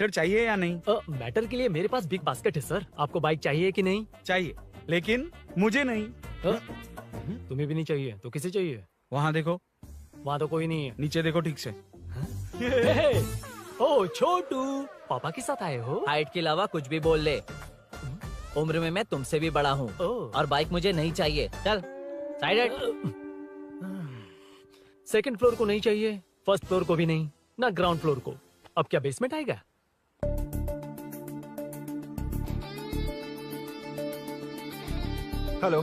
Matter चाहिए या नहीं? मैटर के लिए मेरे पास बिग बास्केट है सर। आपको बाइक चाहिए कि नहीं? चाहिए, लेकिन मुझे नहीं। तुम्हें भी नहीं चाहिए तो किसे चाहिए? वहाँ देखो, वहाँ तो कोई नहीं है। नीचे देखो ठीक से। ओ छोटू, पापा के साथ आए हो? हाइट के अलावा कुछ भी बोल ले। उम्र में मैं तुमसे भी बड़ा हूँ और बाइक मुझे नहीं चाहिए। चल साइड। सेकंड फ्लोर को नहीं चाहिए, फर्स्ट फ्लोर को भी नहीं, ना ग्राउंड फ्लोर को। अब क्या बेसमेंट आएगा? हेलो।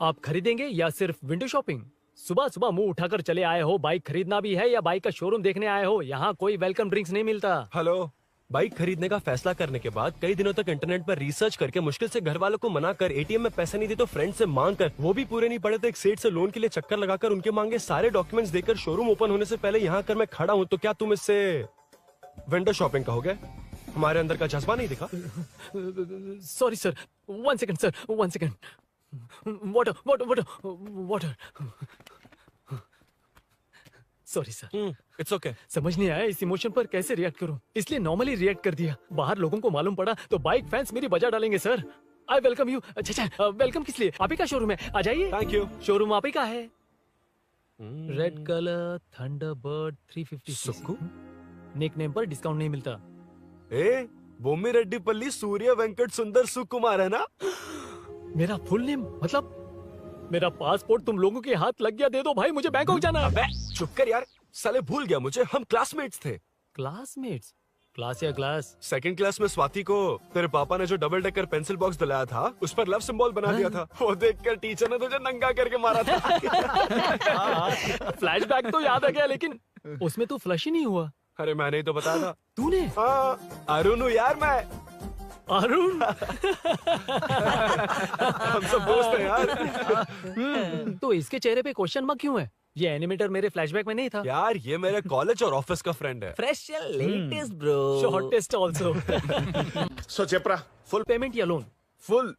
आप खरीदेंगे या सिर्फ विंडो शॉपिंग? सुबह सुबह मुंह उठाकर चले आए हो। बाइक खरीदना भी है या बाइक का शोरूम देखने आए हो? यहाँ कोई वेलकम ड्रिंक्स नहीं मिलता। हेलो, बाइक खरीदने का फैसला करने के बाद कई दिनों तक इंटरनेट पर रिसर्च करके मुश्किल से घर वालों को मना कर, एटीएम में पैसे नहीं दी तो फ्रेंड से मांग कर, वो भी पूरे नहीं पड़े तो एक सेठ से लोन के लिए चक्कर लगाकर उनके मांगे सारे डॉक्यूमेंट्स देकर शोरूम ओपन होने से पहले यहाँ कर मैं खड़ा हूँ, तो क्या तुम इससे विंडो शॉपिंग कहोगे? हमारे अंदर का जज्बा नहीं दिखा? Sorry sir, 1 second sir, 1 second. Water water water water. Sorry sir. It's okay. समझ नहीं आया इस इमोशन पर कैसे रिएक्ट करूं, इसलिए नॉर्मली रिएक्ट कर दिया। बाहर लोगों को मालूम पड़ा तो बाइक फैंस मेरी बजा डालेंगे सर। I welcome you. अच्छा, वेलकम किस लिए? आप ही का शोरूम है, आ जाइए। Thank you. शोरूम आप ही का है। रेड कलर थंडरबर्ड 350 सुक्कू? निक नेम पर डिस्काउंट नहीं मिलता। ए, बोम्मी रेड्डी पल्ली सूर्य वेंकट सुंदर सुकुमार है ना? मेरा फुल नेम मतलब? मेरा पासपोर्ट तुम लोगों के हाथ लग गया, दे दो भाई, मुझे बैंकॉक जाना है। अबे चुप कर यार, साले भूल गया मुझे, हम क्लासमेट्स थे। क्लासमेट्स? क्लास या क्लास? सेकंड क्लास में स्वाति को तेरे पापा ने जो डबल डेकर पेंसिल बॉक्स दिलाया था, उस पर लव सिंबल बना दिया था। वो देखकर टीचर ने तुझे नंगा करके मारा था। फ्लैशबैक तो याद आ गया, लेकिन उसमें तो फ्लश ही नहीं हुआ। अरे मैंने ही तो बताया था। तूने? अरुण हूँ यार मैं। अरुण? हम सब दोस्त हैं यार। तो इसके चेहरे पे क्वेश्चन मार्क क्यों है? ये एनिमेटर मेरे फ्लैशबैक में नहीं था। यार ये मेरे कॉलेज और ऑफिस का फ्रेंड है। Fresh latest bro. Shortest also. So चेपरा, फुल पेमेंट या लोन? फुल।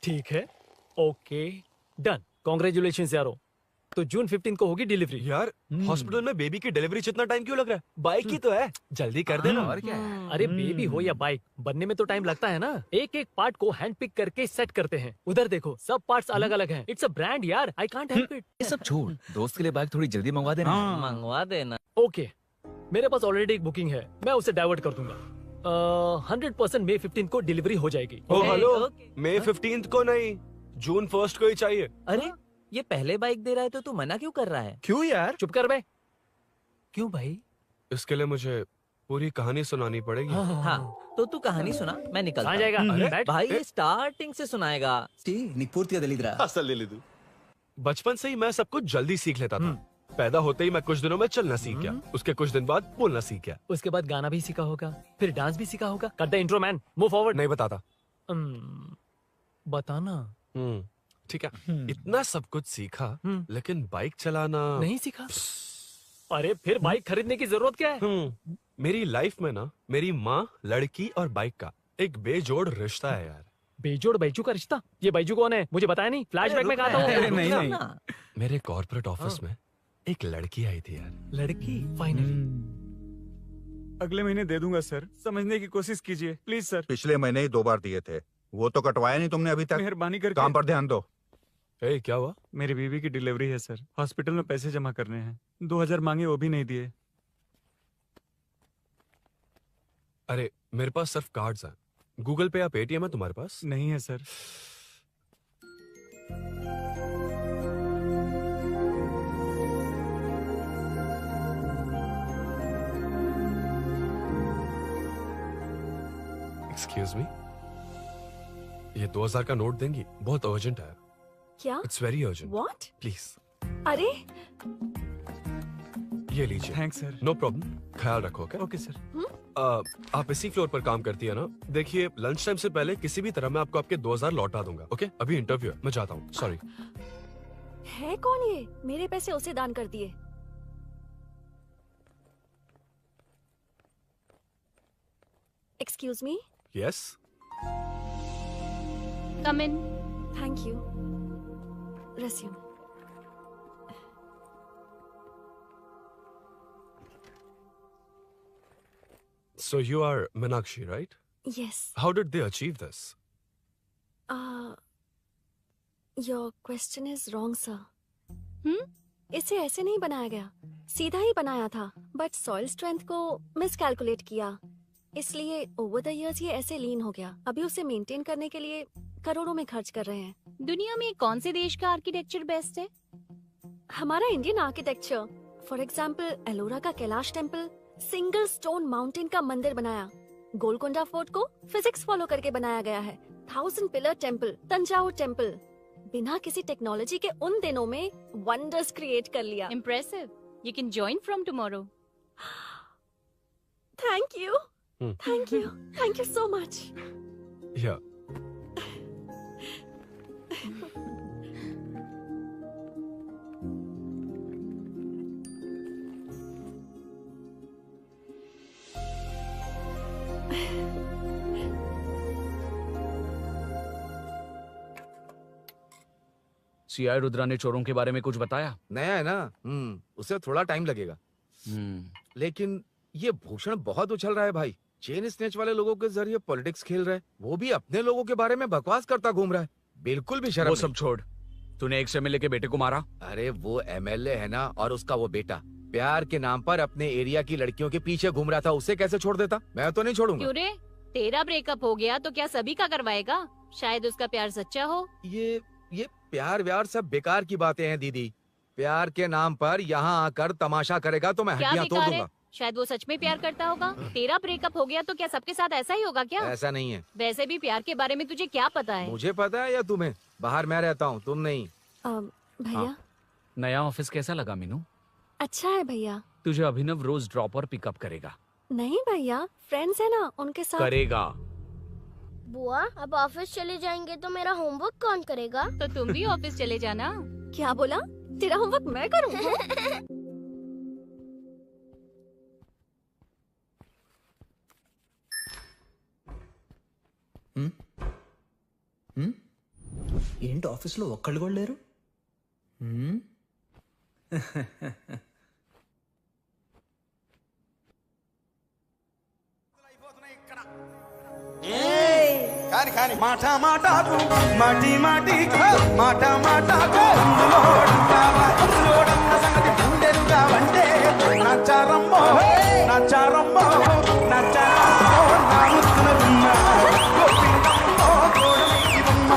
ठीक है, ओके डन। कांग्रेचुलेशंस यारो। तो जून 15 को होगी डिलीवरी। यार हॉस्पिटल में बेबी की डिलीवरी जितना टाइम क्यों लग रहा है? बाइक ही तो है, जल्दी कर देना। और क्या है? अरे बेबी हो या बाइक, बनने में तो टाइम लगता है ना। एक एक पार्ट को हैंड पिक करके सेट करते हैं। उधर देखो, सब पार्ट्स अलग अलग हैं। इट्स अ ब्रांड यार, आई कांट हेल्प इट। ये सब छोड़, दोस्त के लिए बाइक थोड़ी जल्दी मंगवा देना। मंगवा देना। ओके, मेरे पास ऑलरेडी एक बुकिंग है, मैं उसे डाइवर्ट कर दूंगा। 100% मई 15 को डिलीवरी हो जाएगी। ओ हेलो, okay. मई 15 को नहीं, जून 1 को ही चाहिए। अरे ये पहले बाइक दे रहा है तो तू मना क्यों कर रहा है? क्यों यार? चुप कर बे। क्यों भाई? इसके लिए मुझे पूरी कहानी सुनानी पड़ेगी। हाँ तो तू कहानी सुना, मैं निकलता कहाँ हूँ। जाएगा? बैठ। भाई ये स्टार्टिंग से सुनाएगा। नी पूर्तिया दलिद्रा। असल ले तू। बचपन से ही मैं सब कुछ जल्दी सीख लेता था। पैदा होते ही मैं कुछ दिनों में चलना सीख गया, उसके कुछ दिन बाद बोलना सीख गया। उसके बाद गाना भी सीखा होगा, फिर डांस भी सीखा होगा। Cut the intro man, move forward. नहीं बताता। बताना। ठीक है, इतना सब कुछ सीखा, लेकिन बाइक चलाना नहीं सीखा। अरे फिर बाइक खरीदने की जरूरत क्या है? मेरी लाइफ में ना, मेरी माँ, लड़की और बाइक का एक बेजोड़ रिश्ता है यार। बेजोड़ बैजू का रिश्ता? ये बैजू कौन है? मुझे बताया नहीं। फ्लैशबैक में कहा था अरे वो। नहीं। मेरे कॉर्पोरेट ऑफिस में एक लड़की आई थी यार। लड़की? फाइनली। अगले महीने दे दूंगा सर, समझने की कोशिश कीजिए प्लीज सर। पिछले महीने ही 2 बार दिए थे, वो तो कटवाया नहीं तुमने अभी तक। मेहरबानी करके। काम पर ध्यान दो। ए, क्या हुआ? मेरी बीवी की डिलीवरी है सर, हॉस्पिटल में पैसे जमा करने हैं। 2000 मांगे, वो भी नहीं दिए। अरे मेरे पास सिर्फ कार्ड्स हैं। गूगल पे या पेटीएम है तुम्हारे पास? नहीं है सर। एक्सक्यूज मी, ये 2000 का नोट देंगी? बहुत अर्जेंट है। क्या? It's very urgent. What? Please अरे ये लीजिए। Thanks sir. नो प्रॉब्लम, ख्याल रखो। Okay sir. आप इसी फ्लोर पर काम करती है ना? देखिए लंच टाइम से पहले किसी भी तरह मैं आपको आपके 2000 लौटा दूंगा। ओके, अभी इंटरव्यू है, मैं जाता हूँ। सॉरी। है कौन ये? मेरे पैसे उसे दान कर दिए। Excuse me. Yes. Come in. Thank you. Resume. So you are Meenakshi, right? Yes. How did they achieve this? Your question is wrong, sir. इसे ऐसे नहीं बनाया गया, सीधा ही बनाया था, बट सॉइल स्ट्रेंथ को मिसकैलकुलेट किया, इसलिए ओवर द इयर्स ये ऐसे लीन हो गया। अभी उसे मेंटेन करने के लिए करोड़ों में खर्च कर रहे हैं। दुनिया में कौन से देश का आर्किटेक्चर बेस्ट है? हमारा Indian architecture, for example Ellora का Kailash temple, single stone mountain का मंदिर बनाया। गोलकोंडा फोर्ट को फिजिक्स फॉलो करके बनाया गया है। 1000 पिलर टेम्पल, तंजावुर टेम्पल, बिना किसी टेक्नोलॉजी के उन दिनों में वंडर्स क्रिएट कर लिया। Impressive. You can join from tomorrow. Thank you, thank you, thank you so much. Yeah. CI Rudra ने चोरों के बारे में कुछ बताया? नया है ना, उसे थोड़ा टाइम लगेगा। लेकिन ये भूषण बहुत उछल रहा है भाई। चेन स्नेच वाले लोगों के जरिए पॉलिटिक्स खेल रहा है, वो भी अपने लोगों के बारे में बकवास करता घूम रहा है। बिल्कुल भी शर्म वो नहीं। सब छोड़, तूने एक एमएलए के बेटे को मारा। अरे वो एमएलए है ना, और उसका वो बेटा प्यार के नाम पर अपने एरिया की लड़कियों के पीछे घूम रहा था, उसे कैसे छोड़ देता? मैं तो नहीं छोड़ूंगा। क्यों रे? तेरा ब्रेकअप हो गया तो क्या सभी का करवाएगा? शायद उसका प्यार सच्चा हो। ये प्यार व्यार सब बेकार की बातें हैं दीदी। प्यार के नाम पर यहाँ आकर तमाशा करेगा तो मैं क्या हड्डियां तोड़ बेकार है? दूंगा। शायद वो सच में प्यार करता होगा। तेरा ब्रेकअप हो गया तो क्या सबके साथ ऐसा ही होगा क्या? ऐसा नहीं है। वैसे भी प्यार के बारे में तुझे क्या पता है? मुझे पता है या तुम्हें? बाहर मैं रहता हूँ, तुम नहीं। भैया नया ऑफिस कैसा लगा मीनू? अच्छा है भैया। तुझे अभिनव रोज ड्रॉप और पिकअप करेगा। नहीं भैया, फ्रेंड्स है ना, उनके साथ करेगा। बुआ अब ऑफिस चले जाएंगे तो मेरा होमवर्क कौन करेगा? तो तुम भी ऑफिस चले जाना। क्या बोला? तेरा होमवर्क मैं करूँ? ఏంటి ఆఫీస్లో ఒక్కళ్ళు కూడా లేరు? కాని కాని మాట మాటకు మాటి మాటికి మాట మాటకు అందులోడన్న సంగతి గుండెలుగా వంటే నచ్చారమ్మో నచ్చారమ్మో నచ్చారమ్మో నా ముక్కున గుమ్మ గోపిందమ్మో గోడలి బొమ్మ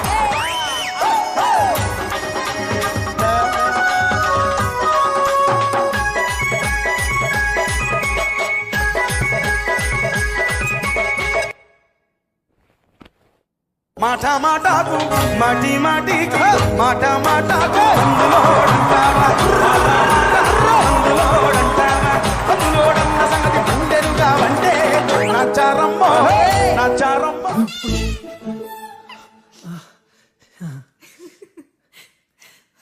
మాట మాటకు మాటి మాటికి మాట మాటకు అందులోడన్న సంగతి గుండెలుగా వంటే నచ్చారమ్మో నచ్చారమ్మో.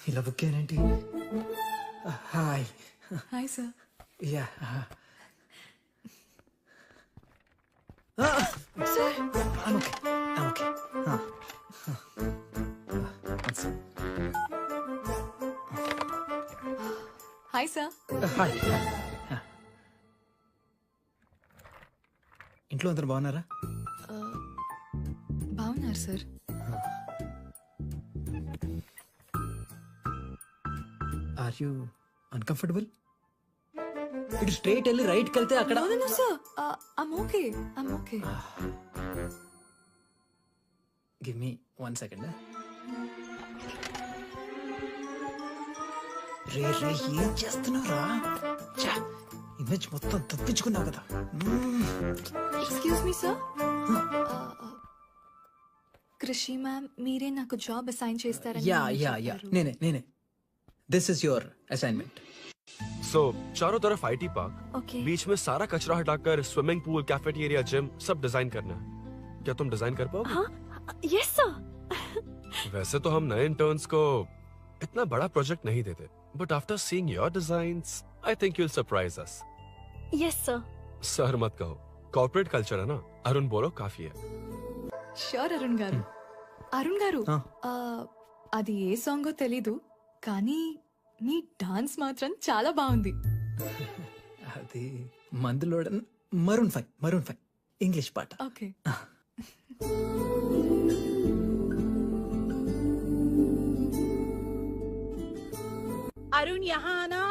ఇలా బుక్ అయ్యానేంటి? Hi hi sir. Yeah sir okay. Hi sir. Hi. ఇంట్లో అందరు బాగున్నారా? బాగున్నారు సార్. Are you uncomfortable? ఇటు స్ట్రైట్ వెళ్ళి రైట్కి వెళ్తే అక్కడ. No sir, I'm okay. Give me 1 second. రే ఏం చేస్తున్నావురా? ఇమేజ్ మొత్తం తప్పించుకున్నావు కదా. Excuse me sir. Krishi ma'am, మీరే నాకు జాబ్ అసైన్ చేస్తారని యా నేనే. This is your assignment. So चारों तरफ आईटी पार्क, Okay. बीच में सारा कचरा हटाकर स्विमिंग पूल, कैफेटेरिया, जिम सब डिजाइन करना है। क्या तुम डिजाइन कर पाओगे? हाँ, यस सर. वैसे तो हम नए इंटर्न्स को इतना बड़ा प्रोजेक्ट नहीं देते, but after seeing your designs I think you'll surprise us. Yes sir. Sir मत कहो, कॉर्पोरेट कल्चर है ना. अरुण बोलो, काफी है. షూర్ అరుణ్ గారు. అరుణ్ గారు, అది ఏ సాంగో తెలీదు కానీ మీ డాన్స్ మాత్రం చాలా బాగుంది. అది మందులోడన్ Maroon 5 English part. Okay. Arun यहाँ आना।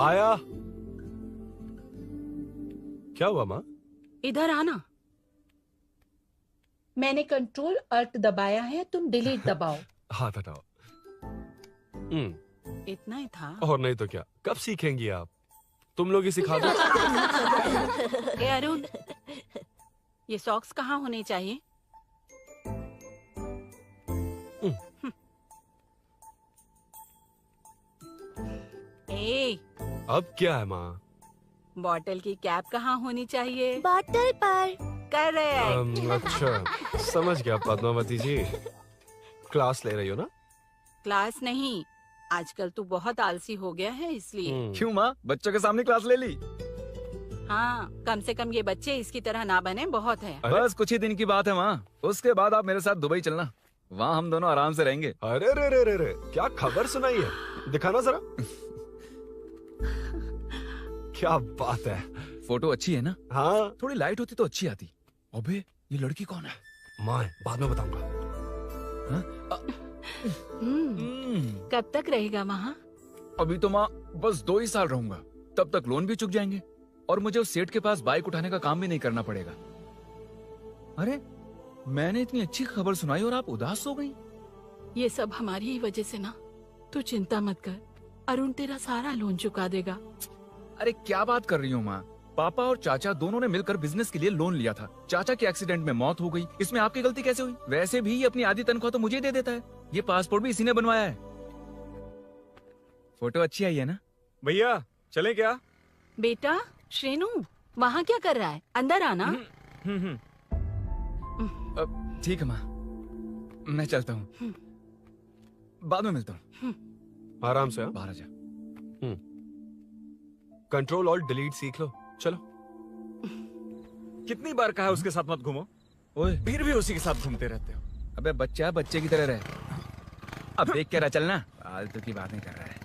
आया। क्या हुआ माँ? इधर आना। मैंने कंट्रोल अल्ट दबाया है, तुम डिलीट दबाओ। हाथ हटाओ। इतना ही था। और नहीं तो क्या, कब सीखेंगी आप? तुम लोग ही सिखा दो। ए अरुण, ये सॉक्स कहाँ होने चाहिए? ए, अब क्या है माँ? बॉटल की कैप कहाँ होनी चाहिए? बॉटल पर। करेक्ट। अच्छा, समझ गया पद्मावती जी। क्लास ले रही हो ना? क्लास नहीं, आजकल तू बहुत आलसी हो गया है इसलिए। क्यों माँ, बच्चों के सामने क्लास ले ली? हाँ, कम से कम ये बच्चे इसकी तरह ना बने, बहुत है। बस कुछ ही दिन की बात है माँ, उसके बाद आप मेरे साथ दुबई चलना, वहाँ हम दोनों आराम से रहेंगे। अरे रे रे रे रे, क्या खबर सुनाई है, दिखाना जरा। क्या बात है। फोटो अच्छी है ना? हाँ। थोड़ी लाइट होती तो अच्छी आती। अबे ये लड़की कौन है? माँ, बाद में बताऊंगा। कब तक रहेगा वहाँ? अभी तो माँ बस 2 ही साल रहूंगा, तब तक लोन भी चुक जाएंगे और मुझे उस सेठ के पास बाइक उठाने का काम भी नहीं करना पड़ेगा। अरे मैंने इतनी अच्छी खबर सुनाई और आप उदास हो गई। ये सब हमारी ही वजह से ना, तू चिंता मत कर, अरुण तेरा सारा लोन चुका देगा। अरे क्या बात कर रही हो माँ, पापा और चाचा दोनों ने मिलकर बिजनेस के लिए लोन लिया था। चाचा के एक्सीडेंट में मौत हो गई, इसमें आपकी गलती कैसे हुई? वैसे भी ये अपनी आधी तनख्वाह तो मुझे दे देता है। ये पासपोर्ट भी इसी ने बनवाया है। फोटो अच्छी आई है ना? भैया चले क्या? बेटा श्रेनु, वहाँ क्या कर रहा है? अंदर आना। ठीक है माँ, मैं चलता हूँ, बाद में मिलता हूँ। आराम से। बाहर आ जा। कंट्रोल और डिलीट सीख लो, चलो। कितनी बार कहा उसके साथ मत घूमो, ओए फिर भी उसी के साथ घूमते रहते हो। अबे बच्चा बच्चे की तरह रहे, अब देख के रहा चलना, फालतू की बातें कर रहा है।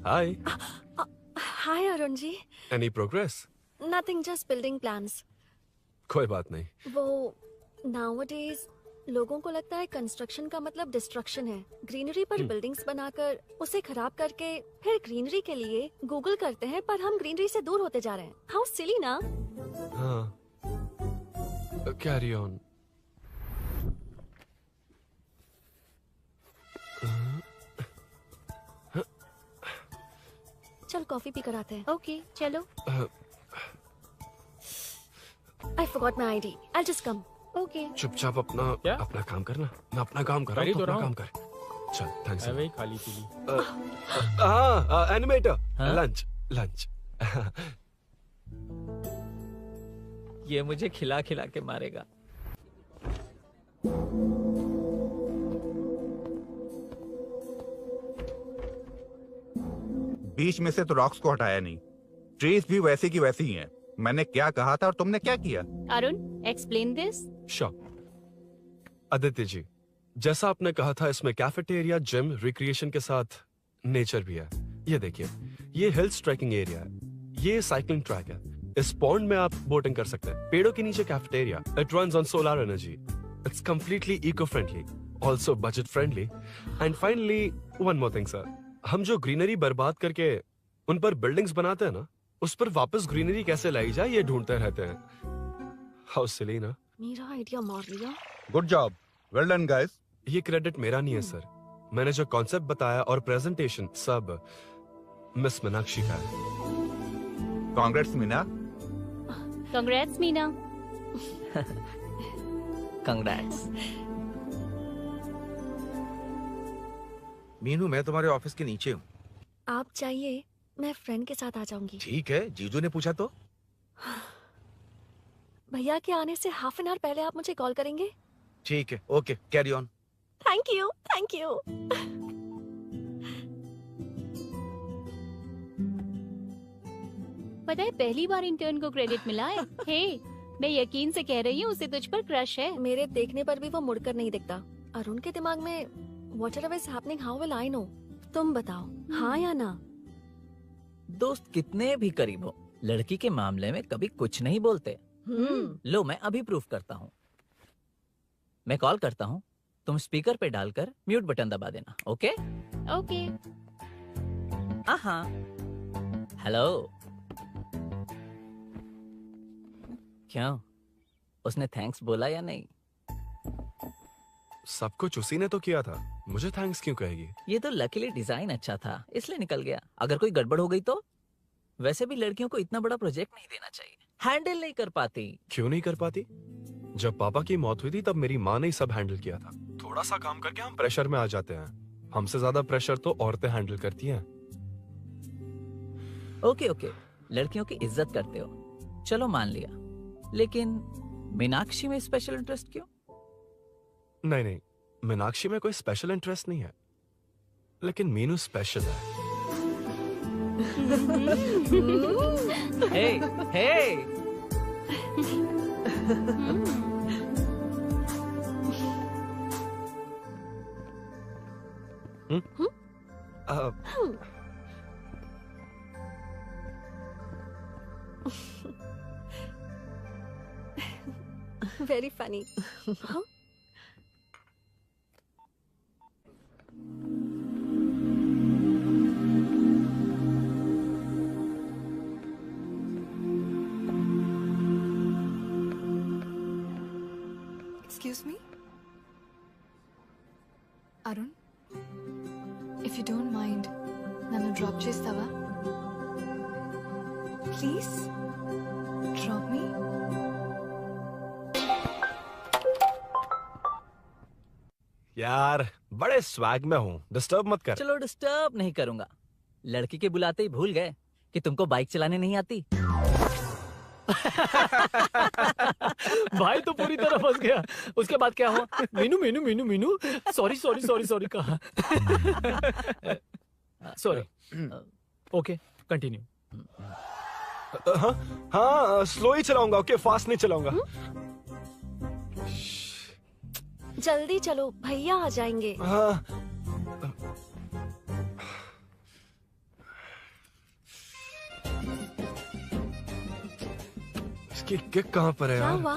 Hi. Hi Arun ji. Any progress? Nothing, just building plans. कोई बात नहीं। वो नाउअडेज लोगों को लगता है कंस्ट्रक्शन का मतलब डिस्ट्रक्शन है। ग्रीनरी पर बिल्डिंग्स बनाकर उसे खराब करके फिर ग्रीनरी के लिए गूगल करते हैं, पर हम ग्रीनरी से दूर होते जा रहे हैं। हाउ सिली ना? हाँ, कैरी ऑन। चल कॉफी पी कर आते हैं। ओके चलो। I forgot my ID, I just come. Okay. चुपचाप अपना काम करना। मैं अपना काम कर रहा हूँ, तो अपना काम कर। चल, थैंक्स। वही खाली पीली। हाँ, एनिमेटर। हाँ? लंच। ये मुझे खिला खिला के मारेगा। बीच में से तो रॉक्स को हटाया नहीं, ट्रीज भी वैसी की वैसी ही हैं। मैंने क्या कहा था और तुमने क्या किया? Arun explain this. आदित्य जी, जैसा आपने कहा था, इसमें कैफेटेरिया, जिम, रिक्रिएशन के साथ नेचर भी है। ये देखिए, ये हिल्स ट्रैकिंग एरिया है, ये साइकिलिंग ट्रैक है। इस पॉन्ड में आप बोटिंग कर सकते हैं। पेड़ों के नीचे cafeteria, it runs on solar energy. It's completely eco friendly, also budget friendly. And finally one more thing sir, हम जो ग्रीनरी बर्बाद करके उन पर बिल्डिंग्स बनाते हैं ना, उस पर वापस ग्रीनरी कैसे लाई जाए ये ढूंढते रहते हैं। हाउ सिली ना? मेरा आइडिया मार लिया। Good job, well done guys. ये क्रेडिट मेरा नहीं है सर, मैंने जो कॉन्सेप्ट बताया और प्रेजेंटेशन सब मिस मीनाक्षी का है। Congrats Meena. Congrats Meena. Congrats. Meenu, मैं तुम्हारे ऑफिस के नीचे हूँ। आप चाहिए मैं फ्रेंड के साथ आ जाऊंगी। ठीक है, जीजू ने पूछा तो। भैया के आने से हाफ एन आवर पहले आप मुझे कॉल करेंगे? ठीक है, okay, carry on. Thank you, thank you. पता है पहली बार इंटर्न को क्रेडिट मिला है। हे, मैं यकीन से कह रही हूँ उसे तुझ पर क्रश है। मेरे देखने पर भी वो मुड़कर नहीं दिखता। अरुण के दिमाग में whatever is happening, how will I know? तुम बताओ, हाँ या ना? दोस्त कितने भी करीब हो, लड़की के मामले में कभी कुछ नहीं बोलते। लो मैं अभी प्रूफ करता हूँ। मैं कॉल करता हूँ, तुम स्पीकर पे डालकर म्यूट बटन दबा देना। Okay okay. हाँ। हेलो। क्यों, उसने थैंक्स बोला या नहीं? सब कुछ उसी ने तो किया था, मुझे थैंक्स क्यों कहेगी? ये तो लकीली डिजाइन अच्छा था इसलिए निकल गया। अगर कोई गड़बड़ हो गई तो? वैसे भी लड़कियों को इतना बड़ा प्रोजेक्ट नहीं देना चाहिए, हैंडल नहीं कर पाती। क्यों नहीं कर पाती? जब पापा की मौत हुई थी तब मेरी माँ ने ही सब हैंडल किया था। थोड़ा सा काम करके हम प्रेशर में आ जाते हैं। हमसे ज्यादा प्रेशर तो औरतें हैंडल करती हैं। ओके ओके, लड़कियों की इज्जत करते हो, चलो मान लिया। लेकिन मीनाक्षी में स्पेशल इंटरेस्ट क्यों? नहीं, मीनाक्षी में कोई स्पेशल इंटरेस्ट नहीं है, लेकिन मीनू स्पेशल है। हे Very funny. Huh? Excuse me? Arun? If you don't mind, nanu drop chestava? Please? Drop me? यार बड़े स्वैग में हूँ, डिस्टर्ब मत कर। चलो डिस्टर्ब नहीं करूंगा। लड़की के बुलाते ही भूल गए कि तुमको बाइक चलाने नहीं आती। भाई तो पूरी तरह फंस गया। उसके बाद क्या हुआ? Meenu Meenu Meenu Meenu sorry sorry sorry sorry कहा। सॉरी। Okay continue. हाँ स्लो ही चलाऊंगा, ओके फास्ट नहीं चलाऊंगा। जल्दी चलो, भैया आ जाएंगे। हाँ। इसकी किक कहाँ पर है क्या यार? हुआ?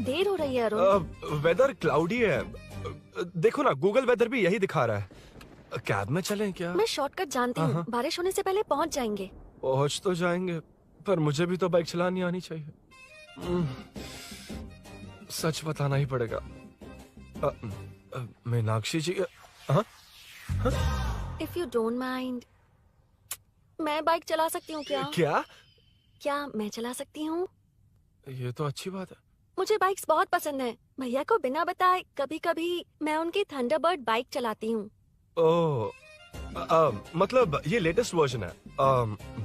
देर हो रही है अरुण। वेदर क्लाउडी है। देखो ना, गूगल वेदर भी यही दिखा रहा है। कैब में चलें क्या? मैं शॉर्टकट जानती हूँ, बारिश होने से पहले पहुँच जाएंगे। पहुँच तो जाएंगे, पर मुझे भी तो बाइक चलानी आनी चाहिए। सच बताना ही पड़ेगा। मीनाक्षी जी। If you don't mind, मैं बाइक चला सकती हूँ क्या? क्या मैं चला सकती हूँ? ये तो अच्छी बात है। मुझे बाइक्स बहुत पसंद है। भैया को बिना बताए कभी कभी मैं उनकी थंडरबर्ड बाइक चलाती हूँ। मतलब ये लेटेस्ट वर्जन है।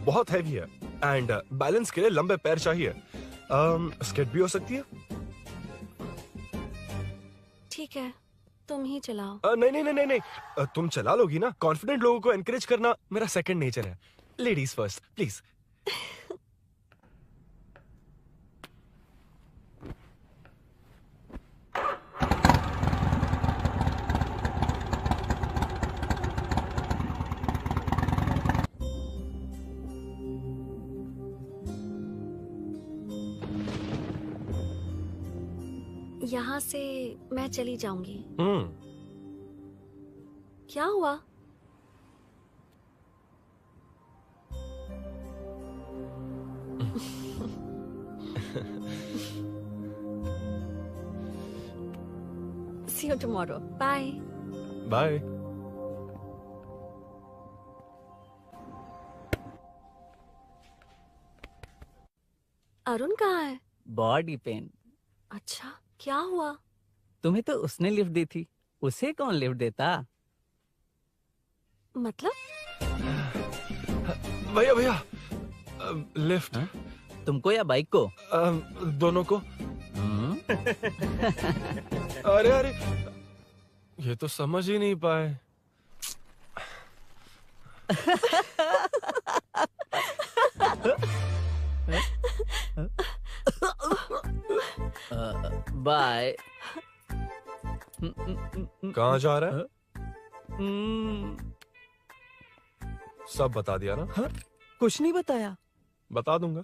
बहुत हैवी है एंड बैलेंस के लिए लंबे पैर चाहिए। स्किड भी हो सकती है। ठीक है, तुम ही चलाओ। नहीं, तुम चला लोगी ना। कॉन्फिडेंट लोगों को एनकरेज करना मेरा सेकंड नेचर है। Ladies first please. यहाँ से मैं चली जाऊंगी। क्या हुआ? See you tomorrow. Bye. Bye. Arun कहाँ है? Body pain. अच्छा, क्या हुआ? तुम्हें तो उसने लिफ्ट दी थी, उसे कौन लिफ्ट देता? मतलब? भैया लिफ्ट। तुमको या बाइक को? दोनों को। अरे अरे, ये तो समझ ही नहीं पाए। बाय। कहाँ जा रहा है? सब बता दिया ना? कुछ नहीं बताया। बता दूंगा।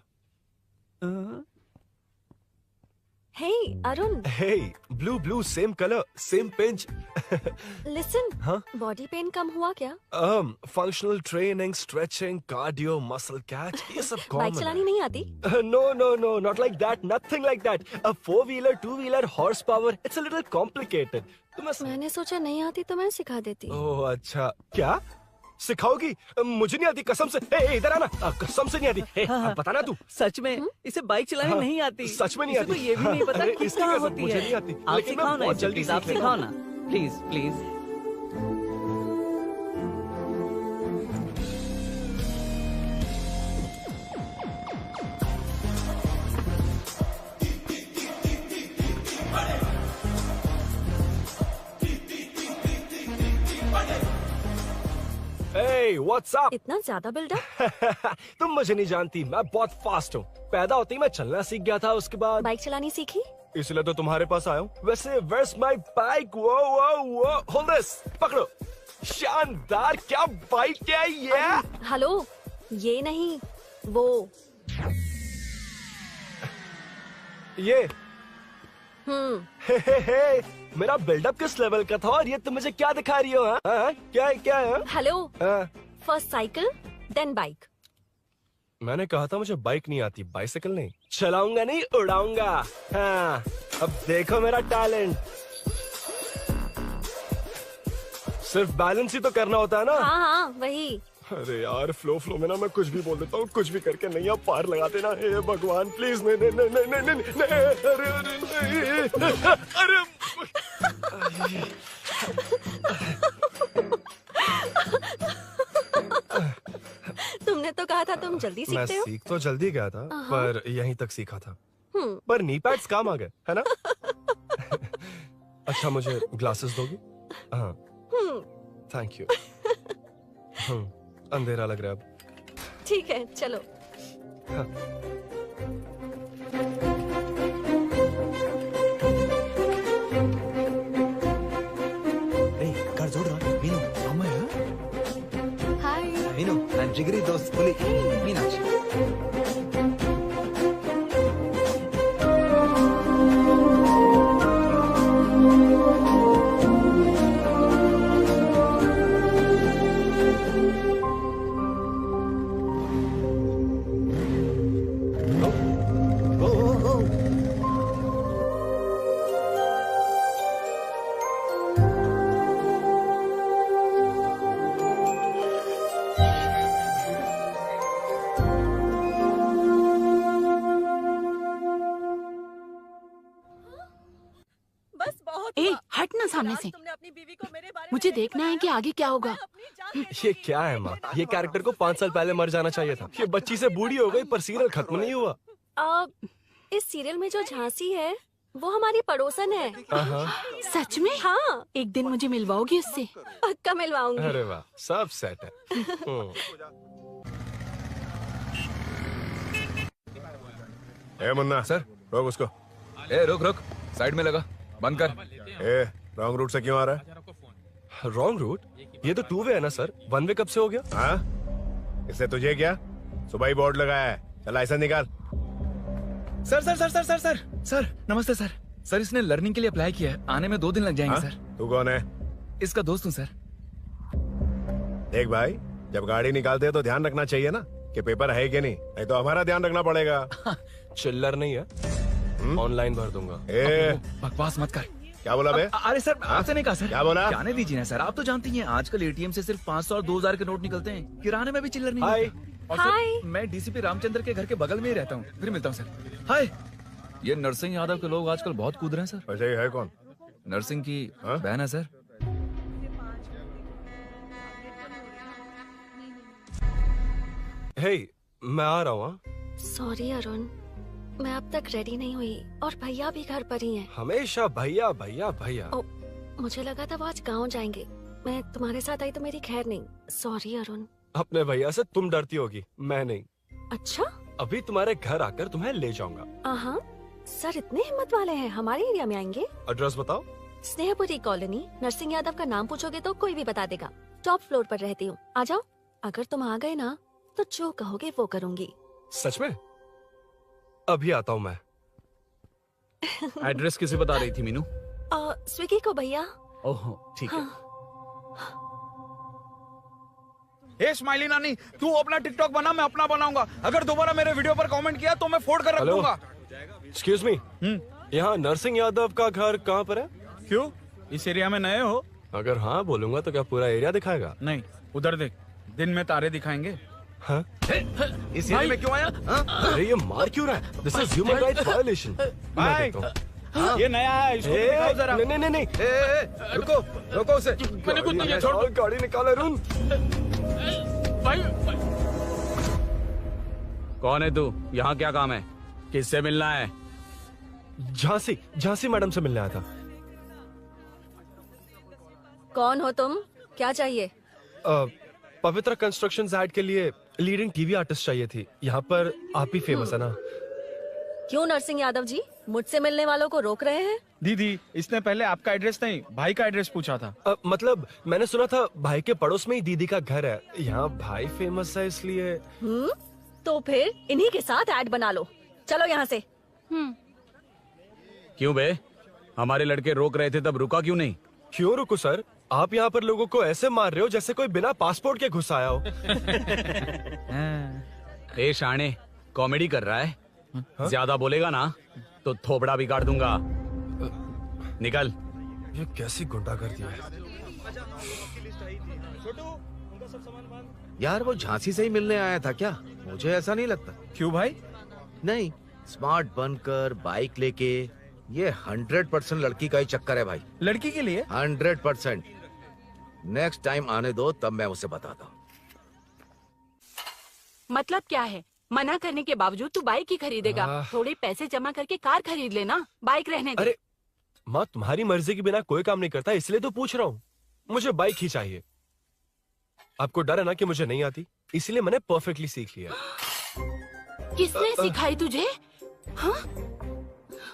Hey, Arun. Hey, blue, same color, same pinch. Listen. हाँ? बॉडी पेन कम हुआ क्या? Functional training, stretching, cardio, muscle catch, ये सब common बाइक चलानी नहीं आती? No, not like that, nothing like that. A 4-wheeler, 2-wheeler, horsepower, it's a little complicated. मैंने सोचा नहीं आती तो मैं सिखा देती। ओह अच्छा, क्या सिखाओगी? मुझे नहीं आती कसम से। ए, इधर आना, कसम से नहीं आती। ए, हाँ, बताना तू। सच में इसे बाइक चलानी नहीं आती। सच में नहीं इसे आती। तो ये भी नहीं पता अरे, कि इसकी कहाँ कसम, होती मुझे है। नहीं आती। आप लेकिन मैं सिखाओ ना बहुत इसे, जल्दी प्लीज, आप सीख सिखाओ लेता ना, प्लीज। Hey, what's up? इतना ज्यादा बिल्डअप? तुम मुझे नहीं जानती, मैं बहुत फास्ट हूँ। पैदा होते ही मैं चलना सीख गया था, उसके बाद बाइक चलानी सीखी? इसलिए तो तुम्हारे पास आया हूँ। वैसे where's my bike? वो hold this, पकड़ो। शानदार, क्या बाइक है ये? हेलो, ये नहीं, वो। ये हे, मेरा बिल्डअप किस लेवल का था और ये तुम मुझे क्या दिखा रही हो? क्या है? Hello, first cycle then bike. मैंने कहा था मुझे बाइक नहीं आती, बाइसाइकिल नहीं। चलाऊंगा नहीं, उड़ाऊंगा। हाँ, अब देखो मेरा टैलेंट। सिर्फ बैलेंस ही तो करना होता है ना? हाँ, वही। अरे यार, फ्लो में ना मैं कुछ भी बोल देता हूँ, कुछ भी करके नहीं आप पार लगा देना। हे भगवान प्लीज, नहीं, अरे तुमने तो कहा था तुम जल्दी मैं सीखते हो। सीख तो जल्दी गया था, पर यहीं तक सीखा था। हम्म। पर नी पैड्स काम आ गए, है ना? अच्छा, मुझे ग्लासेस दोगी? हाँ, थैंक यू। अंधेरा लग रहा है अब। ठीक है, चलो। हाँ। कर जोड़ रहा मीनू, अम्मा हाय मीनू, నా జిగిరి దోస్త్ పులి మీనాక్షి. ए, हट ना सामने से। मुझे देखना है कि आगे क्या होगा। ये क्या है माँ? ये कैरेक्टर को 5 साल पहले मर जाना चाहिए था। ये बच्ची से बूढ़ी हो गई पर सीरियल खत्म नहीं हुआ। इस सीरियल में जो झांसी है वो हमारी पड़ोसन है। सच में? हाँ। एक दिन मुझे मिलवाओगी उससे? पक्का मिलवाऊंगी। अरे वाह, सब सेट है। ए मुन्ना सर, रोक उसको। ए रुक, साइड में लगा, बंद कर। ए, रॉन्ग रूट से क्यों आ रहा है? Wrong route? ये तो 2 वे है ना सर, 1 वे कब से हो गया? हाँ, इससे तुझे क्या? सुबह ही बोर्ड लगाया है, चल लाइसेंस निकाल। सर, नमस्ते सर। सर, इसने लर्निंग के लिए अप्लाई किया है, आने में 2 दिन लग जाएंगे सर। तू कौन है? इसका दोस्त हूँ सर। देख भाई, जब गाड़ी निकालते हैं तो ध्यान रखना चाहिए ना कि पेपर है कि नहीं तो हमारा ध्यान रखना पड़ेगा। चिल्लर नहीं है, ऑनलाइन भर दूंगा। बकवास मत कर। क्या बोला बे? अरे सर, आपसे नहीं कहा सर। क्या बोला? जाने दीजिए ना सर, आप तो जानती हैं आजकल एटीएम से सिर्फ 500 और 2000 के नोट निकलते हैं, किराने में भी चिल्लर नहीं मिलता। और सर, मैं डीसीपी रामचंद्र के घर के बगल में ही रहता हूँ, फिर मिलता हूँ सर। हाय, ये नरसिंह यादव के लोग आजकल बहुत कूद रहे हैं सर। वैसे है कौन? नरसिंह की बहन है सर। हे, मैं आ रहा हूँ। सॉरी अरुण, मैं अब तक रेडी नहीं हुई और भैया भी घर पर ही हैं। हमेशा भैया भैया भैया। मुझे लगा था वो आज गाँव जाएंगे। मैं तुम्हारे साथ आई तो मेरी खैर नहीं। सॉरी अरुण। अपने भैया से तुम डरती होगी, मैं नहीं। अच्छा? अभी तुम्हारे घर आकर तुम्हें ले जाऊंगा। हाँ, सर इतने हिम्मत वाले हैं, हमारे एरिया में आएंगे? एड्रेस बताओ। स्नेहपुरी कॉलोनी। नरसिंह यादव का नाम पूछोगे तो कोई भी बता देगा। टॉप फ्लोर पर रहती हूँ, आ जाओ। अगर तुम आ गए ना तो जो कहोगे वो करूँगी। सच में? अभी आता हूँ मैं। एड्रेस किसे बता रही थी मीनू? स्विगी को भैया। ओहो ठीक है। ए स्माइली नानी, तू अपना टिकटॉक बना, मैं अपना बनाऊंगा। अगर दोबारा मेरे वीडियो पर कमेंट किया तो मैं फोड़ कर रख दूंगा। एक्सक्यूज मी, यहाँ नरसिंह यादव का घर कहाँ पर है? क्यों, इस एरिया में नए हो? अगर हाँ बोलूंगा तो क्या पूरा एरिया दिखाएगा? नहीं, उधर देख, दिन में तारे दिखाएंगे। हाँ? इस एरिया में क्यों आया? अरे ये मार क्यों रहा है? This is human rights violation. भाई, ये नया है, इसको दिखाओ जरा। नहीं। रुको रुको उसे। मैंने कुछ नहीं किया, छोड़। गाड़ी निकाल अरुण। कौन है तू? यहाँ क्या काम है? किससे मिलना है? झांसी मैडम से मिलने आया था। कौन हो तुम? क्या चाहिए? पवित्र कंस्ट्रक्शन ऐड के लिए लीडिंग टीवी आर्टिस्ट चाहिए थी। यहाँ पर आप ही फेमस है ना? क्यों नरसिंह यादव जी मुझसे मिलने वालों को रोक रहे हैं? दीदी, इसने पहले आपका एड्रेस नहीं, भाई का एड्रेस पूछा था। मतलब मैंने सुना था भाई के पड़ोस में ही दीदी का घर है। यहाँ भाई फेमस है इसलिए। तो फिर इन्हीं के साथ ऐड बना लो। चलो यहाँ से। क्यों बे? हमारे लड़के रोक रहे थे तब रुका क्यों नहीं? क्यों रुको सर? आप यहाँ पर लोगों को ऐसे मार रहे हो जैसे कोई बिना पासपोर्ट के घुस आया हो। ए शाणे, कॉमेडी कर रहा है? ज्यादा बोलेगा ना तो थोबड़ा बिगाड़ दूंगा। निकल। ये कैसी गुंडागर्दी है? यार वो झांसी से ही मिलने आया था क्या? मुझे ऐसा नहीं लगता। क्यों भाई? नहीं, स्मार्ट बनकर बाइक लेके, ये 100% लड़की का ही चक्कर है भाई। लड़की के लिए? 100%। नेक्स्ट टाइम आने दो, तब मैं उसे बताता हूँ। मतलब क्या है? मना करने के बावजूद तू बाइक ही खरीदेगा? थोड़े पैसे जमा करके कार खरीद लेना, बाइक रहने दे। अरे माँ, तुम्हारी मर्जी के बिना कोई काम नहीं करता, इसलिए तो पूछ रहा हूँ। मुझे बाइक ही चाहिए। आपको डर है ना कि मुझे नहीं आती, इसलिए मैंने परफेक्टली सीख लिया। किसने सिखाई तुझे? हाँ?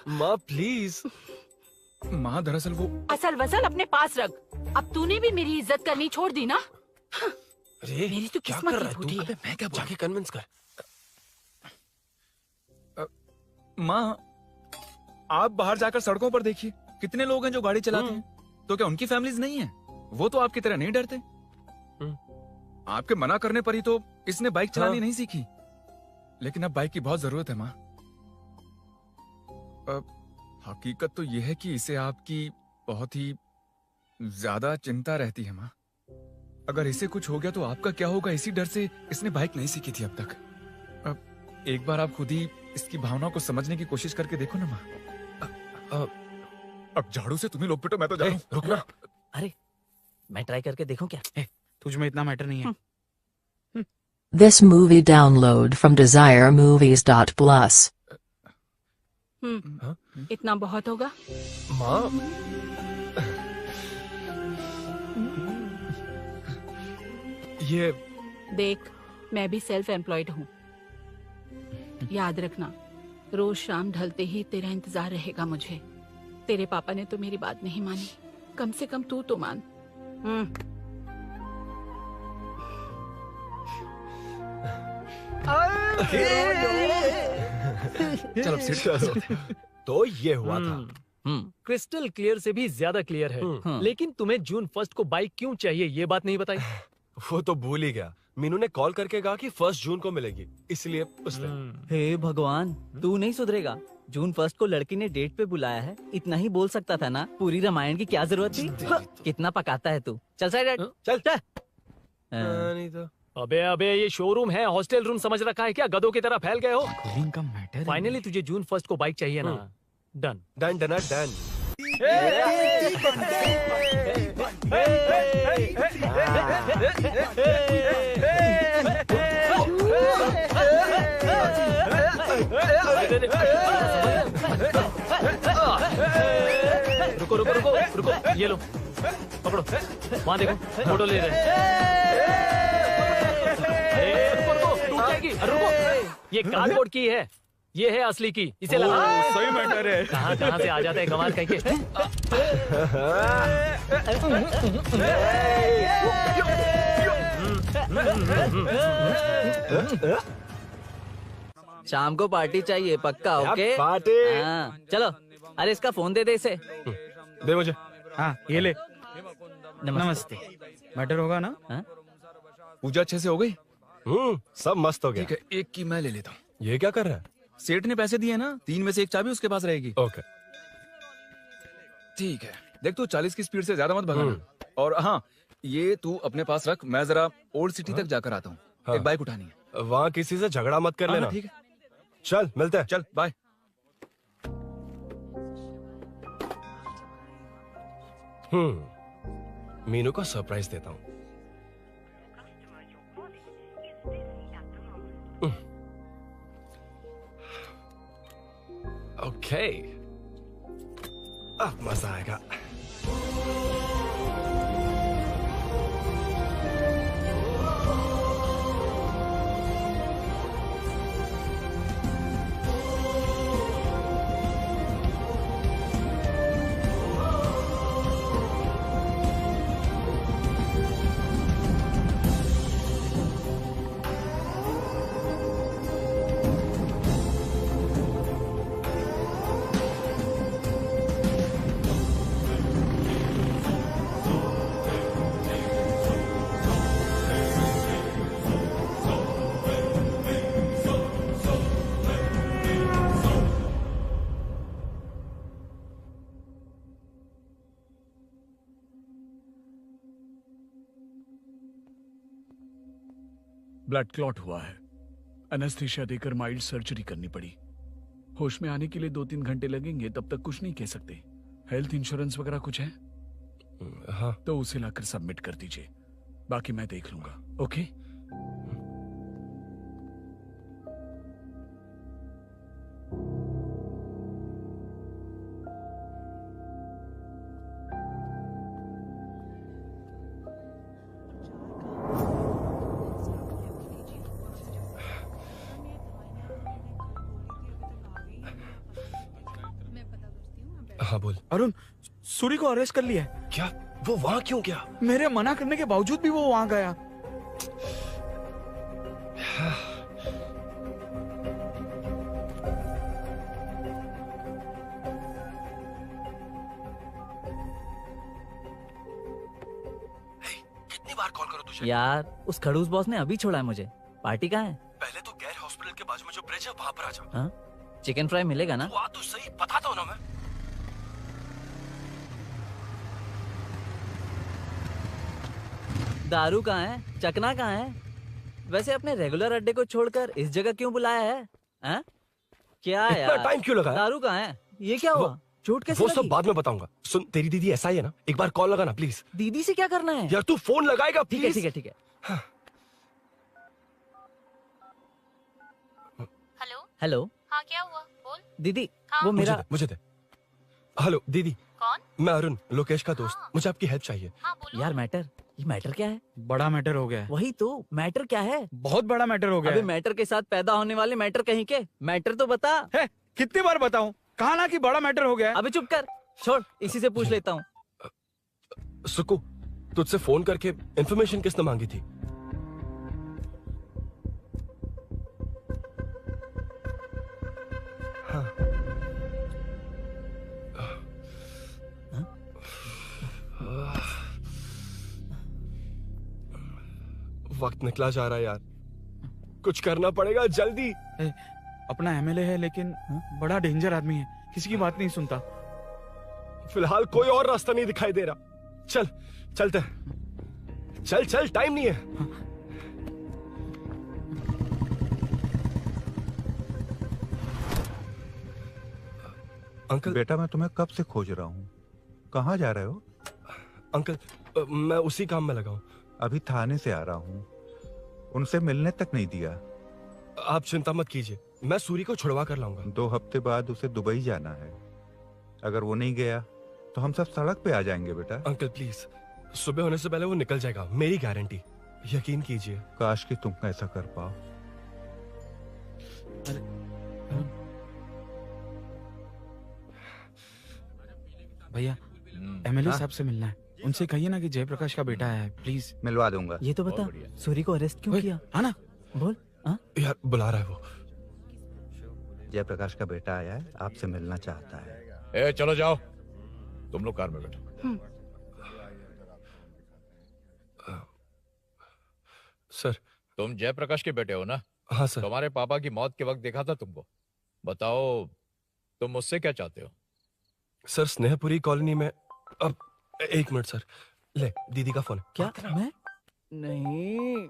माँ प्लीज। माँ दरअसल वो असल वसल अपने पास रख। अब तूने भी मेरी इज्जत करनी छोड़ दी ना? अरे मेरी तो क्या किस्मत कर ही रहा है फूटी तू? है। मैं क्या जाके कन्विंस कर। माँ, आप बाहर जाकर सड़कों पर देखिए, कितने लोग हैं जो गाड़ी चलाते हैं। तो क्या उनकी फैमिलीज नहीं है? वो तो आपकी तरह नहीं डरते। आपके मना करने पर ही तो इसने बाइक चलानी नहीं सीखी। लेकिन अब बाइक की बहुत जरूरत है माँ। हकीकत तो यह है कि इसे आपकी बहुत ही ज्यादा चिंता रहती है माँ। अगर इसे कुछ हो गया तो आपका क्या होगा, इसी डर से इसने बाइक नहीं सीखी थी अब तक। अब एक बार आप खुद ही इसकी भावना को समझने की कोशिश करके देखो ना माँ। अब झाड़ू से तुम्हें लोग पिटो, मैं तो जा रहा हूं। रुकना। अरे मैं ट्राई करके देखूं क्या? तुझ में इतना मैटर नहीं है। This movie download from desiremovies.plus. इतना बहुत होगा? माँ, ये देख, मैं भी सेल्फ एम्प्लॉयड हूँ। याद रखना, रोज शाम ढलते ही तेरा इंतजार रहेगा मुझे। तेरे पापा ने तो मेरी बात नहीं मानी, कम से कम तू तो मान। चलो। तो ये हुआ था। क्रिस्टल क्लियर से भी ज्यादा क्लियर है। लेकिन तुम्हें जून 1 को बाइक क्यों चाहिए, ये बात नहीं बताई। वो तो भूल ही गया। मीनू ने कॉल करके कहा कि 1 जून को मिलेगी, इसलिए उसने। हे भगवान, तू नहीं सुधरेगा। जून 1 को लड़की ने डेट पे बुलाया है, इतना ही बोल सकता था ना। पूरी रामायण की क्या जरूरत थी? कितना पकाता है तू। चल साइड, चल। नहीं तो अबे ये शोरूम है, हॉस्टल रूम समझ रखा है क्या? गधों की तरह फैल गए हो। का मैटर। फाइनली तुझे जून 1 को बाइक चाहिए ना? Done done done done. रुको रुको रुको रुको, ये लो पकड़ो, वहाँ देखो फोटो ले रहे हैं। रुको रुको, टूट जाएगी, रुको। ये कार्डबोर्ड की है, ये है असली की, इसे लगा। सही मैटर है। कहाँ कहाँ से आ जाता है कमाल कहीं के। शाम को पार्टी चाहिए पक्का, ओके? पार्टी। हाँ, चलो। अरे इसका फोन दे इसे। दे मुझे। हाँ ये ले। नमस्ते। मैटर होगा ना? पूजा अच्छे से हो गई? सब मस्त हो गया। ठीक है, एक की मैं ले लेता हूँ। ये क्या कर रहा है? सेठ ने पैसे दिए ना, 3 में से 1 चाबी उसके पास रहेगी। ओके ठीक है, देख तू 40 की स्पीड से ज्यादा मत भगाना। और हाँ, ये तू अपने पास रख, मैं जरा ओल्ड सिटी तक जाकर आता हूँ। एक बाइक उठानी है। वहाँ किसी से झगड़ा मत कर हाँ, लेना। ठीक है, चल मिलते हैं। चल बाय। मीनू को सरप्राइज देता हूँ। ओके, अब मजा आएगा। ब्लड क्लॉट हुआ है। एनेस्थीसिया देकर माइल्ड सर्जरी करनी पड़ी। होश में आने के लिए 2-3 घंटे लगेंगे, तब तक कुछ नहीं कह सकते। हेल्थ इंश्योरेंस वगैरह कुछ है? हाँ। तो उसे लाकर सबमिट कर दीजिए, बाकी मैं देख लूंगा। ओके? हाँ बोल। अरुण, सूरी को अरेस्ट कर लिया है। क्या? वो वहाँ क्यों गया? मेरे मना करने के बावजूद भी वो वहाँ गया। कितनी बार कॉल करो तुझे? यार उस खड़ूस बॉस ने अभी छोड़ा है मुझे। पार्टी कहाँ है? पहले तो गैर हॉस्पिटल के बाजू में जो ब्रिज है वहाँ पर आ जा। हाँ? चिकन फ्राई मिलेगा ना? वहाँ तो सही बताता हूँ ना मैं। दारू कहाँ है? चकना कहाँ है? वैसे अपने रेगुलर अड्डे को छोड़कर इस जगह क्यों बुलाया है? हाँ? क्या इतना यार? टाइम क्यों लगा? दारू कहाँ है? ये क्या हुआ? चोट कैसे वो लगी? सब बाद में बताऊंगा। सुन, तेरी दीदी ऐसा ही है ना, एक बार कॉल लगाना प्लीज। दीदी से क्या करना है? यार तू फोन लगाएगा ठीक है प्लीज? ठीक है ठीक है। हेलो हेलो हाँ क्या हुआ बोल। दीदी, हाँ। वो मेरा मुझे दे। हेलो दीदी। कौन? मैं अरुण, लोकेश का दोस्त। मुझे आपकी हेल्प चाहिए। यार मैटर, ये मैटर क्या है? बड़ा मैटर हो गया है। वही तो, मैटर क्या है? बहुत बड़ा मैटर हो गया अबे है। मैटर के साथ पैदा होने वाले मैटर कहीं के, मैटर तो बता। है, कितनी बार बताऊं? कहा ना कि बड़ा मैटर हो गया है। अबे चुप कर, छोड़, इसी से पूछ लेता हूँ। सुकू, तुझसे फोन करके इन्फॉर्मेशन किसने मांगी थी? हाँ। वक्त निकला जा रहा है यार, कुछ करना पड़ेगा जल्दी। अपना एमएलए है लेकिन बड़ा डेंजर आदमी है, किसी की बात नहीं सुनता। फिलहाल कोई और रास्ता नहीं दिखाई दे रहा। चल चलते हैं। चल चल, टाइम नहीं है। अंकल। बेटा मैं तुम्हें कब से खोज रहा हूँ, कहाँ जा रहे हो? अंकल, मैं उसी काम में लगा हूँ। अभी थाने से आ रहा हूँ, उनसे मिलने तक नहीं दिया। आप चिंता मत कीजिए, मैं सूरी को छुड़वा कर लाऊंगा। 2 हफ्ते बाद उसे दुबई जाना है। अगर वो नहीं गया तो हम सब सड़क पे आ जाएंगे बेटा। अंकल प्लीज, सुबह होने से पहले वो निकल जाएगा, मेरी गारंटी, यकीन कीजिए। काश कि तुम ऐसा कर पाओ। भैया एमएलए साहब से मिलना है। उनसे कहिए ना कि जयप्रकाश का बेटा है, प्लीज। मिलवा दूंगा। ये तो बता, सूरी को अरेस्ट क्यों किया? हाँ ना, बोल। यार बुला रहा है वो। जयप्रकाश का बेटा आया है, आपसे मिलना चाहता है। ए चलो जाओ, तुम लोग कार में बैठो। सर, तुम जयप्रकाश के बेटे हो ना? हाँ सर। तुम्हारे पापा की मौत के वक्त देखा था तुमको। बताओ तुम मुझसे क्या चाहते हो? सर, स्नेहपुरी कॉलोनी में। अब 1 मिनट सर, ले दीदी का फोन। क्या? मैं नहीं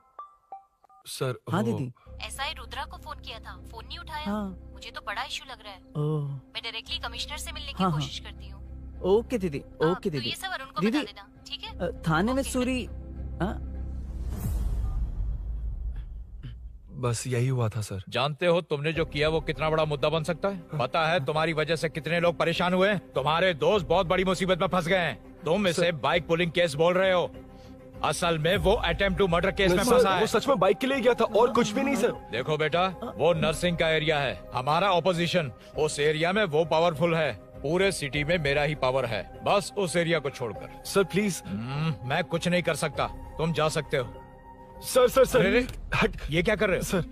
सर। हाँ दीदी। एसआई रुद्रा को फोन किया था, फोन नहीं उठाया। हाँ। मुझे तो बड़ा इशू लग रहा है। ओह। मैं डायरेक्टली कमिश्नर से मिलने की हाँ, कोशिश करती हूँ। ओके दीदी, ओके तो दीदी। ये सब अरुण को दीदी, बता देना, ठीक है? थाने में सूरी। बस यही हुआ था सर। जानते हो तुमने जो किया वो कितना बड़ा मुद्दा बन सकता है? पता है तुम्हारी वजह से कितने लोग परेशान हुए? तुम्हारे दोस्त बहुत बड़ी मुसीबत में फंस गए हैं। तुम इसे बाइक पुलिंग केस बोल रहे हो, असल में वो अटेम्प्ट टू मर्डर केस में फंसा है। वो सच में बाइक के लिए गया था और कुछ भी नहीं सर। देखो बेटा, वो नर्सिंग का एरिया है, हमारा ऑपोजिशन उस एरिया में वो पावरफुल है। पूरे सिटी में मेरा ही पावर है, बस उस एरिया को छोड़कर। Sir please. मैं कुछ नहीं कर सकता, तुम जा सकते हो। सर सर सर, अरे, ये क्या कर रहे हो? सर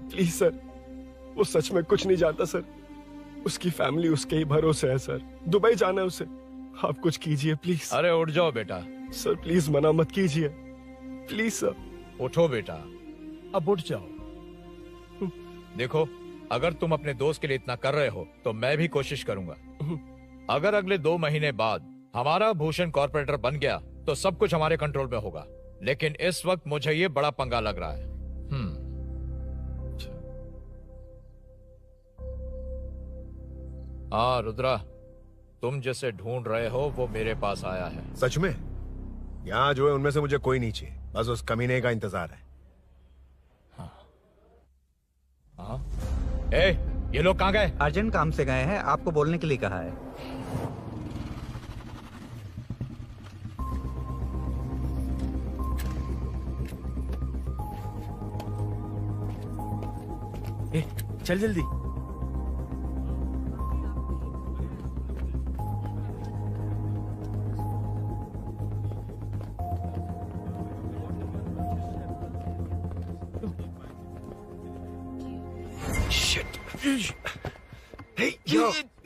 प्लीज सर, वो सच में कुछ नहीं जानता सर। उसकी फैमिली उसके ही भरोसे है सर। दुबई जाना है उसे, आप कुछ कीजिए प्लीज। अरे उठ जाओ बेटा। सर प्लीज मना मत कीजिए, प्लीज सर। उठो बेटा, अब उठ जाओ। देखो, अगर तुम अपने दोस्त के लिए इतना कर रहे हो तो मैं भी कोशिश करूंगा। अगर अगले 2 महीने बाद हमारा भूषण कॉर्पोरेटर बन गया तो सब कुछ हमारे कंट्रोल में होगा, लेकिन इस वक्त मुझे ये बड़ा पंगा लग रहा है। हाँ रुद्रा, तुम जिसे ढूंढ रहे हो वो मेरे पास आया है। सच में? यहाँ जो है उनमें से मुझे कोई नहीं चाहिए, बस उस कमीने का इंतजार है। हाँ? ए, ये लोग कहाँ गए? अर्जेंट काम से गए हैं, आपको बोलने के लिए कहा है। चल जल्दी।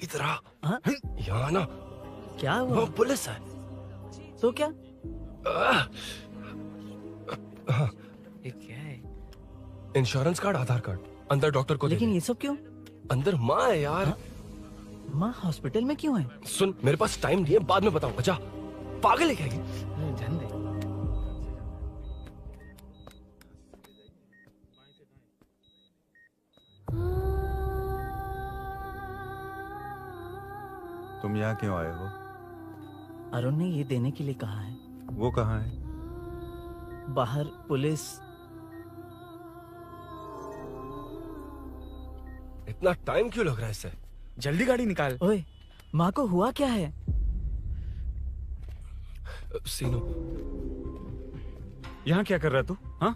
इधर आ। यहाँ ना क्या हुआ? वो पुलिस है। तो क्या? ये क्या है? इंश्योरेंस कार्ड, आधार कार्ड, अंदर डॉक्टर को। लेकिन ये सब क्यों? अंदर माँ है यार। माँ हॉस्पिटल में क्यों है? सुन, मेरे पास टाइम नहीं है, बाद में बताऊंगा। जा, पागल है क्या ये? ध्यान दे। तुम यहाँ क्यों आए हो? अरुण ने ये देने के लिए कहा है। वो कहाँ है? बाहर पुलिस। इतना टाइम क्यों लग रहा है इससे? जल्दी गाड़ी निकाल। ओए, माँ को हुआ क्या है? सीनू, यहाँ क्या कर रहा तू? हाँ?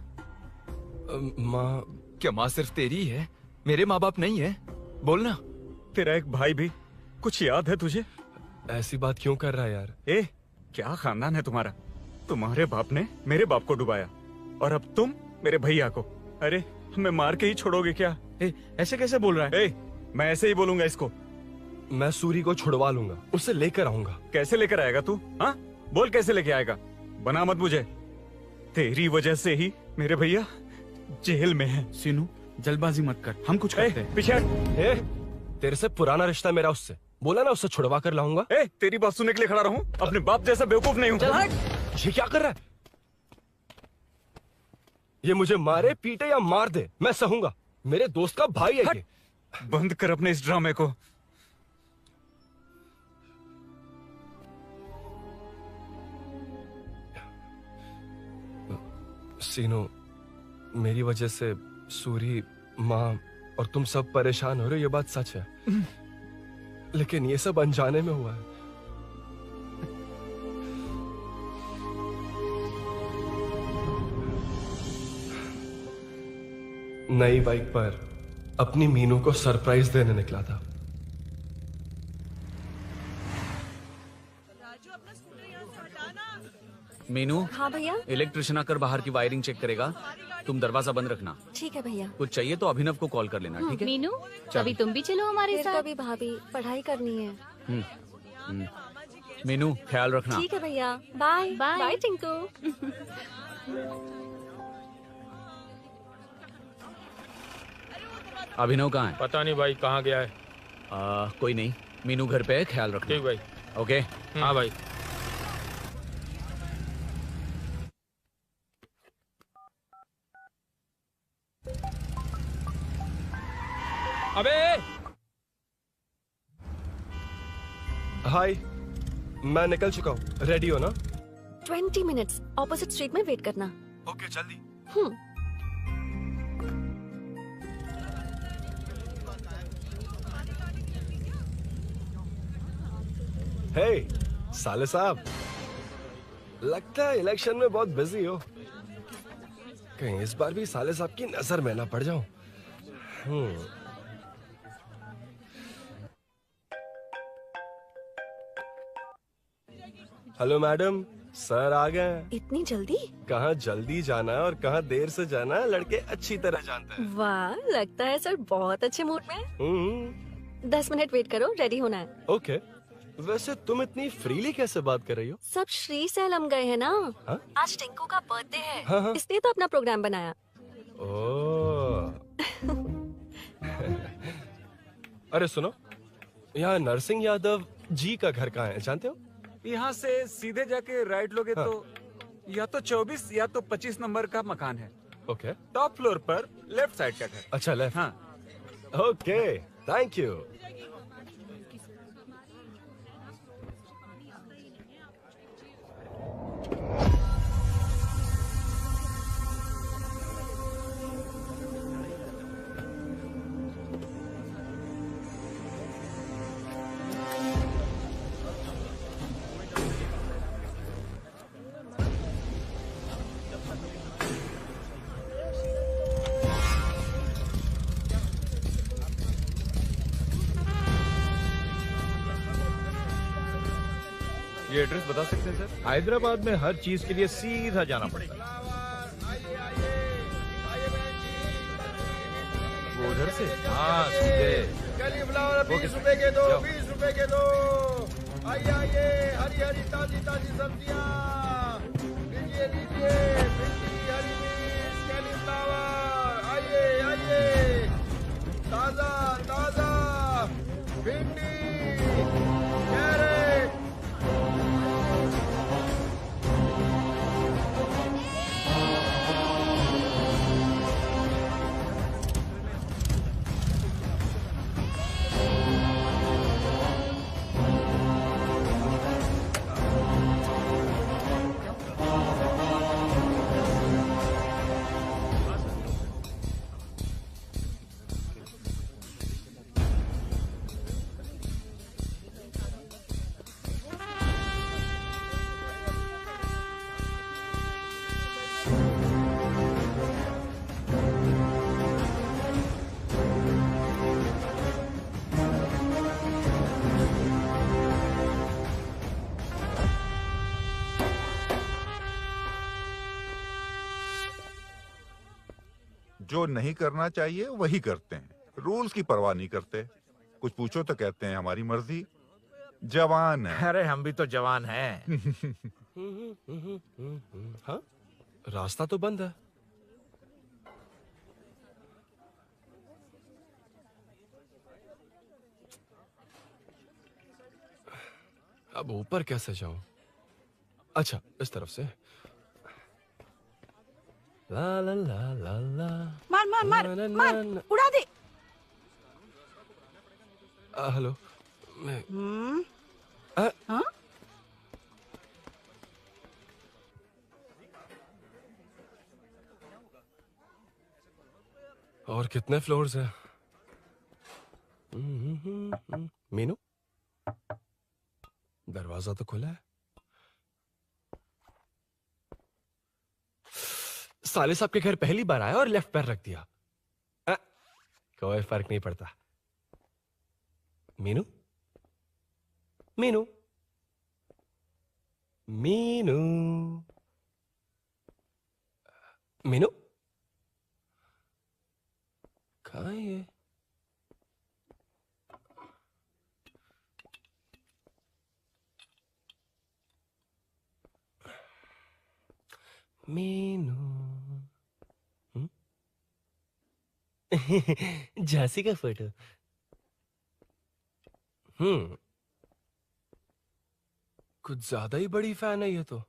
माँ। क्या माँ सिर्फ तेरी है? मेरे माँ बाप नहीं है? बोलना। तेरा एक भाई भी। कुछ याद है तुझे? ऐसी बात क्यों कर रहा है यार? ए, क्या खानदान है तुम्हारा? तुम्हारे बाप ने मेरे बाप को डुबाया और अब तुम मेरे भैया को। अरे हमें मार के ही छोड़ोगे क्या? ऐसे कैसे बोल रहा है? मैं ऐसे ही बोलूंगा इसको। मैं सूरी को छुड़वा लूंगा, उसे लेकर आऊंगा। कैसे लेकर आएगा तू? हाँ, बोल कैसे लेके आएगा? बना मत मुझे। तेरी वजह से ही मेरे भैया जेल में है। सीनू, जल्दबाजी मत कर, हम कुछ करते हैं। पीछे। तेरे से पुराना रिश्ता मेरा उससे। बोला ना उससे छुड़वा कर लाऊंगा। तेरी बात सुनने के लिए खड़ा रहूं? अपने बाप जैसा बेवकूफ नहीं हूं। ये क्या कर रहा है? ये मुझे मारे, पीटे या मार दे, मैं सहूंगा। मेरे दोस्त का भाई है ये। बंद कर अपने इस ड्रामे को। सीनू, मेरी वजह से सूरी, माँ और तुम सब परेशान हो रहे हो, ये बात सच है। लेकिन ये सब अनजाने में हुआ है। नई बाइक पर अपनी मीनू को सरप्राइज देने निकला था। मीनू। हाँ भैया। इलेक्ट्रिशियन आकर बाहर की वायरिंग चेक करेगा, तुम दरवाजा बंद रखना। ठीक है भैया। कुछ चाहिए तो अभिनव को कॉल कर लेना, ठीक है? मीनू, चल। कभी तुम भी चलो हमारे फिर साथ। कभी भाभी, पढ़ाई करनी है। मीनू ख्याल रखना। ठीक है भैया, बाय बाय। बाय टिंकू। अभिनव कहाँ है? पता नहीं भाई, कहाँ गया है। कोई नहीं, मीनू घर पे है, ख्याल रखना। ठीक भाई। ओके। हाँ भाई। अबे हाय, मैं निकल चुका हूँ, रेडी हो ना? 20 मिनट्स ऑपोजिट स्ट्रीट में वेट करना। ओके जल्दी। हे साले साहब, लगता है इलेक्शन में बहुत बिजी हो। कहीं इस बार भी साले साहब की नजर में ना पड़ जाऊं। हेलो मैडम, सर आ गए। इतनी जल्दी? कहाँ जल्दी जाना है और कहाँ देर से जाना है, लड़के अच्छी तरह जानते हैं। वाह, लगता है सर बहुत अच्छे मूड में हैं। 10 मिनट वेट करो, रेडी होना है। ओके। वैसे तुम इतनी फ्रीली कैसे बात कर रही हो? सब श्री सैलम गए हैं ना। हाँ? आज टिंकू का बर्थडे है, हाँ। इसलिए तो अपना प्रोग्राम बनाया। ओह। अरे सुनो, यहाँ नरसिंह यादव जी का घर कहाँ है, जानते हो? यहाँ से सीधे जाके राइट लोगे तो या तो 24 या तो 25 नंबर का मकान है। ओके। टॉप फ्लोर पर लेफ्ट साइड का घर। अच्छा लेफ्ट। हाँ। Okay, thank you. ये एड्रेस बता सकते हैं सर? हैदराबाद में हर चीज के लिए सीधा जाना पड़ेगा। वो उधर से? हाँ सीधे। cauliflower 20 रुपए के दो, 20 रुपए के दो। आइए आइए, हरी हरी ताजी ताजी सब्जियाँ लीजिए लीजिए। भिंडी, हरी मिर्च, cauliflower, आइए आइए। ताजा ताजा भिंडी, कैरेट। जो नहीं करना चाहिए वही करते हैं, रूल्स की परवाह नहीं करते। कुछ पूछो तो कहते हैं हमारी मर्जी। जवान है। अरे हम भी तो जवान हैं। हाँ, रास्ता तो बंद है। अब ऊपर कैसे जाऊं? अच्छा, इस तरफ से। ला ला ला ला ला। मार मार मार मार, उड़ा दे। हेलो, मैं हाँ? और कितने फ्लोर्स हैं? दरवाजा तो खुला है। साले साहब के घर पहली बार आया और लेफ्ट पैर रख दिया। कोई फर्क नहीं पड़ता। मीनू, मीनू, मीनू, मीनू, कहाँ है ये? मीनू, झांसी का फोटो। कुछ ज्यादा ही बड़ी फैन है ये तो।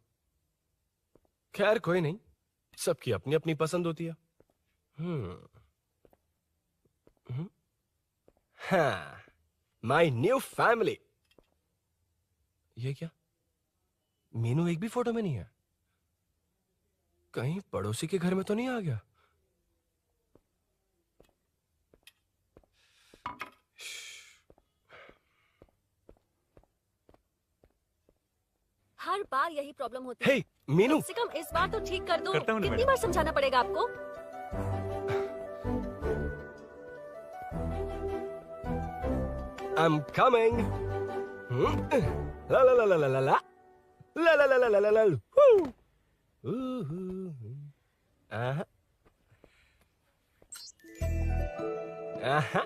खैर कोई नहीं, सबकी अपनी अपनी पसंद होती है। हाँ, माई न्यू फैमिली। ये क्या? मीनू एक भी फोटो में नहीं है। कहीं पड़ोसी के घर में तो नहीं आ गया? हर बार यही प्रॉब्लम होती है। हे, मीनू। कम से कम इस बार तो ठीक कर दो। करता हूँ ना कितनी मैडम। बार समझाना पड़ेगा आपको? I'm coming. La la la la la la la. La la la la la la la. Woo. Aha. Aha.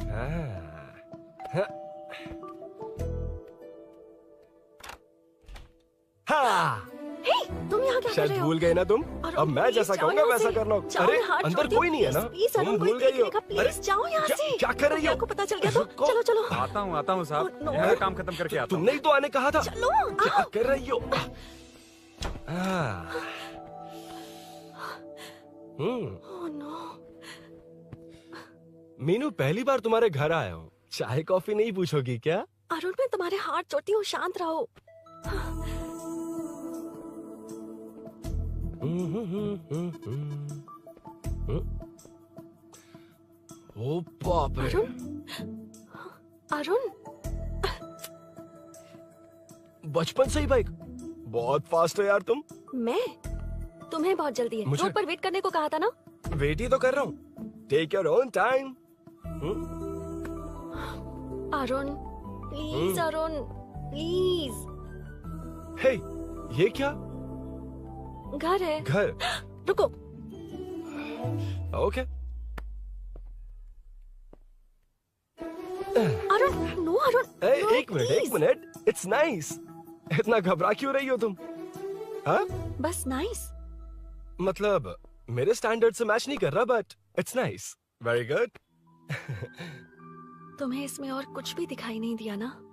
Ah. हाँ। हे, तुम यहाँ क्या कर शायद रहे हो? भूल गए ना तुम। अरुण, अब मैं प्लीज जैसा जाओ कहूंगा यहाँ वैसा से। करना। जाओ, अरे मैं हाथ अंदर छोड़ती कोई हूँ, नहीं है ना? प्लीज, अरुण, तुम कोई भूल गई हो। देख लेगा, प्लीज जाओ यहाँ से। क्या कर रही हो? आपको पता चल गया तो चलो चलो। आता हूँ साहब। मैं काम खत्म करके आता हूँ। तुमने ही तो आने कहा था। चलो। क्या कर रही हो? Oh no. मीनू, पहली बार तुम्हारे घर आया हूँ। चाय कॉफी नहीं पूछोगी क्या? अरुण, मैं तुम्हारे हाथ जोड़ती हूँ, शांत रहो। ओ बाप रे। अरुण, बचपन से ही बाइक। बहुत फास्ट हो यार तुम। मैं? तुम्हें बहुत जल्दी है। मुझे- रोड पर वेट करने को कहा था ना? वेट ही तो कर रहा हूँ। Take your own time. Arun, please Arun, please. Hey, ये क्या? घर है। घर? रुको। Okay. Arun, no Arun. No, एक मिनट। It's nice. इतना घबरा क्यों रही हो तुम? हाँ? बस नाइस। मतलब मेरे स्टैंडर्ड से मैच नहीं कर रहा, but it's nice. Very good. तुम्हें इसमें और कुछ भी दिखाई नहीं दिया ना?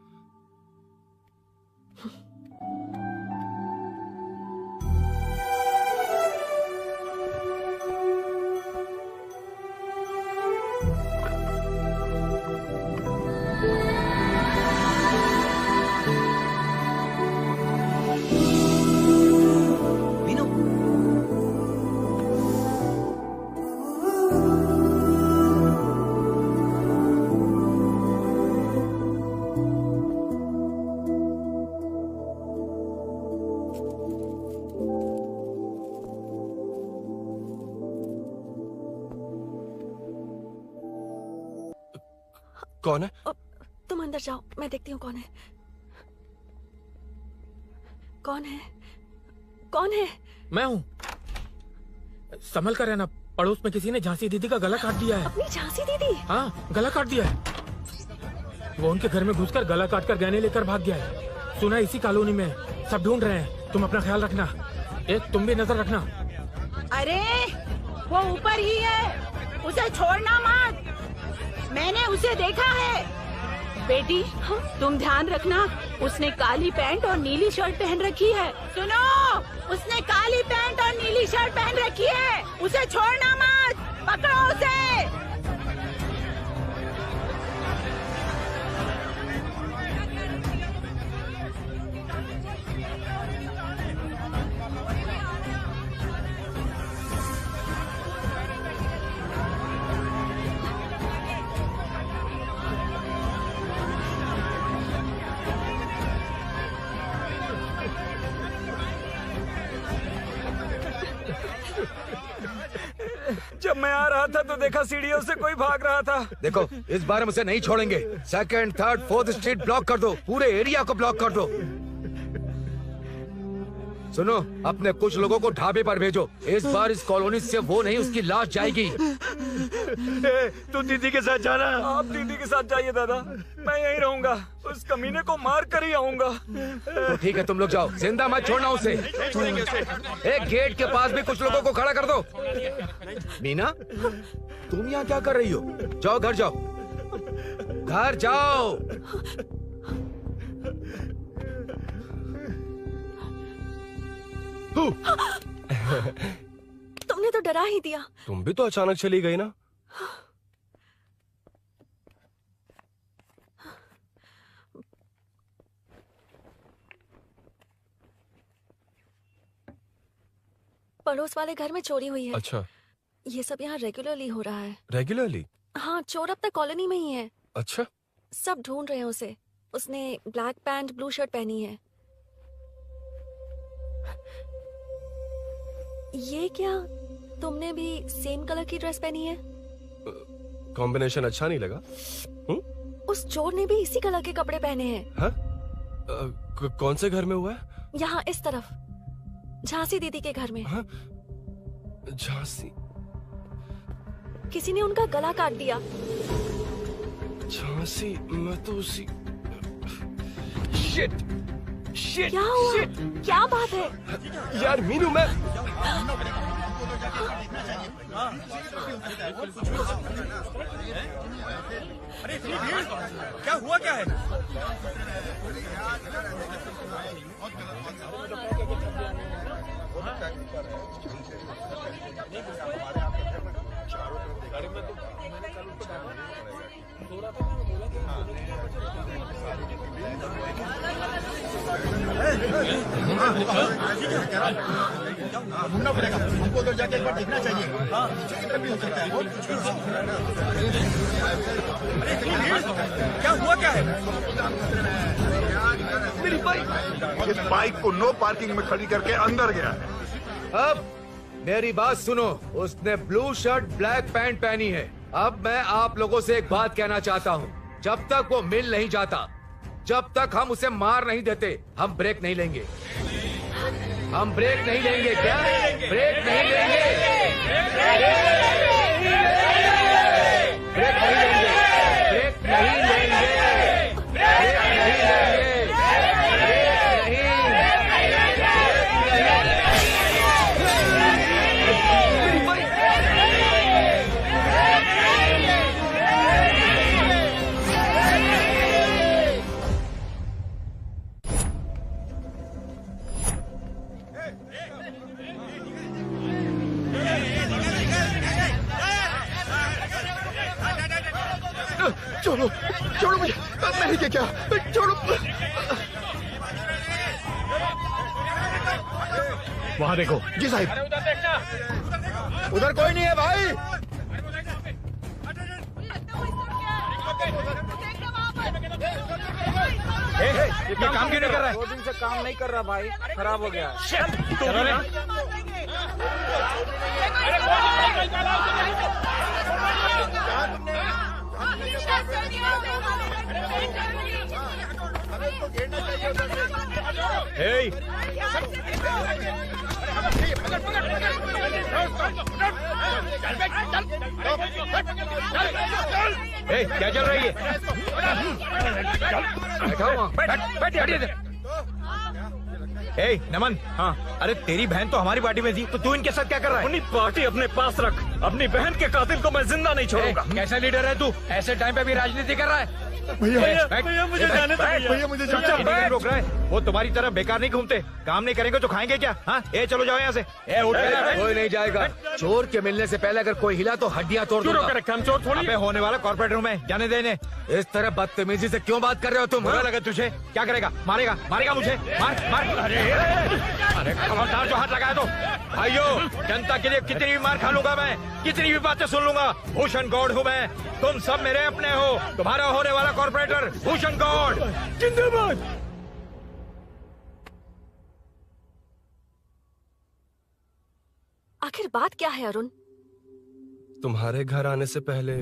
कौन है? तुम अंदर जाओ, मैं देखती हूँ कौन है। कौन है? कौन है? मैं हूँ। संभल कर रहना। पड़ोस में किसी ने झांसी दीदी का गला काट दिया है। अपनी झांसी दीदी? हाँ, गला काट दिया है। वो उनके घर में घुसकर गला काट कर गहने लेकर भाग गया है। सुना इसी कॉलोनी में। सब ढूंढ रहे हैं। तुम अपना ख्याल रखना। एक तुम भी नजर रखना। अरे वो ऊपर ही है, उसे छोड़ना मत। मैंने उसे देखा है। बेटी, तुम ध्यान रखना, उसने काली पैंट और नीली शर्ट पहन रखी है। सुनो, उसने काली पैंट और नीली शर्ट पहन रखी है। उसे छोड़ना मत, पकड़ो उसे। मैं आ रहा था तो देखा सीढ़ियों से कोई भाग रहा था। देखो इस बार हम उसे नहीं छोड़ेंगे। Second, third, fourth street block कर दो, पूरे एरिया को ब्लॉक कर दो। सुनो, अपने कुछ लोगों को ढाबे पर भेजो। इस बार इस कॉलोनी से वो नहीं, उसकी लाश जाएगी। तू दीदी के साथ जाना। आप दीदी के साथ जाइए दादा, मैं यहीं रहूंगा। उस कमीने को मार कर ही आऊंगा। तो ठीक है, तुम लोग जाओ, जिंदा मत छोड़ना उसे। एक गेट के पास भी कुछ लोगों को खड़ा कर दो। मीना, तुम यहाँ क्या कर रही हो? जाओ घर जाओ, घर जाओ। तुमने तो डरा ही दिया। तुम भी तो अचानक चली गई ना। पड़ोस वाले घर में चोरी हुई है। अच्छा, ये सब यहाँ रेगुलरली हो रहा है। रेगुलरली? हाँ, चोर अब तक कॉलोनी में ही है। अच्छा, सब ढूंढ रहे हैं उसे। उसने ब्लैक पैंट ब्लू शर्ट पहनी है। ये क्या, तुमने भी सेम कलर की ड्रेस पहनी है? कॉम्बिनेशन अच्छा नहीं लगा? उस चोर ने भी इसी कलर के कपड़े पहने हैं। हाँ? कौन से घर में हुआ है? यहाँ इस तरफ, झांसी दीदी के घर में। हाँ? झांसी? किसी ने उनका गला काट दिया। झांसी? मैं तो उसी... शिट! शिट! क्या हुआ? शिट! क्या बात है? यार मीनू, मैं... क्या हुआ, क्या है? ढूंढना पड़ेगा हमको, तो जाके एक बार देखना चाहिए। भी हो सकता है। क्या हुआ, क्या है? मेरी बाइक, इस बाइक को नो पार्किंग में खड़ी करके अंदर गया है। अब मेरी बात सुनो, उसने ब्लू शर्ट ब्लैक पैंट पहनी है। अब मैं आप लोगों से एक बात कहना चाहता हूँ, जब तक वो मिल नहीं जाता, जब तक हम उसे मार नहीं देते, हम ब्रेक नहीं लेंगे। हम ब्रेक नहीं लेंगे। क्या ब्रेक नहीं लेंगे? ब्रेक नहीं लेंगे। ब्रेक नहीं लेंगे। ब्रेक नहीं लेंगे। छोड़ो, छोड़ो मुझे, मैंने क्या, छोड़ो। वहाँ देखो। जी साहब। उधर कोई नहीं है भाई। ये काम क्यों नहीं कर रहा है? 2 दिन से काम नहीं कर रहा भाई, खराब हो गया। चलो रे। Hey! Hey, क्या चल रही है? Hey, नमन। हाँ, अरे तेरी बहन तो हमारी पार्टी में थी, तो तू इनके साथ क्या कर रहा है? अपनी पार्टी अपने पास रख। अपनी बहन के कातिल को मैं जिंदा नहीं छोड़ूंगा। कैसा लीडर है तू? ऐसे टाइम पे भी राजनीति कर रहा है? भैया मुझे जाने दो। भैया मुझे जाने रोक रहा है। वो तुम्हारी तरह बेकार नहीं घूमते, काम नहीं करेंगे तो खाएंगे क्या? हाँ, ए चलो जाओ यहाँ से। ए उठ। कोई नहीं जाएगा। चोर के मिलने से पहले अगर कोई हिला तो हड्डियां तोड़ दूंगा। हम चोर थोड़ी है। होने वाला कॉर्पोरेट रूम है, जाने देने। इस तरह बदतमीजी से क्यों बात कर रहे हो तुम? बुरा लगा तुझे? क्या करेगा? मारेगा? मारेगा मुझे? मार मार। अरे खबरदार जो हाथ लगाया तो। भाइयों, जनता के लिए कितनी भी मार खा लूंगा मैं, कितनी भी बातें सुन लूंगा। भूषण गौड़ हूँ मैं, तुम सब मेरे अपने हो। तुम्हारा होने वाला कॉर्पोरेटर भूषण गौड़ जिंदाबाद। आखिर बात क्या है अरुण? तुम्हारे घर आने से पहले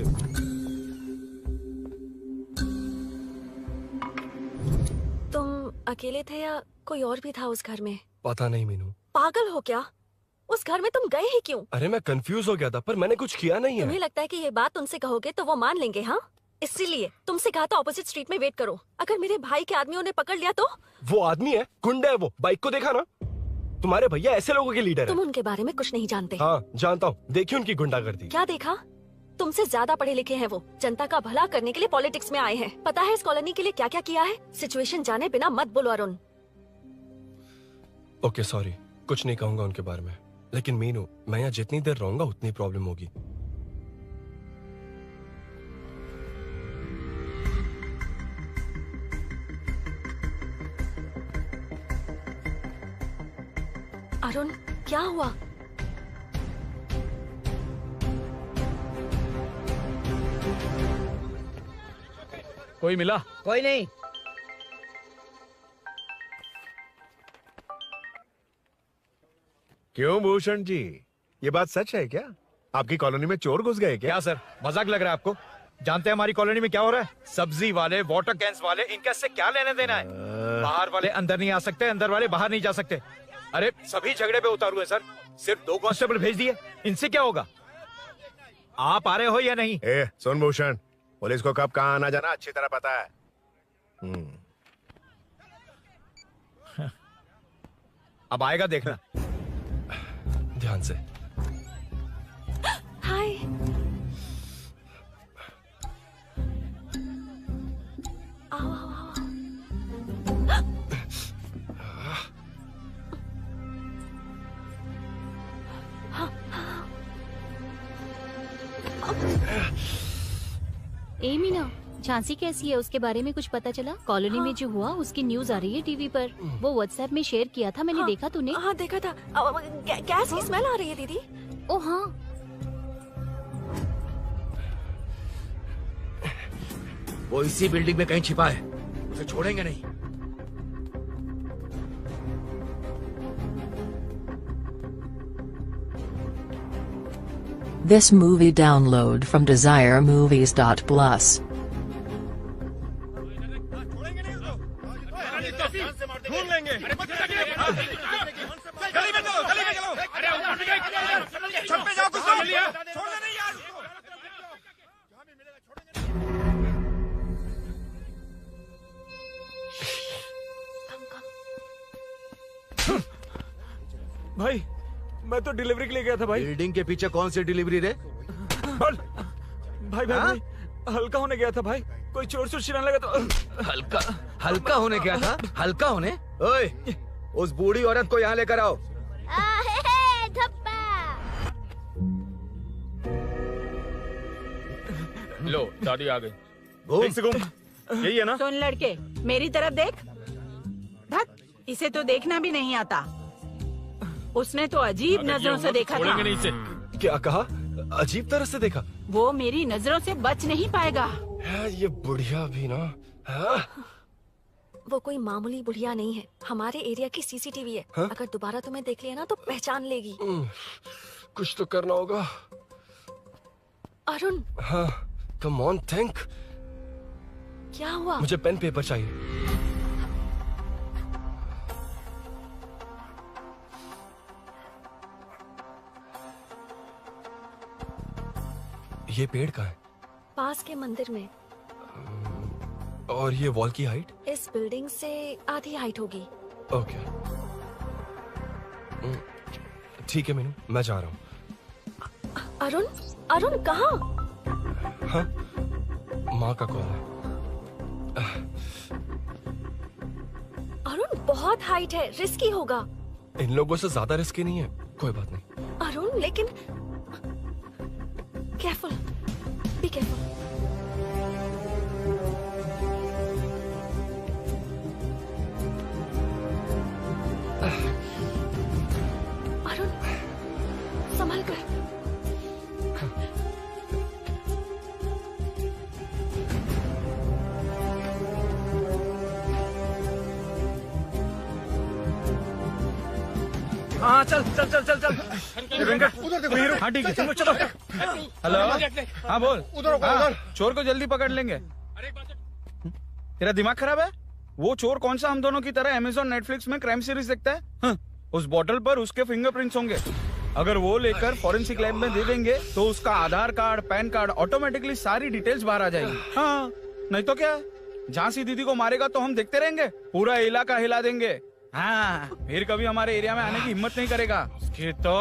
तुम अकेले थे या कोई और भी था उस घर में? पता नहीं मीनू। पागल हो क्या? उस घर में तुम गए ही क्यों? अरे मैं कंफ्यूज हो गया था, पर मैंने कुछ किया नहीं तुम्हें है। लगता है कि ये बात उनसे कहोगे तो वो मान लेंगे? हाँ, इसीलिए तुमसे कहा था ऑपोजिट स्ट्रीट में वेट करो। अगर मेरे भाई के आदमियों ने पकड़ लिया तो? वो आदमी है, गुंडा है वो। बाइक को देखा ना? तुम्हारे भैया ऐसे लोगों के लीडर तुम है। उनके बारे में कुछ नहीं जानते। हाँ जानता हूँ, देखिए उनकी गुंडागर्दी। क्या देखा? तुमसे ज्यादा पढ़े लिखे हैं वो। जनता का भला करने के लिए पॉलिटिक्स में आए हैं। पता है इस कॉलोनी के लिए क्या क्या किया है? सिचुएशन जाने बिना मत बोलो अरुण। ओके सॉरी, कुछ नहीं कहूंगा उनके बारे में। लेकिन मीनू, मैं यहाँ जितनी देर रहूंगा उतनी प्रॉब्लम होगी। अरुण, क्या हुआ? कोई मिला? कोई नहीं। क्यों भूषण जी, ये बात सच है क्या? आपकी कॉलोनी में चोर घुस गए क्या? क्या सर, मजाक लग रहा है आपको? जानते हैं हमारी कॉलोनी में क्या हो रहा है? सब्जी वाले, वाटर कैंस वाले, इनका इससे क्या लेने देना है? बाहर वाले अंदर नहीं आ सकते, अंदर वाले बाहर नहीं जा सकते। अरे सभी झगड़े पे उतारू है सर। सिर्फ 2 कांस्टेबल भेज दिए, इनसे क्या होगा? आप आ रहे हो या नहीं? ए, सुन भूषण, पुलिस को कब कहाँ आना जाना अच्छी तरह पता है। अब आएगा देखना। ध्यान से। हाय। आओ आओ आओ। ए मीना, झांसी कैसी है? उसके बारे में कुछ पता चला? कॉलोनी में जो हुआ उसकी न्यूज आ रही है टीवी पर। वो व्हाट्सएप में शेयर किया था, मैंने देखा। तूने? हाँ देखा था। गैस की स्मेल आ रही है दीदी। ओ हाँ। वो इसी बिल्डिंग में कहीं छिपा है, उसे छोड़ेंगे नहीं। This movie download from DesireMovies.plus. ढूंढ लेंगे। गली में चलो, गली में चलो। छत पे जाओ, कुछ छोड़ दे नहीं यार। भाई, मैं तो डिलीवरी के लिए गया था भाई। बिल्डिंग के पीछे कौन सी डिलीवरी रे? भाई भाई, हल्का होने गया था भाई। कोई चोर चोर चिल्लाने लगा तो हल्का होने गया था? हल्का होने? ओए, उस बूढ़ी औरत को यहाँ लेकर आओ। लो, दादी आ गई। यही है ना? सुन लड़के, मेरी तरफ देख। धत, इसे तो देखना भी नहीं आता। उसने तो अजीब नजरों से देखा था। नहीं इसे। क्या कहा? अजीब तरह से देखा? वो मेरी नजरों से बच नहीं पाएगा। ये बुढ़िया भी ना। वो कोई मामूली बुढ़िया नहीं है, हमारे एरिया की सीसीटीवी है। अगर दोबारा तुम्हें देख लिया ना तो पहचान लेगी। कुछ तो करना होगा। अरुण। हाँ, कम ऑन थिंक। क्या हुआ? मुझे पेन पेपर चाहिए। ये पेड़ का है? पास के मंदिर में। और ये वॉल की हाइट? इस बिल्डिंग से आधी हाइट होगी। ओके, ठीक है मीनू, मैं जा रहा हूँ। अरुण, अरुण कहाँ? हाँ, माँ का कॉल है। अरुण बहुत हाइट है, रिस्की होगा। इन लोगों से ज्यादा रिस्की नहीं है। कोई बात नहीं। अरुण लेकिन केयरफुल, बी केयरफुल। अरुण संभाल कर। हाँ चल चल चल चल चल वेंकट उधर देखो। हाँ ठीक है चलो चलो। हेलो हाँ बोल। उधर हाँ, चोर को जल्दी पकड़ लेंगे। तेरा दिमाग खराब है? वो चोर कौन सा हम दोनों की तरह अमेज़न नेटफ्लिक्स में क्राइम सीरीज देखता है? हाँ, उस बॉटल पर उसके फिंगरप्रिंट्स होंगे। अगर वो लेकर फॉरेंसिक लैब में दे देंगे तो उसका आधार कार्ड, पैन कार्ड, ऑटोमेटिकली सारी डिटेल्स बाहर आ जाएगी। हाँ, नहीं तो क्या? झांसी दीदी को मारेगा तो हम देखते रहेंगे, पूरा इलाका हिला देंगे। हाँ, फिर कभी हमारे एरिया में आने की हिम्मत नहीं करेगा। कि तो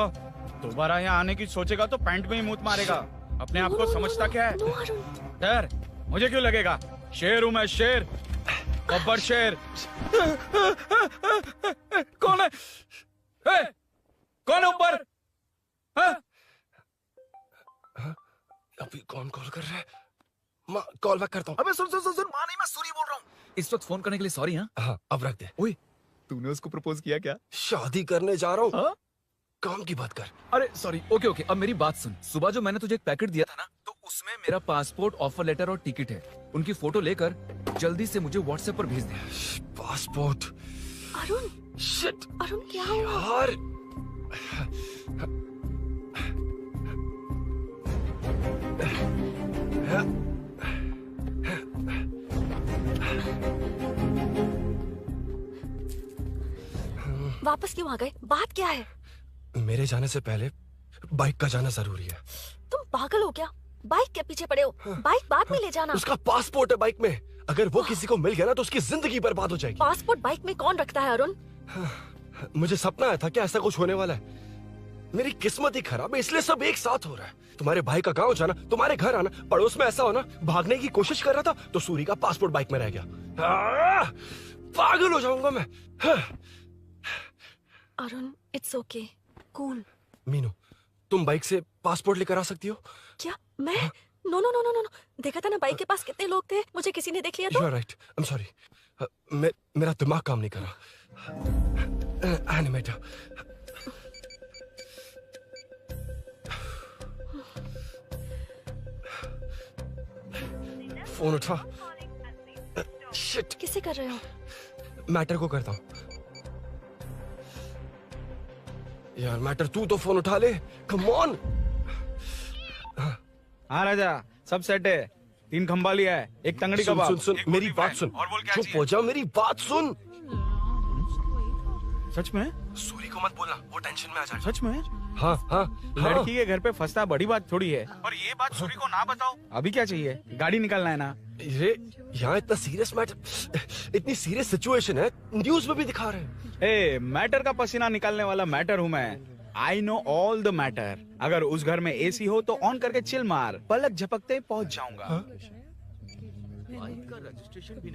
दोबारा यहाँ आने की सोचेगा तो पैंट में ही मूत मारेगा। अपने आप को समझता क्या है? डर मुझे क्यों लगेगा? शेर हूँ मैं, शेर, गब्बर शेर। कौन है? कौन है ऊपर? अभी कौन कॉल कर रहा है? माँ कॉल बैक करता हूँ। अबे सुन सुन सुन सुन, माँ नहीं, मैं सूरी बोल रहा हूँ। इस वक्त फोन करने के लिए सॉरी। हाँ अब रख दे। ओए, तूने उसको प्रपोज किया क्या? शादी करने जा रहा हूँ। काम की बात कर। अरे सॉरी, ओके ओके, अब मेरी बात सुन। सुबह जो मैंने तुझे एक पैकेट दिया था ना, तो उसमें मेरा पासपोर्ट, ऑफर लेटर और टिकट है। उनकी फोटो लेकर जल्दी से मुझे व्हाट्सएप पर भेज दे। पासपोर्ट। अरुण, शिट, अरुण क्या हुआ? यार वापस क्यों आ गए? बात क्या है? मेरे जाने से पहले बाइक का जाना जरूरी है। तुम पागल हो क्या? बाइक के पीछे पड़े हो? बाइक बाद में ले जाना। उसका पासपोर्ट है बाइक में, अगर वो किसी को मिल गया ना तो उसकी जिंदगी बर्बाद हो जाएगी। पासपोर्ट बाइक में कौन रखता है अरुण? मुझे सपना आया था कि ऐसा कुछ होने वाला है। मेरी किस्मत ही खराब है, इसलिए सब एक साथ हो रहा है। तुम्हारे भाई का गांव जाना, तुम्हारे घर आना, पड़ोस में ऐसा होना, भागने की कोशिश कर रहा था तो सूरी का पासपोर्ट बाइक में रह गया। पागल हो जाऊंगा मैं। Arun, it's okay, cool. Meenu, तुम बाइक से पासपोर्ट लेकर आ सकती हो? क्या मैं? No no no no no, देखा था ना बाइक के पास कितने लोग थे, मुझे किसी ने देख लिया तो। You are right. I'm sorry. मेरा दिमाग काम नहीं कर रहा। एनिमेटर। फोन उठा। शिट। किसे कर रहे हो? मैटर को करता हूँ। यार मैटर, तू तो फोन उठा ले। Come on. हाँ राजा, सब सेट है। 3 खंबा लिया है, एक तंगड़ी सुन कबाब। सुन सुन, मेरी बात सुन। चुप हो जा, मेरी बात सुन। सच में? सूरी को मत बोलना, वो टेंशन में आ जाएगा। सच में? हाँ हाँ। लड़की के घर पे फंसना बड़ी बात थोड़ी है। और ये बात सूरी को ना बताओ। अभी क्या चाहिए? गाड़ी निकालना है ना? ये यहाँ इतना सीरियस मैटर, इतनी सीरियस सिचुएशन है, न्यूज में भी दिखा रहे हैं। ए, मैटर का पसीना निकालने वाला मैटर हूँ मैं। I know all the matter. अगर उस घर में एसी हो तो ऑन करके चिल मार, पलक झपकते पहुंच जाऊंगा।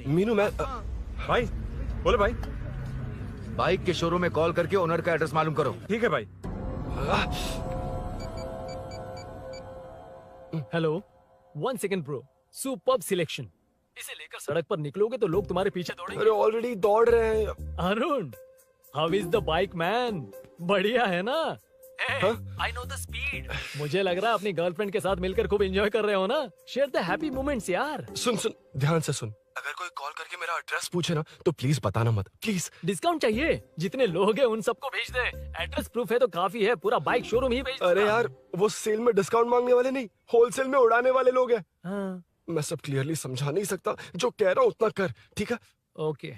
मीनू, मैं भाई बोले भाई। बाइक के शोरूम में कॉल करके ओनर का एड्रेस मालूम करो। ठीक है भाई। Hello, 1 second bro, superb selection. इसे लेकर सड़क पर निकलोगे तो लोग तुम्हारे पीछे दौड़ेंगे। अरे ऑलरेडी दौड़ रहे हैं। Arun, how is the bike man? बढ़िया है ना? I know the speed. मुझे लग रहा है अपनी गर्लफ्रेंड के साथ मिलकर खूब एंजॉय कर रहे हो ना? शेयर द हैप्पी मोमेंट्स यार। सुन सुन, ध्यान से सुन। अगर कोई कॉल करके मेरा एड्रेस पूछे ना तो प्लीज बताना मत, प्लीज। डिस्काउंट चाहिए? जितने लोग हैं उन सबको भेज दे। एड्रेस प्रूफ है तो काफी है, पूरा बाइक शोरूम ही भेज दे। अरे यार, वो सेल में डिस्काउंट मांगने वाले नहीं, होलसेल में उड़ाने वाले लोग हैं। हाँ। मैं सब क्लियरली समझा नहीं सकता, जो कह रहा हूँ उतना कर, ठीक है? ओके।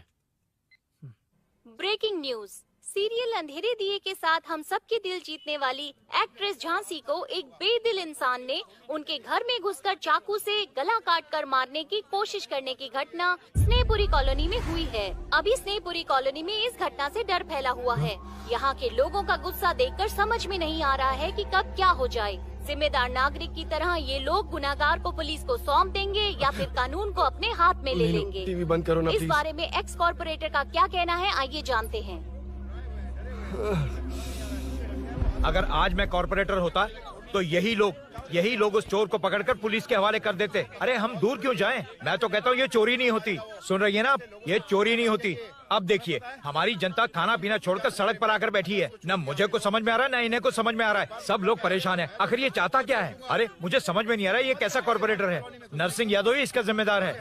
Breaking news. सीरियल अंधेरे दिए के साथ हम सबके दिल जीतने वाली एक्ट्रेस झांसी को एक बेदिल इंसान ने उनके घर में घुसकर चाकू से गला काट कर मारने की कोशिश करने की घटना स्नेहपुरी कॉलोनी में हुई है। अभी स्नेहपुरी कॉलोनी में इस घटना से डर फैला हुआ है। यहाँ के लोगों का गुस्सा देखकर समझ में नहीं आ रहा है कि कब क्या हो जाए। जिम्मेदार नागरिक की तरह ये लोग गुनाहगार को पुलिस को सौंप देंगे या फिर कानून को अपने हाथ में ले लेंगे। टीवी बंद करो ना इस प्लीज। बारे में एक्स कॉर्पोरेटर का क्या कहना है, आइए जानते हैं। अगर आज मैं कॉर्पोरेटर होता तो यही लोग उस चोर को पकड़कर पुलिस के हवाले कर देते। अरे हम दूर क्यों जाएं? मैं तो कहता हूँ ये चोरी नहीं होती। सुन रही है ना आप? ये चोरी नहीं होती। अब देखिए, हमारी जनता खाना पीना छोड़कर सड़क पर आकर बैठी है। ना मुझे कुछ समझ में आ रहा है, ना इन्हें कुछ समझ में आ रहा है। सब लोग परेशान हैं। आखिर ये चाहता क्या है? अरे मुझे समझ में नहीं आ रहा है, ये कैसा कॉर्पोरेटर है? नरसिंह यादव ही इसका जिम्मेदार है।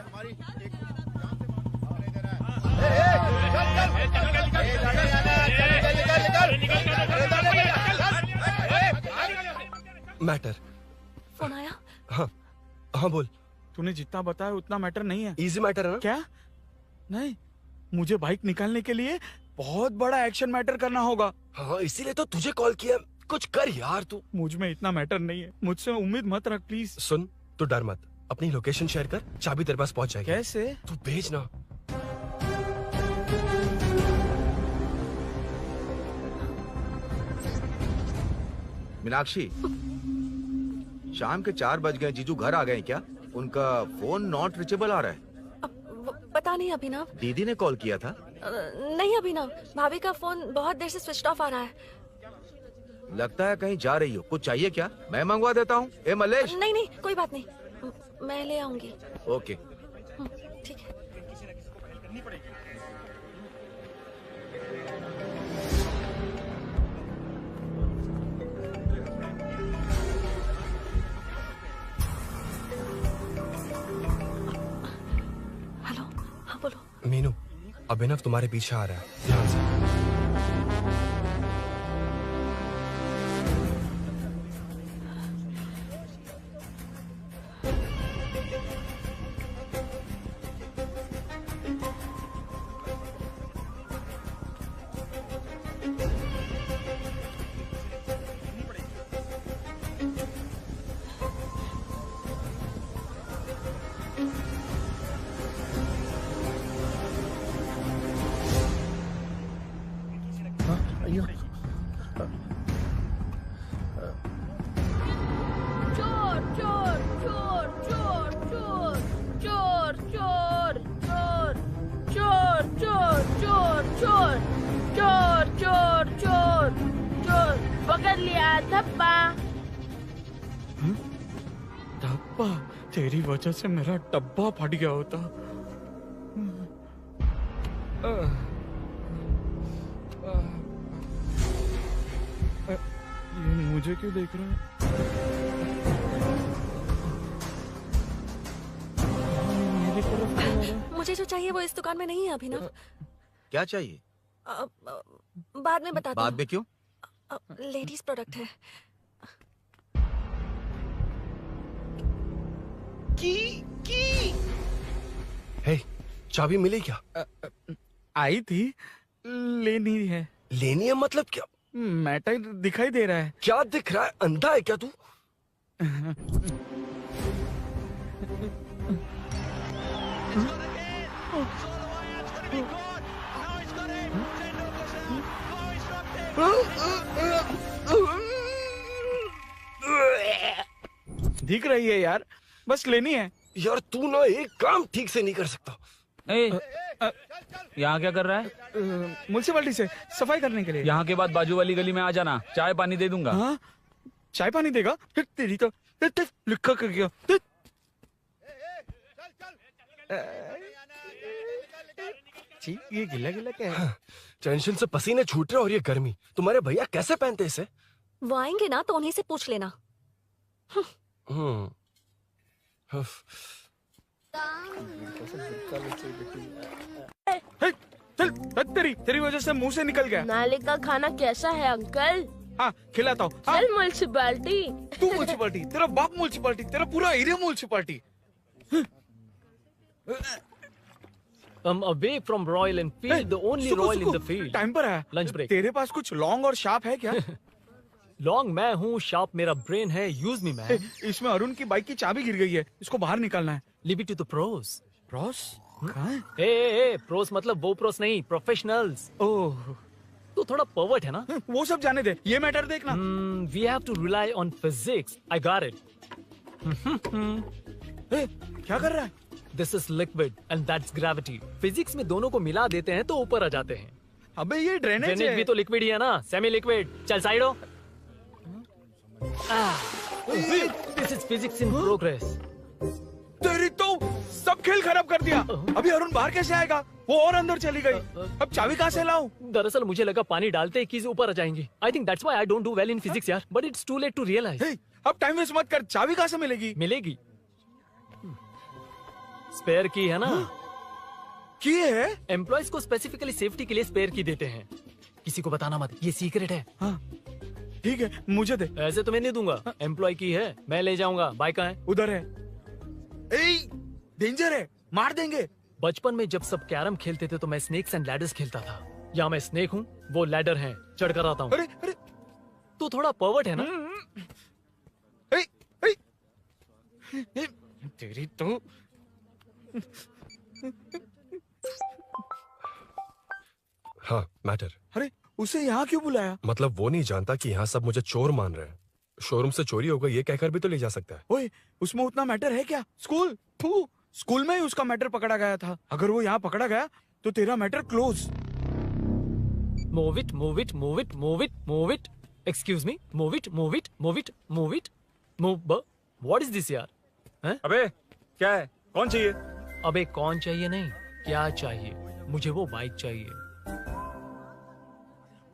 मैटर। फोन आया? हाँ हाँ बोल। तूने जितना बताया उतना मैटर नहीं है। इजी मैटर है ना? क्या? नहीं, मुझे बाइक निकालने के लिए बहुत बड़ा एक्शन मैटर करना होगा। हाँ इसीलिए तो तुझे कॉल किया। कुछ कर यार तू। मुझ में इतना मैटर नहीं है, मुझसे उम्मीद मत रख प्लीज। सुन, तू डर मत, अपनी लोकेशन शेयर कर, चाबी तेरे पास पहुंच जाएगी। कैसे? तू भेज ना। मीनाक्षी, शाम के 4 बज गए, जीजू घर आ गए क्या? उनका फोन नॉट रिचेबल आ रहा है। पता नहीं अभिनव। दीदी ने कॉल किया था? नहीं अभिनव, भाभी का फोन बहुत देर से स्विच ऑफ आ रहा है। लगता है कहीं जा रही हो। कुछ चाहिए क्या? मैं मंगवा देता हूँ। ए मलेश। नहीं नहीं कोई बात नहीं, मैं ले आऊंगी। ओके ठीक है। हेलो, हाँ बोलो। मीनू, अभिनव तुम्हारे पीछे आ रहा है, ध्यान से। चोर चोर चोर चोर चोर चोर चोर चोर चोर चोर चोर चोर चोर चोर चोर चोर पकड़ लिया धप्पा। डब्बा? तेरी वजह से मेरा डब्बा फट गया होता। ये मुझे क्यों देख रहा है? मेरी तरफ क्यों आ रहा है? मुझे जो चाहिए वो इस दुकान में नहीं है अभिनव। क्या चाहिए? बाद में बताती बाद में क्यों? लेडीज प्रोडक्ट है। हे, चाबी मिली क्या? आई थी, लेनी है। लेनी है मतलब क्या? मैटर दिखाई दे रहा है। क्या दिख रहा है? अंधा है क्या तू? दिख रही है यार, बस लेनी है। यार तू ना एक काम ठीक से नहीं कर सकता। यहाँ क्या कर रहा है? म्युनिसिपैलिटी से सफाई करने के लिए। यहाँ के बाद बाजू वाली गली में आ जाना, चाय पानी दे दूंगा। हाँ? चाय पानी देगा? तेरी तो लिखा कर गया। ये गिला गिला क्या है? टेंशन से पसीने छूट रहे और ये गर्मी, तुम्हारे भैया कैसे पहनते इसे? वो आएंगे ना तो उन्हीं से पूछ लेना। तेरी वजह से मुंह से निकल गया। नाले का खाना कैसा है अंकल? हाँ खिलाता हूँ। चल म्युनिसिपैलिटी। तू म्युनिसिपैलिटी, तेरा बाप म्युनिसिपैलिटी, तेरा पूरा area municipality. I'm away from Royal Enfield, the only Royal in the field. Time पर है। Lunch break. तेरे पास कुछ लॉन्ग और शार्प है क्या? लॉन्ग मैं हूँ, शार्प मेरा ब्रेन है, यूज मी मैन। इसमें अरुण की बाइक की चाबी गिर गई है, इसको बाहर निकालना है। Leave it to the pros. Pros? कहाँ है? ए प्रोस मतलब वो प्रोस नहीं, प्रोफेशनल्स। ओह, तू थोड़ा पर्वर्ट है ना? वो सब जाने दे, ये मैटर देखना। We have to rely on physics. I got it. क्या कर रहा है? This is liquid and that's gravity. Physics में दोनों को मिला देते हैं तो ऊपर आ जाते हैं। अबे ये ड्रेनेज है। भी तो लिक्विड ही है ना, सेमी लिक्विड। चल साइड हो। This is physics in progress. तेरी तो सब खेल खराब कर दिया। अभी अरुण बाहर कैसे आएगा? वो और अंदर चली गई। अब चाबी कहाँ से लाऊं? दरअसल मुझे लगा पानी डालते ही कीज ऊपर आ जाएंगी। I think that's why I don't do well in physics यार। But it's too late to realize. अब टाइम वेस्ट मत कर, चाबी कहाँ से मिलेगी? मिलेगी। स्पेयर की है ना? की है? एम्प्लॉयज को स्पेसिफिकली सेफ्टी के लिए स्पेयर की देते हैं। किसी को बताना मत, ये सीक्रेट है। हाँ। ठीक है, मुझे दे। ऐसे तो मैं नहीं दूंगा, एम्प्लॉय की है, मैं ले जाऊंगा। बाइक कहाँ है? उधर है। डेंजर है, मार देंगे। बचपन में जब सब कैरम खेलते थे तो मैं स्नेक्स एंड लैडर्स खेलता था। या मैं स्नेक हूँ, वो लैडर है, चढ़ कर आता हूँ। अरे तू थोड़ा पर्वर्ट है ना? तेरी तो हाँ, मैटर। अरे उसे यहाँ क्यों बुलाया? मतलब वो नहीं जानता कि यहाँ सब मुझे चोर मान रहे हैं। शोरूम से चोरी हो गई ये कहकर भी तो ले जा सकता है। ओए, उसमें उतना मैटर है क्या? स्कूल में ही उसका मैटर पकड़ा गया था। अगर वो यहाँ पकड़ा गया तो तेरा matter close. Move it, move it, move it, move it, move it. Excuse me, move it, move it, move it, move it, move. What is this यार? हैं? अबे क्या है? कौन चाहिए? अबे कौन चाहिए नहीं, क्या चाहिए? मुझे वो बाइक चाहिए।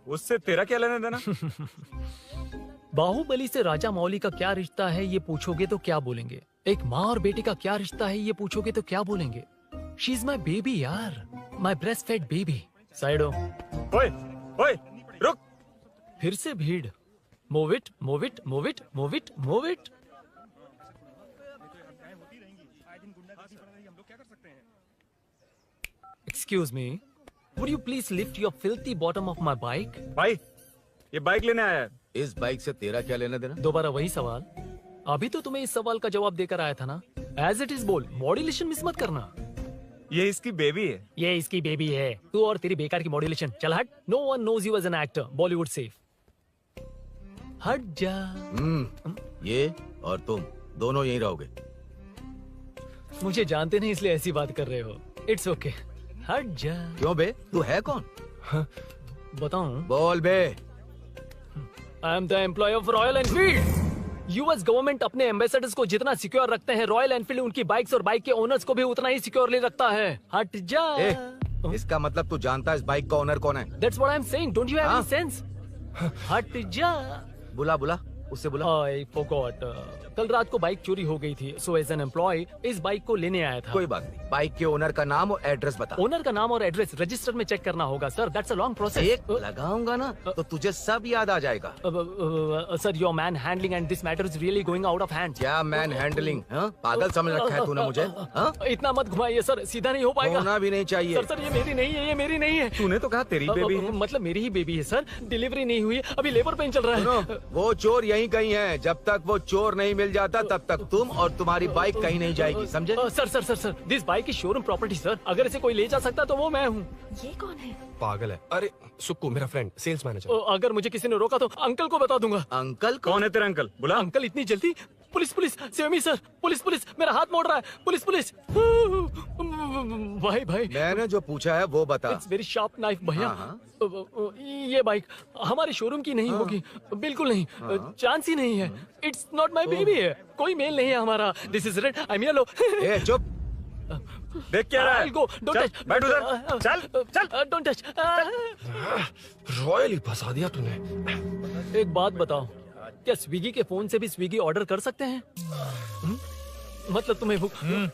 उससे तेरा क्या लेना देना? बाहुबली से राजा मौली का क्या रिश्ता है ये पूछोगे तो क्या बोलेंगे? एक माँ और बेटी का क्या रिश्ता है ये पूछोगे तो क्या बोलेंगे? शी इज माई बेबी यार, my breastfed baby. Side हो। ओए रुक। फिर से भीड़। Move it, move it, move it, move it, move it. Excuse me, would you please lift your filthy bottom of my bike? भाई, ये bike लेने आया है। इस बाइक से तेरा क्या लेना देना? दोबारा वही सवाल। अभी तो तुम्हें इस सवाल का जवाब देकर आया था ना। एज इट इज बोल, मॉड्यूलेशन मिस मत करना। ये इसकी बेबी है। ये इसकी बेबी है। तू और तेरी बेकार की मॉड्यूलेशन। चल हट। No one knows you as an actor. Bollywood safe. हट जा। ये और तुम दोनों यहीं रहोगे। मुझे जानते नहीं इसलिए ऐसी बात कर रहे हो। It's okay. हट जा। क्यों बे? तू है कौन? बताऊं? बोल बे। I am the employ of Royal Enfield. US government अपने एम्बेसडर्स को जितना सिक्योर रखते हैं, रॉयल एनफील्ड उनकी बाइक्स और बाइक के ओनर्स को भी उतना ही सिक्योरली रखता है। हट जा। इसका मतलब तू जानता है इस बाइक का ओनर कौन है? That's what I'm saying. Don't you have any sense? हट जा। बुला उससे बुला। I forgot. कल रात को बाइक चोरी हो गई थी, so as an employee इस बाइक को लेने आया था। कोई बात नहीं, बाइक के ओनर का नाम और एड्रेस बता। ओनर का नाम और एड्रेस रजिस्टर में चेक करना होगा sir. That's a long process. एक लगाऊंगा ना तो तुझे सब याद आ जाएगा। Sir, your man handling and this matter is really going out of hand. क्या मैन हैंडलिंग? पागल समझ रखा है तूने मुझे? इतना मत घुमाइए सर, सीधा नहीं हो पाएगा। होना भी नहीं चाहिए। सर ये मेरी नहीं है, ये मेरी नहीं है। तूने तो कहा तेरी बेबी है। मतलब मेरी ही बेबी है सर। डिलीवरी नहीं हुई, अभी लेबर पेन चल रहा है। वो चोर यहीं कहीं है। जब तक वो चोर नहीं मिल जाता तब तक तुम और तुम्हारी बाइक कहीं नहीं जाएगी, समझे? Sir this bike is showroom property sir. अगर इसे कोई ले जा सकता तो वो मैं हूँ। ये कौन है? पागल है। अरे सुक्कू, मेरा फ्रेंड, सेल्स मैनेजर। अगर मुझे किसी ने रोका तो अंकल को बता दूंगा। अंकल? कौन है तेरा अंकल? बुला। अंकल इतनी जल्दी? Police save me sir. Police मेरा हाथ मोड़ रहा है। पुलिस। भाई मैंने जो पूछा है वो बता। इट्स वेरी शार्प नाइफ भैया। ये बाइक हमारे शोरूम की नहीं होगी, बिल्कुल नहीं। चांस ही नहीं है। इट्स नॉट माई बेबी है। कोई मेल नहीं है हमारा। This is red, I am yellow. चुप। देख क्या रहा है? I'll go. Don't चल, touch. बैठ उधर। चल। Don't touch. रॉयल ही फंसा दिया तूने। एक बात बताओ, क्या स्विगी के फोन से भी स्विगी ऑर्डर कर सकते हैं? मतलब तुम्हें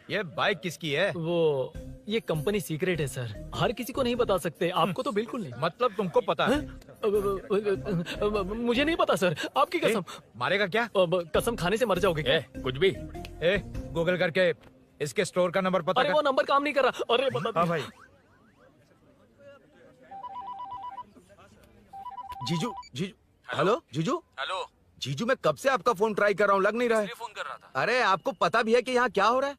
ये बाइक किसकी है? वो ये कंपनी सीक्रेट है सर, हर किसी को नहीं बता सकते। आपको तो बिल्कुल नहीं। मतलब तुमको पता है? मुझे नहीं पता सर, आपकी कसम। मारेगा क्या? कसम खाने से मर जाओगे क्या? कुछ भी। गूगल करके इसके स्टोर का नंबर पता अरे कर। वो नंबर काम नहीं कर रहा। अरे बता। हाँ भाई। जीजू। हेलो जीजू। जीजू, मैं कब से आपका फोन ट्राई कर रहा हूँ, लग नहीं रहा है। फोन कर रहा था। अरे आपको पता भी है कि यहाँ क्या हो रहा है?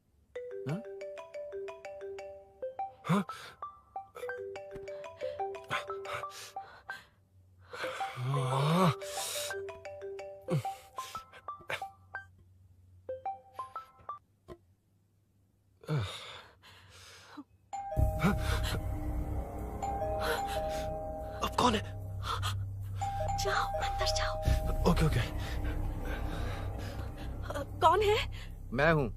अब कौन है? जाओ अंदर जाओ। ओके। कौन है? मैं हूँ।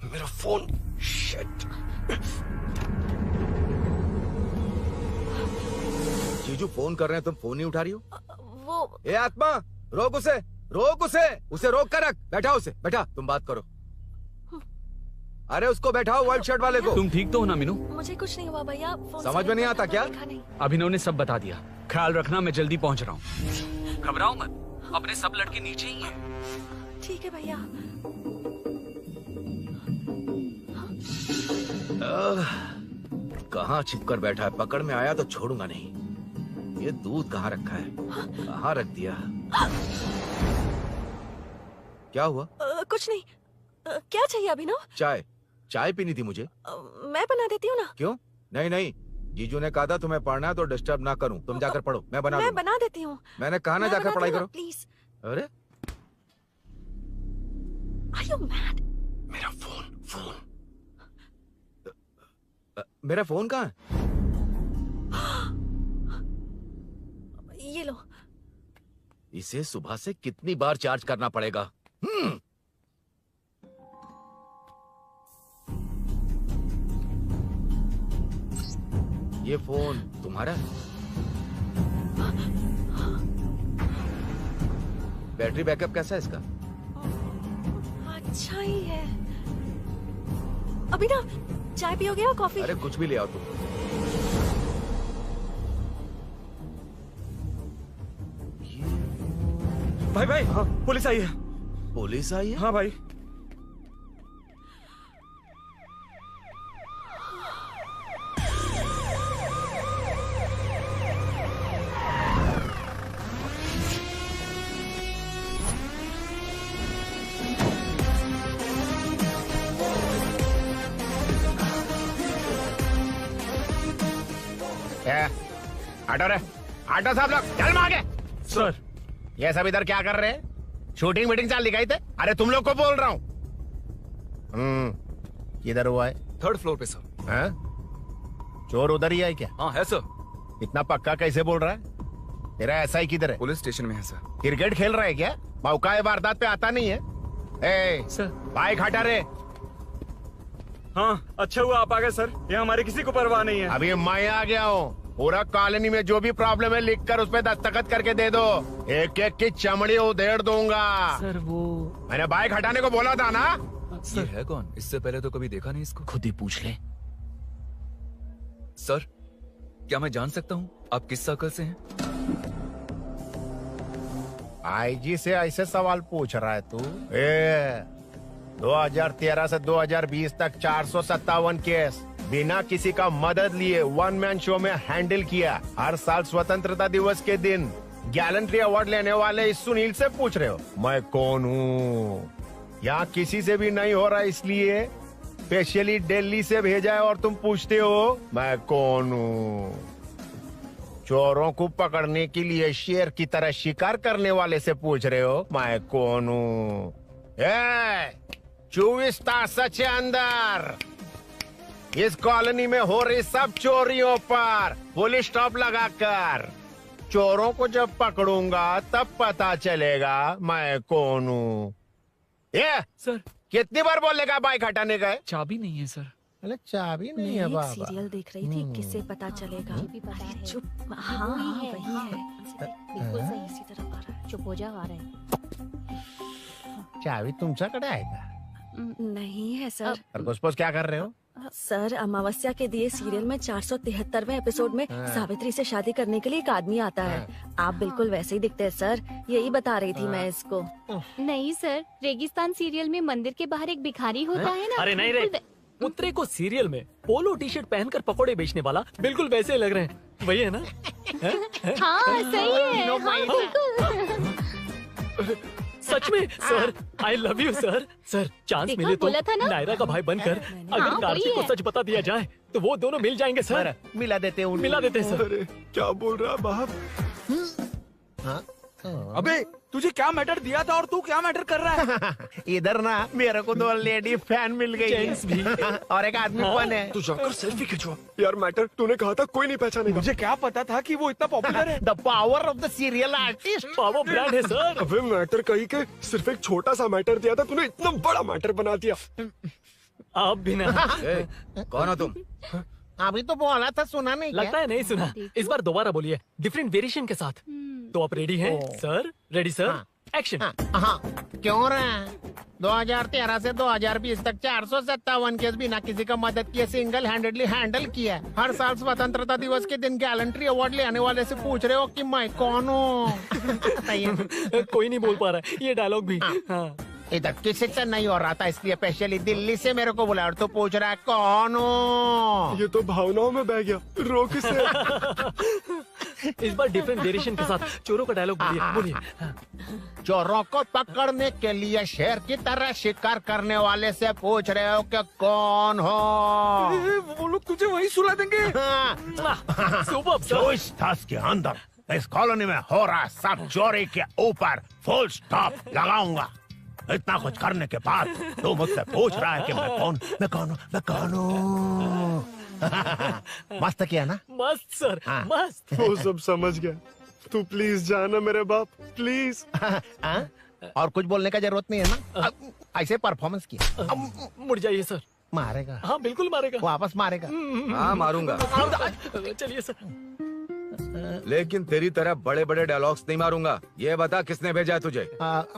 मेरा फोन। शिट। जीजू फोन कर रहे हैं, तुम फोन नहीं उठा रही हो? वो ए आत्मा, रोक उसे रोक कर रख। बैठा उसे, बैठा। तुम बात करो। अरे उसको बैठाओ, व्हाइट शर्ट वाले को। तुम ठीक तो हो ना मीनू? मुझे कुछ नहीं हुआ भैया। समझ में नहीं आता क्या? अभिनव ने सब बता दिया। ख्याल रखना, मैं जल्दी पहुंच रहा हूँ। घबराओ मत, अपने सब लड़के नीचे ही हैं। ठीक है भैया। कहाँ छिप कर बैठा है, पकड़ में आया तो छोड़ूंगा नहीं। ये दूध कहाँ रखा है, कहाँ रख दिया? क्या हुआ? कुछ नहीं। क्या चाहिए अभिनव? चाय, चाय पीनी थी मुझे। मैं बना देती हूँ ना। क्यों? नहीं नहीं, जीजू ने कहा था तुम्हें पढ़ना है तो डिस्टर्ब ना करूं, तुम जाकर पढ़ो, मैं बना देती हूँ। मैंने कहा ना जाकर पढ़ाई करो प्लीज। अरे Are you mad? मेरा फोन मेरा फोन कहाँ है? ये लो। इसे सुबह से कितनी बार चार्ज करना पड़ेगा? ये फोन तुम्हारा है? बैटरी बैकअप कैसा है इसका? अच्छा ही है। अभिनव, चाय पियोगे या कॉफी? अरे कुछ भी ले आओ तुम। भाई भाई, हाँ, पुलिस आई है। पुलिस आई है? हाँ भाई। आटो रे, आटो साहब लोग चल मांगे। सर, ये सब इधर क्या कर रहे हैं? शूटिंग मीटिंग चाल दिखाई थे? अरे तुम लोग को बोल रहा हूँ। किधर हुआ है? 3rd फ्लोर पे सर। हैं? चोर उधर ही है क्या? हाँ है सर। इतना पक्का कैसे बोल रहा है? तेरा ऐसा ही किधर है? पुलिस स्टेशन में है सर। क्रिकेट खेल रहा है क्या? मौका वारदात पे आता नहीं है? ए सर, बाइक हटा रे। हाँ, अच्छा हुआ आप आ गए सर, ये हमारे किसी को परवाह नहीं है। अभी मैं आ गया हूँ। पूरा कॉलोनी में जो भी प्रॉब्लम है लिख कर उस पे दस्तखत करके दे दो। एक एक की चमड़ी उधेड़ दूंगा। सर वो मैंने बाइक हटाने को बोला था ना? ये है कौन? इससे पहले तो कभी देखा नहीं इसको। खुद ही पूछ ले। सर, क्या मैं जान सकता हूँ आप किस सर्कल से हैं? आईजी से ऐसे सवाल पूछ रहा है तू? 2013 से 2020 तक 457 केस बिना किसी का मदद लिए 1 मैन शो में हैंडल किया। हर साल स्वतंत्रता दिवस के दिन गैलेंट्री अवार्ड लेने वाले इस सुनील से पूछ रहे हो मैं कौन हूँ? यहाँ किसी से भी नहीं हो रहा, इसलिए स्पेशली दिल्ली से भेजा है और तुम पूछते हो मैं कौन हूँ? चोरों को पकड़ने के लिए शेर की तरह शिकार करने वाले से पूछ रहे हो मैं कौन हूँ? 24 तास के अंदर इस कॉलोनी में हो रही सब चोरियों पर पुलिस स्टॉप लगाकर चोरों को जब पकड़ूंगा तब पता चलेगा मैं कौन हूँ। ये सर कितनी बार बोलेगा बाइक हटाने का? चाबी नहीं है सर। अरे चाबी नहीं मैं है एक बाबा। सीरियल देख रही थी, किससे पता चलेगा? अरे चुप। हाँ वही है, वही है। बिल्कुल सही। इसी तरफ आ रहा है। चुप हो जा, आ रहा है। चाबी तुमच्याकडे आहे का? नहीं है सर। और घुसपौस क्या कर रहे हो? सर, अमावस्या के दिए सीरियल में 473वें एपिसोड में हाँ। सावित्री से शादी करने के लिए एक आदमी आता है। आप बिल्कुल वैसे ही दिखते हैं सर, यही बता रही थी मैं इसको। नहीं सर, रेगिस्तान सीरियल में मंदिर के बाहर एक भिखारी होता है ना। अरे नहीं रे, पुत्रे को सीरियल में पोलो टी शर्ट पहनकर पकोड़े बेचने वाला बिल्कुल वैसे ही लग रहे हैं। वही है ना? हाँ सही है, हाँ, बिल्कुल। सच में sir, I love you sir. Sir chance देखा, मिले तो बोला था ना? नायरा का भाई बनकर अगर हाँ, कार्तिक वही को है। सच बता दिया जाए तो वो दोनों मिल जाएंगे सर। मिला देते हैं मिला देते हैं सर। अरे क्या बोल रहा बाप? अबे तुझे क्या मैटर दिया था और तू क्या मैटर कर रहा है? इधर ना मेरे को 2 लेडी फैन मिल गई जेंट्स भी। और एक आदमी कौन है? तू जाकर सेल्फी खिंचवा। यार मैटर तूने कहा था कोई नहीं पहचानेगा। मुझे क्या पता था कि वो इतना पॉपुलर है? The power of the serial artist. Power brand है सर। अबे मैटर कही के सिर्फ एक छोटा सा मैटर दिया था, तूने इतना बड़ा मैटर बना दिया। आप भी ना। कौन हो तुम? अभी तो बोला था, सुना नहीं क्या? लगता है नहीं सुना। इस बार दोबारा बोलिए, डिफरेंट वेरिएशन के साथ। तो आप रेडी हैं सर? Ready sir? एक्शन। हाँ, क्यों रहा? 2013 से 2020 तक 457 केस बिना किसी का मदद किए सिंगल हैंडेडली हैंडल किया है। हर साल स्वतंत्रता दिवस के दिन गैलेंट्री अवार्ड लेने वाले से पूछ रहे हो कि मैं कौन हूँ? कोई नहीं बोल पा रहा है ये डायलॉग भी। हाँ। इधर किसी से नहीं हो रहा था, इसलिए स्पेशली दिल्ली से मेरे को बुलाया और तू पूछ रहा है कौन हूँ? ये तो भावनाओं में बह गया। रोक इसे। इस बार डिफरेंट वेरिएशन के साथ चोरों का डायलॉग बोलिए। चोरों को पकड़ने के लिए शेर की तरह शिकार करने वाले से पूछ रहे हो कि कौन हो? वो लोग तुझे वही सुला देंगे। जो इस दस के अंदर इस कॉलोनी में हो रहा सब चोरी के ऊपर फुल स्टॉप लगाऊंगा। इतना कुछ करने के बाद तू मुझसे पूछ रहा है कि मैं कौन हूँ? मस्त किया ना? मस्त सर, मस्त। वो सब समझ गया। तू प्लीज जाना मेरे बाप, प्लीज। और कुछ बोलने का जरूरत नहीं है ना? ऐसे परफॉर्मेंस किया। मुड़ जाइए सर। मारेगा? हाँ बिल्कुल मारेगा। वापस मारेगा? हाँ मारूंगा। चलिए सर। लेकिन तेरी तरह बड़े बड़े डायलॉग्स नहीं मारूंगा। ये बता किसने भेजा है तुझे?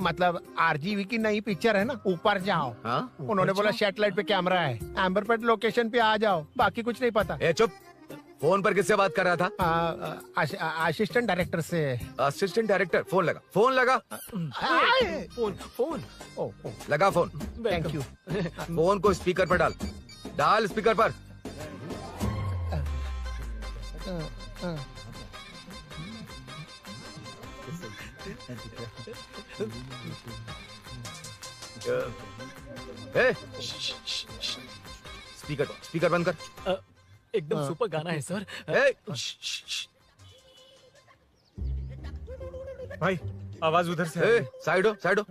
मतलब आरजीवी की नई पिक्चर है ना, ऊपर जाओ। उन्होंने बोला सैटेलाइट पे कैमरा है, एम्बर पेट लोकेशन पे आ जाओ, बाकी कुछ नहीं पता। ए चुप। फोन पर किससे बात कर रहा था? असिस्टेंट डायरेक्टर से। Assistant director? फोन लगा, फोन लगा। फोन लगा फोन। Thank you. फोन को स्पीकर पर डाल, डाल स्पीकर पर। स्पीकर बंद कर। एकदम सुपर गाना है सर। भाई आवाज उधर से। साइड हो, साइड हो।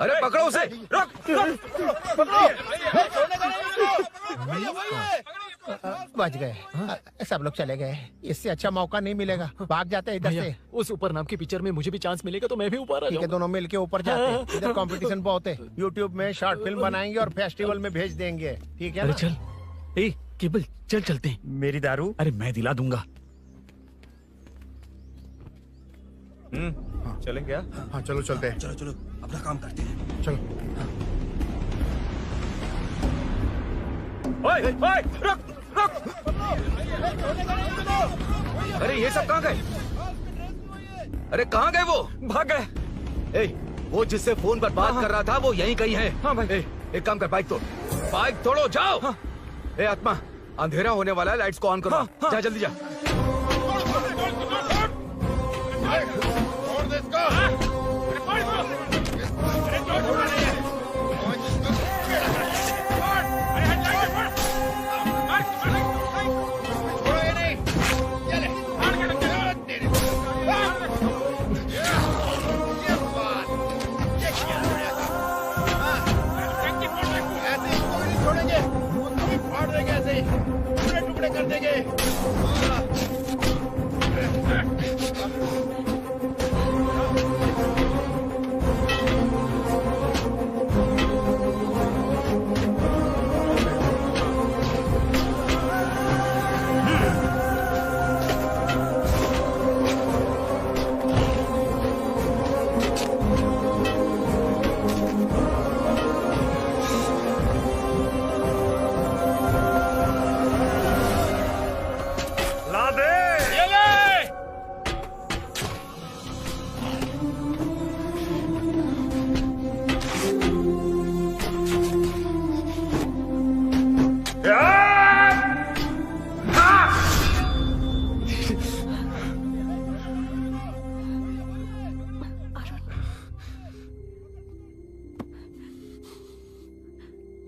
अरे पकड़ो उसे। रुक, बच गए। सब लोग चले गए, इससे अच्छा मौका नहीं मिलेगा। भाग जाते हैं इधर से। उस ऊपर नाम की पिक्चर में मुझे भी चांस मिलेगा तो मैं भी ऊपर आ जाऊंगा। दोनों मिलके ऊपर जाते हैं। इधर कंपटीशन बहुत है। यूट्यूब में शॉर्ट फिल्म बनाएंगे और फेस्टिवल में भेज देंगे, ठीक है अरे ना? चल, ए केबल चल चलते हैं। मेरी दारू? अरे मैं दिला दूंगा। चलें क्या? हाँ चलो चलते हैं। चलो अपना काम करते हैं। चलो। ओए, ओए, रुक, रुक। अरे ये सब कहाँ गए? अरे कहाँ गए वो? भाग गए। ए, वो जिससे फोन पर बात कर रहा था वो यहीं कहीं है। हाँ भाई। एक काम कर, बाइक तोड़, बाइक तोड़ो, जाओ। ए आत्मा, अंधेरा होने वाला है, लाइट्स को ऑन करो। जा जल्दी जा। टुकड़े कर देंगे।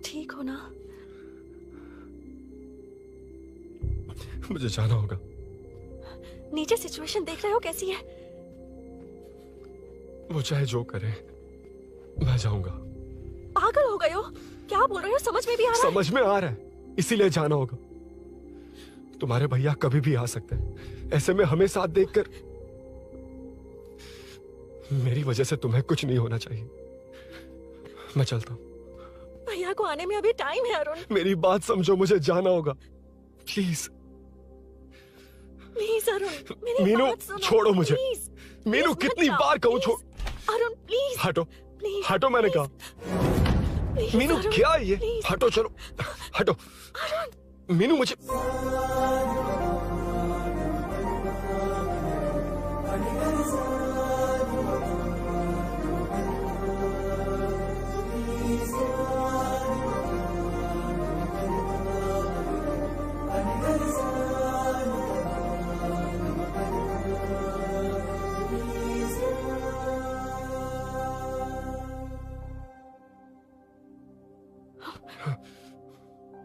ठीक हो ना? मुझे जाना होगा। नीचे सिचुएशन देख रहे हो कैसी है? वो चाहे जो करे, मैं जाऊंगा। पागल हो गए हो? क्या बोल रहे हो? समझ में भी आ रहा है? समझ में आ रहा है, इसीलिए जाना होगा। तुम्हारे भैया कभी भी आ सकते हैं, ऐसे में हमें साथ देखकर मेरी वजह से तुम्हें कुछ नहीं होना चाहिए। मैं चलता हूँ। भैया को आने में अभी टाइम है अरुण। मेरी बात समझो, मुझे जाना होगा, प्लीज। प्लीज अरुण, मेरी मीनू बात सुनो, छोड़ो मुझे। प्लीज, मीनू प्लीज कितनी मत बार जाओ, कहूँ छोड़। प्लीज। अरुण प्लीज हटो प्लीज, हटो, मैंने कहा। प्लीज, मीनू अरुण, क्या ये? प्लीज। हटो चलो, हटो। मीनू मुझे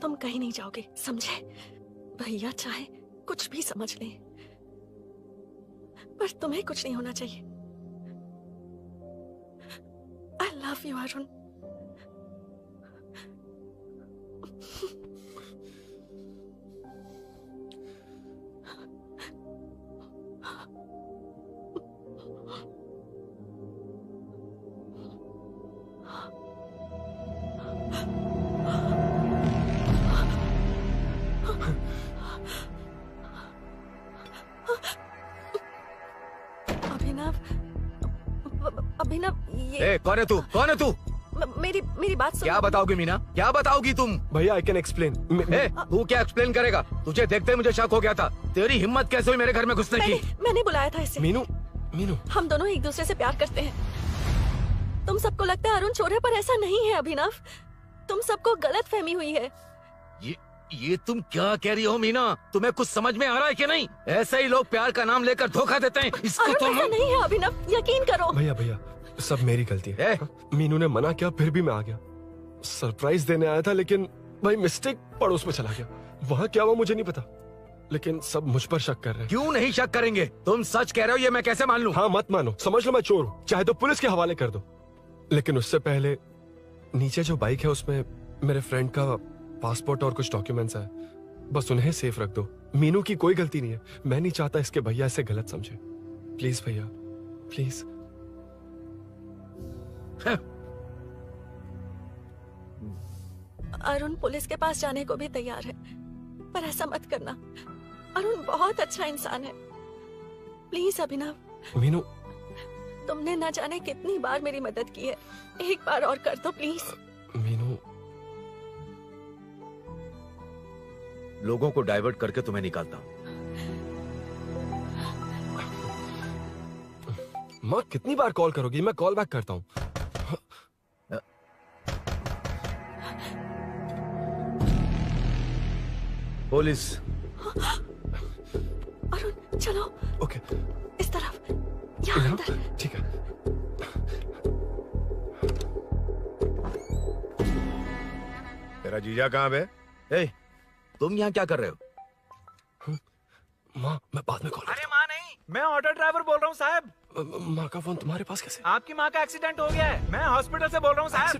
तुम कहीं नहीं जाओगे, समझे? भैया चाहे कुछ भी समझ लें, पर तुम्हें कुछ नहीं होना चाहिए। I love you Arun. Abhinav, Abhinav, ये कौन है तू? कौन है तू? मेरी बात सुनो। क्या बताओगी मीना? क्या बताओगी तुम? भैया आई कैन एक्सप्लेन। तू क्या एक्सप्लेन करेगा? तुझे देखते ही मुझे शक हो गया था। तेरी हिम्मत कैसे हुई मेरे घर में घुसने की? मैंने बुलाया था इसे। मीनू, मीनू, हम दोनों एक दूसरे से प्यार करते हैं। तुम सबको लगता है अरुण चोर है, पर ऐसा नहीं है अभिनव। तुम सबको गलत फहमी हुई है। ये तुम क्या कह रही हो मीना? तुम्हें कुछ समझ में आ रहा है कि नहीं? ऐसे ही लोग प्यार का नाम लेकर धोखा देते हैं। इसको अरुण तुम ऐसा नहीं है अभिनव, यकीन करो। भैया भैया सब मेरी गलती है। मीनू ने मना किया, फिर भी मैं आ गया। सरप्राइज देने आया था, लेकिन भाई मिस्टेक पड़ोस में चला गया। वहाँ क्या हुआ मुझे नहीं पता, लेकिन सब मुझ पर शक कर रहे हैं। क्यों नहीं शक करेंगे? तुम सच कह रहे हो, ये मैं कैसे मान लूं? हाँ मत मानो, समझ लो मैं चोर हूँ, चाहे तो पुलिस के हवाले कर दो। लेकिन उससे पहले नीचे जो बाइक है उसमें मेरे फ्रेंड का पासपोर्ट और कुछ डॉक्यूमेंट्स है, बस उन्हें सेफ रख दो। मीनू की कोई गलती नहीं है। मैं नहीं चाहता इसके भैया इसे गलत समझे। प्लीज भैया, प्लीज। अरुण पुलिस के पास जाने को भी तैयार है, पर ऐसा मत करना। अरुण बहुत अच्छा इंसान है। प्लीज अभिनव। मीनू, तुमने न जाने कितनी बार मेरी मदद की है, एक बार और कर दो प्लीज। मीनू, लोगों को डाइवर्ट करके तुम्हें निकालता हूँ। माँ कितनी बार कॉल करोगी? मैं कॉल बैक करता हूँ। पुलिस। अरुण चलो। ओके। इस तरफ, यहाँ अंदर। ठीक है। तेरा जीजा कहाँ पे? तुम यहाँ क्या कर रहे हो? माँ मैं बाद में कॉल। अरे माँ नहीं, मैं ऑटो ड्राइवर बोल रहा हूँ साहब। माँ का फोन तुम्हारे पास कैसे? आपकी माँ का एक्सीडेंट हो गया है, मैं हॉस्पिटल से बोल रहा हूँ साहब।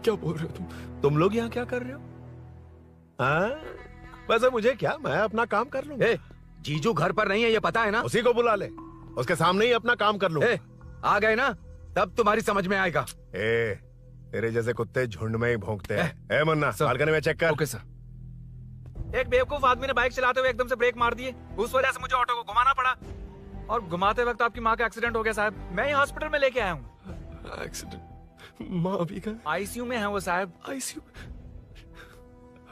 क्या बोल रहे हो तुम लोग यहाँ क्या कर रहे हो? हाँ वैसे मुझे क्या, मैं अपना काम कर लूँ। जीजू घर पर नहीं है, ये पता है ना? उसी को बुला ले, उसके सामने ही अपना काम कर लूँ। आ गए ना, तब तुम्हारी समझ में आएगा। तेरे जैसे कुत्ते झुंड में ही भौंकते हैं। मुन्ना बालकनी में चेक कर। Okay sir. एक बेवकूफ आदमी ने बाइक चलाते हुए एकदम से ब्रेक मार दिए, उस वजह से मुझे ऑटो को घुमाना पड़ा, और घुमाते वक्त आपकी माँ का एक्सीडेंट हो गया साहब। मैं ही हॉस्पिटल में लेके आया हूँ। एक्सीडेंट? माँ अभी कहाँ? आईसीयू में है वो साहब। आईसीयू?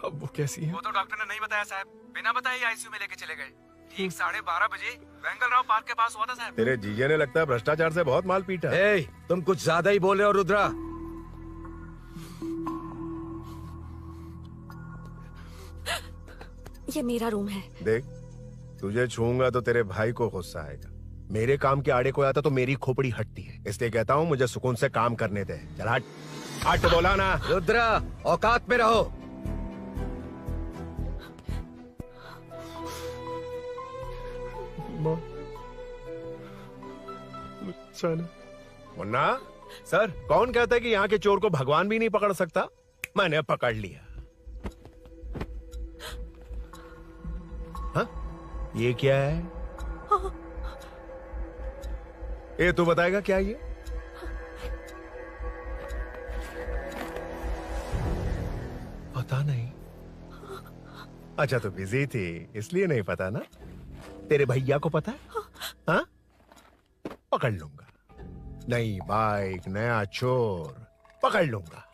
अब वो कैसी है? वो तो डॉक्टर ने नहीं बताया साहब, बिना बताए आईसीयू में लेके चले गए। ठीक 12:30 बजे वेंगल राव पार्क के पास हुआ था साहब। तेरे जीजे ने लगता है भ्रष्टाचार से बहुत माल पीटा। तुम कुछ ज्यादा ही बोल रहे हो रुद्रा। ये मेरा रूम है। देख, तुझे छूंगा तो तेरे भाई को गुस्सा आएगा। मेरे काम के आड़े को आता तो मेरी खोपड़ी हटती है, इसलिए कहता हूँ मुझे सुकून से काम करने दे। चल हट, हट बोला ना। रुद्रा औकात में रहो। मुन्ना सर, कौन कहता है कि यहाँ के चोर को भगवान भी नहीं पकड़ सकता? मैंने पकड़ लिया। हाँ? ये क्या है? ये तू बताएगा क्या ये? पता नहीं। अच्छा तो बिजी थी इसलिए नहीं पता ना? तेरे भैया को पता है? हाँ? पकड़ लूंगा। नई बाइक, नया चोर, पकड़ लूंगा।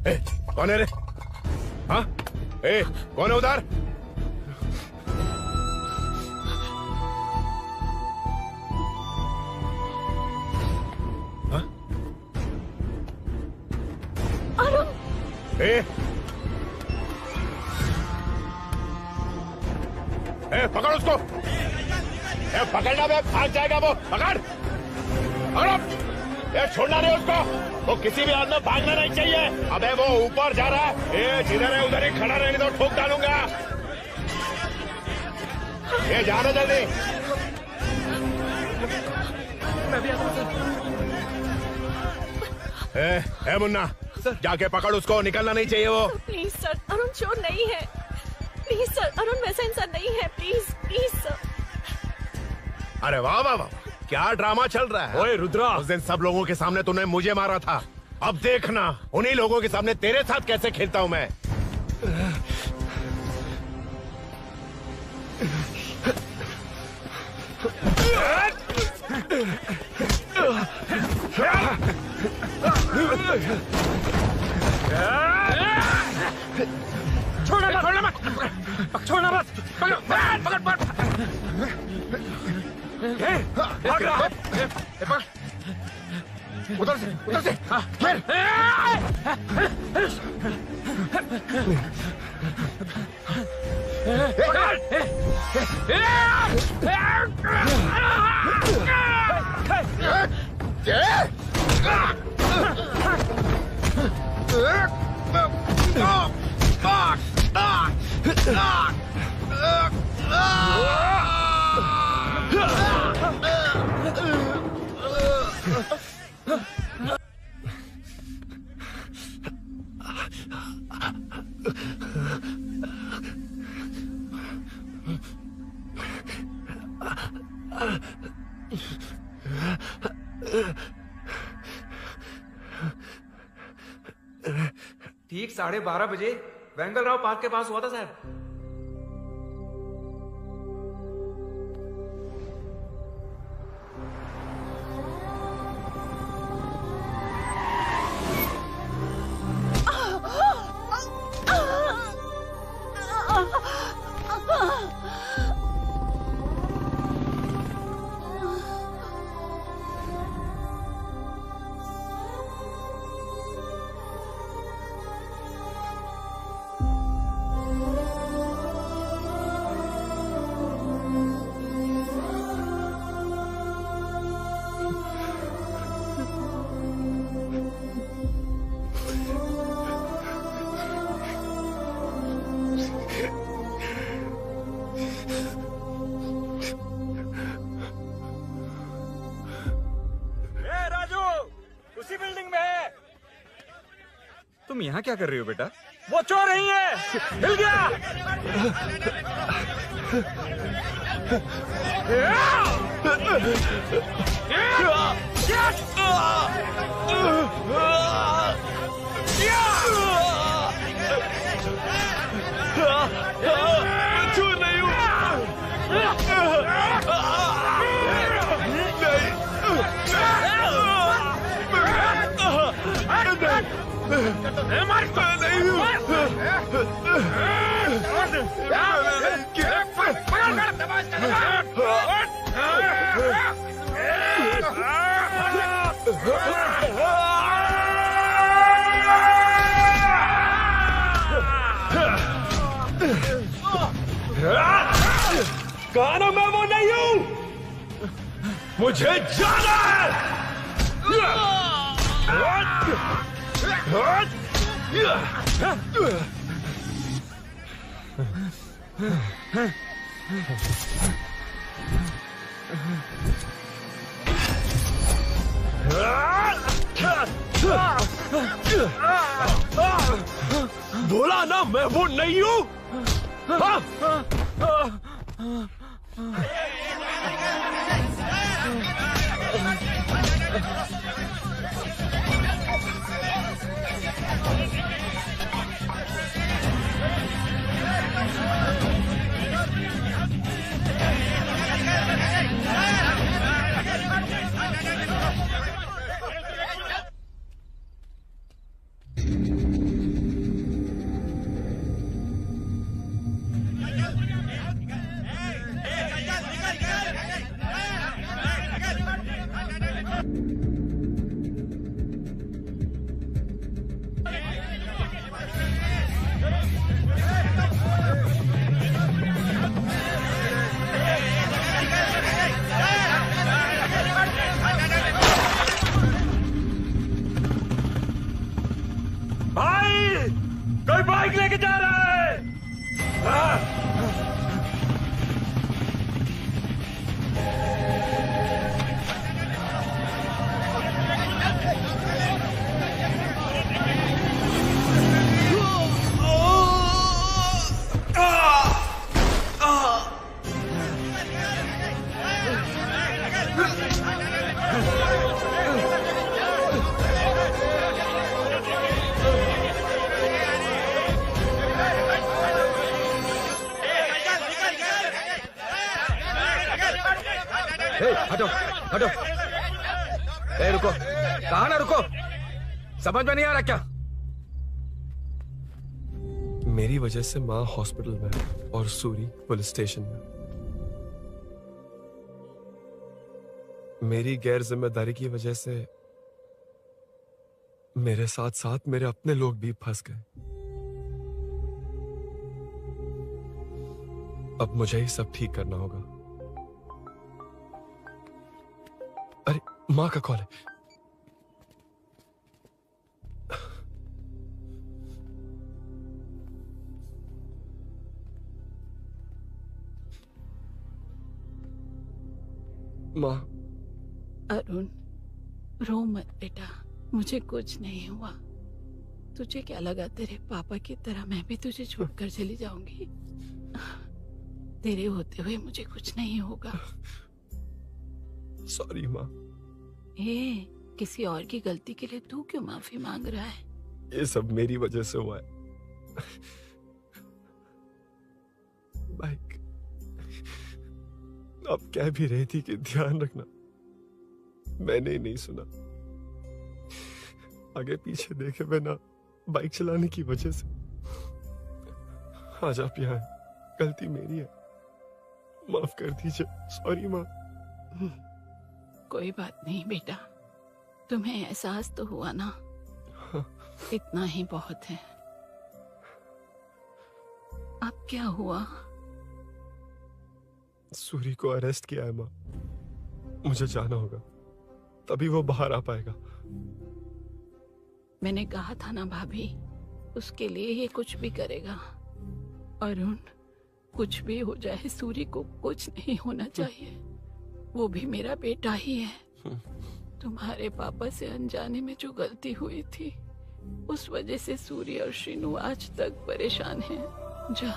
ए, कौन है रे? हाँ? ए, कौन है उधर? हाँ? ए, पकड़ उसको। पकड़ना बे, भाग जाएगा वो। पकड़, छोड़ना नहीं उसको। वो किसी भी हाल में भागना नहीं चाहिए। अबे वो ऊपर जा रहा है। जिधर है उधर ही खड़ा रहने दो, ठोक डालूंगा। जाना जल्दी। मुन्ना, जाके पकड़ उसको, निकलना नहीं चाहिए वो। प्लीज सर, अरुण चोर नहीं है। प्लीज सर, अरुण वैसा इंसान नहीं है। Please please sir. अरे वाह वाह वाह, क्या ड्रामा चल रहा है। ओए रुद्रा, उस दिन सब लोगों के सामने तूने मुझे मारा था। अब देखना उन्हीं लोगों के सामने तेरे साथ कैसे खेलता हूं मैं। छोड़ना मत, छोड़ना मत, पकड़ पकड़ पकड़। भाग रहा है। उधर से फिर। ठीक 12:30 बजे वेंगल राव पार्क के पास हुआ था साहब। तुम यहाँ क्या कर रही हो बेटा? वो चोर नहीं है, हिल गया। चोर नहीं हूँ। कहा मैं वो नहीं हूं, मुझे जाना है। बोला ना मैं वो नहीं हूं। कोई बाइक लेके जा रहा है। हटो हटो। ए रुको, कहा ना रुको, समझ में नहीं आ रहा क्या? मेरी वजह से माँ हॉस्पिटल में और सूरी पुलिस स्टेशन में। मेरी गैर जिम्मेदारी की वजह से मेरे साथ साथ मेरे अपने लोग भी फंस गए। अब मुझे ही सब ठीक करना होगा। अरे माँ का कॉल है। माँ। अरुण, रो मत बेटा, मुझे कुछ नहीं हुआ। तुझे क्या लगा तेरे पापा की तरह मैं भी तुझे छोड़कर चली जाऊंगी? तेरे होते हुए मुझे कुछ नहीं होगा। सॉरी माँ। ए, किसी और की गलती के लिए तू क्यों माफी मांग रहा है? ये सब मेरी वजह से हुआ है। बाइक अब कह भी रही थी कि ध्यान रखना, मैंने ही नहीं सुना। आगे पीछे देखे बिना बाइक चलाने की वजह से आज आप यहाँ हैं। गलती मेरी है, माफ कर दीजिए। सॉरी माँ। कोई बात नहीं बेटा, तुम्हें एहसास तो हुआ ना, इतना ही बहुत है। अब क्या हुआ? सूरी को अरेस्ट किया है माँ, मुझे जाना होगा, तभी वो बाहर आ पाएगा। मैंने कहा था ना भाभी, उसके लिए ये कुछ भी करेगा। अरुण, कुछ भी हो जाए सूरी को कुछ नहीं होना चाहिए। वो भी मेरा बेटा ही है। तुम्हारे पापा से अनजाने में जो गलती हुई थी, उस वजह से सूरी और श्रीनु आज तक परेशान हैं। जा।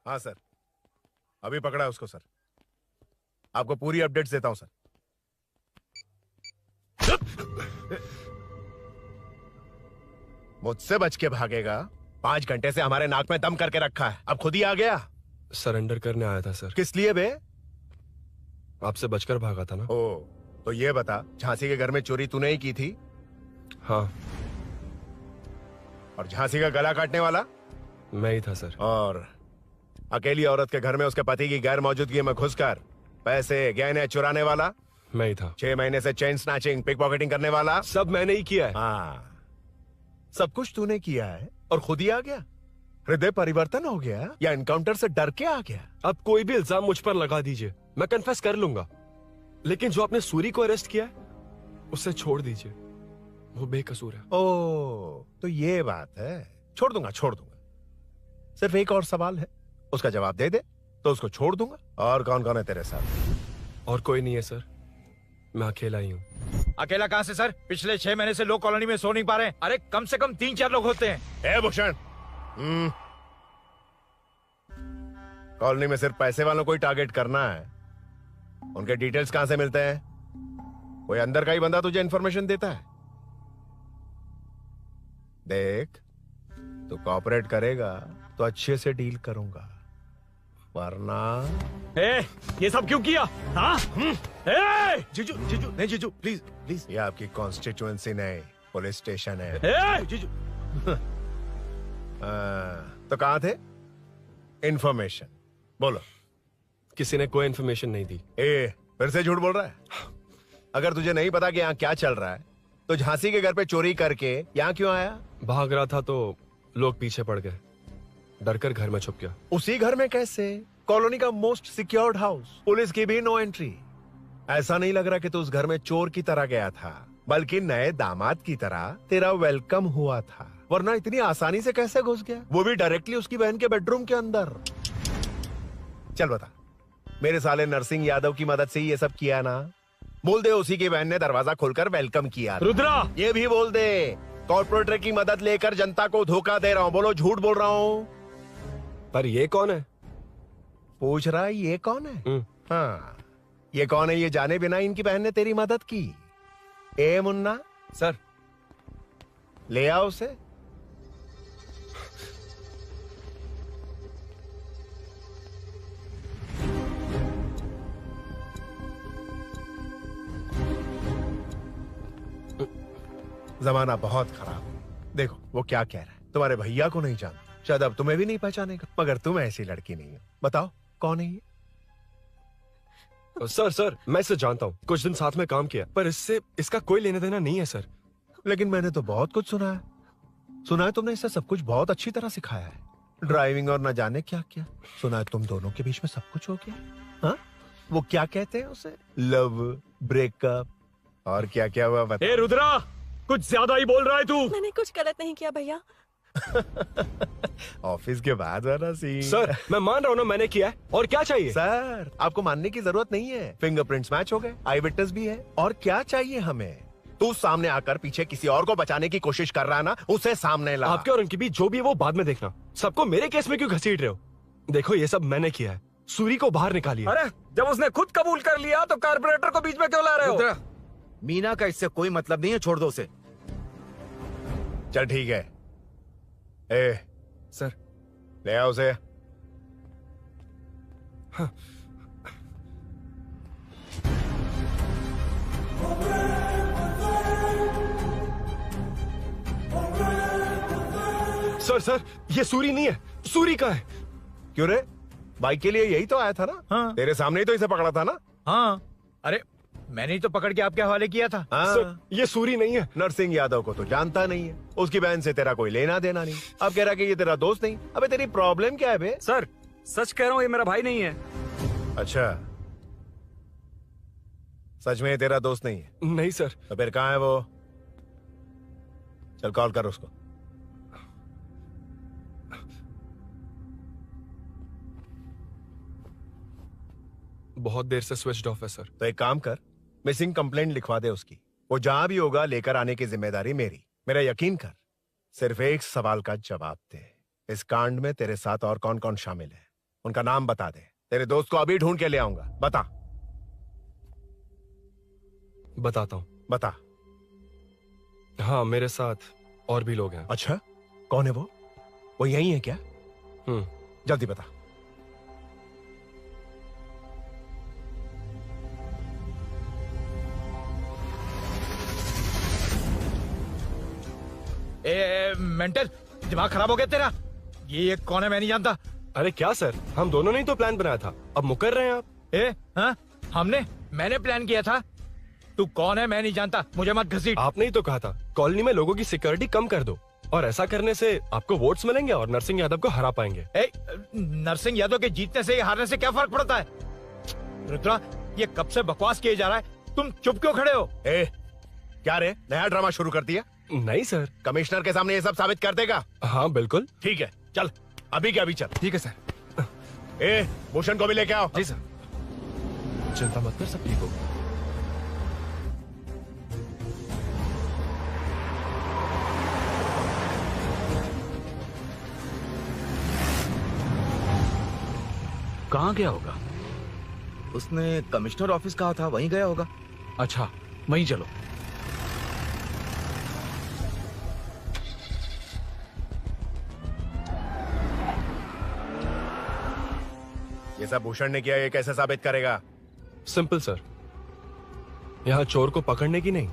हाँ सर, अभी पकड़ा है उसको सर। आपको पूरी अपडेट्स देता हूं सर। मुझसे बच के भागेगा? 5 घंटे से हमारे नाक में दम करके रखा है, अब खुद ही आ गया। सरेंडर करने आया था सर। किस लिए बे? आपसे बचकर भागा था ना। ओ, तो ये बता, झांसी के घर में चोरी तूने ही की थी? हाँ। और झांसी का गला काटने वाला? मैं ही था सर। और अकेली औरत के घर में उसके पति की गैर मौजूदगी में घुसकर पैसे गहने चुराने वाला? मैं ही था। 6 महीने से चेन स्नैचिंग, पिक पॉकेटिंग करने वाला? सब मैंने ही किया है। हाँ, सब कुछ तूने किया है और खुद ही आ गया? हृदय परिवर्तन हो गया या एनकाउंटर से डर के आ गया? अब कोई भी इल्जाम मुझ पर लगा दीजिए, मैं कन्फेस कर लूंगा, लेकिन जो आपने सूरी को अरेस्ट किया है उसे छोड़ दीजिए, वो बेकसूर है। ओ, तो ये बात है। छोड़ दूंगा, छोड़ दूंगा। सिर्फ एक और सवाल है, उसका जवाब दे दे तो उसको छोड़ दूंगा। और कौन कौन है तेरे साथ? और कोई नहीं है सर, मैं अकेला ही हूँ। अकेला कहाँ से सर? पिछले 6 महीने से लोग कॉलोनी में सो नहीं पा रहे हैं। अरे कम से कम 3-4 लोग होते हैं। ए भूषण, कॉलोनी में सिर्फ पैसे वालों को ही टारगेट करना है। उनके डिटेल्स कहां से मिलते हैं? कोई अंदर का ही बंदा तुझे इंफॉर्मेशन देता है? देख, तू कोऑपरेट करेगा तो अच्छे से डील करूंगा, वरना ये सब क्यों किया? हाँ? जीजू, जीजू, नहीं जीजू, प्लीज प्लीज। ये आपकी कॉन्स्टिट्यूएंसी नहीं, पुलिस स्टेशन है। जीजू तो कहाँ थे? इन्फॉर्मेशन बोलो। किसी ने कोई इन्फॉर्मेशन नहीं दी। फिर से झूठ बोल रहा है? अगर तुझे नहीं पता कि यहाँ क्या चल रहा है तो झांसी के घर पे चोरी करके यहाँ क्यों आया? भाग रहा था तो लोग पीछे पड़ गए, डर कर घर में छुप गया। उसी घर में कैसे? कॉलोनी का मोस्ट सिक्योर्ड हाउस, पुलिस की भी नो एंट्री। ऐसा नहीं लग रहा कि तू उस घर में चोर की तरह गया था, बल्कि नए दामाद की तरह तेरा वेलकम हुआ था। वरना इतनी आसानी से कैसे घुस गया, वो भी डायरेक्टली उसकी बहन के बेडरूम के अंदर? चल बता, मेरे साले नरसिंह यादव की मदद से ही ये सब किया ना? बोल दे उसी की बहन ने दरवाजा खोलकर वेलकम किया। रुद्रा, ये भी बोल दे कॉर्पोरेटर की मदद लेकर जनता को धोखा दे रहा हूँ। बोलो झूठ बोल रहा हूँ। पर ये कौन है? पूछ रहा है ये कौन है? हाँ, ये कौन है ये जाने बिना इनकी बहन ने तेरी मदद की। ए मुन्ना सर, ले आओ उसे। जमाना बहुत खराब है। देखो वो क्या कह रहा है, तुम्हारे भैया को नहीं जानता, शायद अब तुम्हें भी नहीं पहचानेगा, मगर तुम ऐसी लड़की नहीं हो। बताओ कौन है ये? सर मैं इसे जानता हूँ, कुछ दिन साथ में काम किया, पर इससे इसका कोई लेना देना नहीं है सर। लेकिन मैंने तो बहुत कुछ सुना है। सुना है तुमने इसे सब कुछ बहुत अच्छी तरह सिखाया है, ड्राइविंग और न जाने क्या क्या। सुना है तुम दोनों के बीच में सब कुछ हो गया। हाँ, वो क्या कहते हैं उसे, लव, ब्रेकअप और क्या क्या हुआ बता। ए रुद्रा, कुछ ज्यादा ही बोल रहा है तू। मैंने कुछ गलत नहीं किया भैया। ऑफिस के बाद वाला सीन। सर मैं मान रहा हूँ ना मैंने किया है, और क्या चाहिए? सर आपको मानने की जरूरत नहीं है, फिंगरप्रिंट्स मैच हो गए, आई विटनेस भी है, और क्या चाहिए हमें? तू सामने आकर पीछे किसी और को बचाने की कोशिश कर रहा है ना, उसे सामने ला। आपके और उनके बीच जो भी है वो बाद में देखना, सबको मेरे केस में क्यों घसीट रहे हो? देखो ये सब मैंने किया है, सूरी को बाहर निकालिए। अरे जब उसने खुद कबूल कर लिया तो कारपोरेटर को बीच में क्यों ला रहे हो? मीना का इससे कोई मतलब नहीं है, छोड़ दो उसे। चल ठीक है। ए सर ले आओ उसे। हाँ। सर ये सूरी नहीं है, सूरी का है। क्यों रे, बाइक के लिए यही तो आया था ना? हाँ। तेरे सामने ही तो इसे पकड़ा था ना? हाँ। अरे मैंने ही तो पकड़ के आपके हवाले किया था। हाँ। सर ये सूरी नहीं है। नरसिंह यादव को तो जानता नहीं है, उसकी बहन से तेरा कोई लेना देना नहीं, अब कह रहा कि ये तेरा दोस्त नहीं। अबे तेरी प्रॉब्लम क्या है बे? सर सच कह रहा हूँ, ये मेरा भाई नहीं है। अच्छा, सच में ये तेरा दोस्त नहीं है? नहीं सर। तो फिर कहाँ है वो? चल कॉल कर उसको। बहुत देर से स्विच ऑफ है सर। तो एक काम कर, मिसिंग कंप्लेंट लिखवा दे उसकी, वो जहां भी होगा लेकर आने की जिम्मेदारी मेरी। मेरा यकीन कर, सिर्फ एक सवाल का जवाब दे, इस कांड में तेरे साथ और कौन कौन शामिल है, उनका नाम बता दे। तेरे दोस्त को अभी ढूंढ के ले आऊंगा। बता। बताता हूँ। बता। हाँ मेरे साथ और भी लोग हैं। अच्छा, कौन है वो यही है क्या? जल्दी बता। मेंटल, दिमाग खराब हो गया तेरा? ये कौन है मैं नहीं जानता। अरे क्या सर, हम दोनों ने ही तो प्लान बनाया था, अब मुकर रहे हैं आप? हाँ मैंने प्लान किया था। तू कौन है मैं नहीं जानता, मुझे मत घसीट। आपने ही तो कहा था कॉलोनी में लोगों की सिक्योरिटी कम कर दो, और ऐसा करने से आपको वोट्स मिलेंगे और नरसिंह यादव को हरा पाएंगे। नरसिंह यादव के जीतने से हारने से क्या फर्क पड़ता है? रुद्रा, ये कब से बकवास किए जा रहा है, तुम चुप क्यों खड़े हो? क्या रे, नया ड्रामा शुरू कर दिया? नहीं सर। कमिश्नर के सामने ये सब साबित कर देगा? हाँ बिल्कुल। ठीक है, चल अभी के अभी चल। ठीक है सर। भूषण को भी लेके आओ। जी सर। चिंता मत कर, सब ठीक होगा। कहाँ गया होगा? उसने कमिश्नर ऑफिस कहा था, वहीं गया होगा। अच्छा वहीं चलो। ये सब भूषण ने किया, ये कैसे साबित करेगा? सिंपल सर, यहाँ चोर को पकड़ने की नहीं,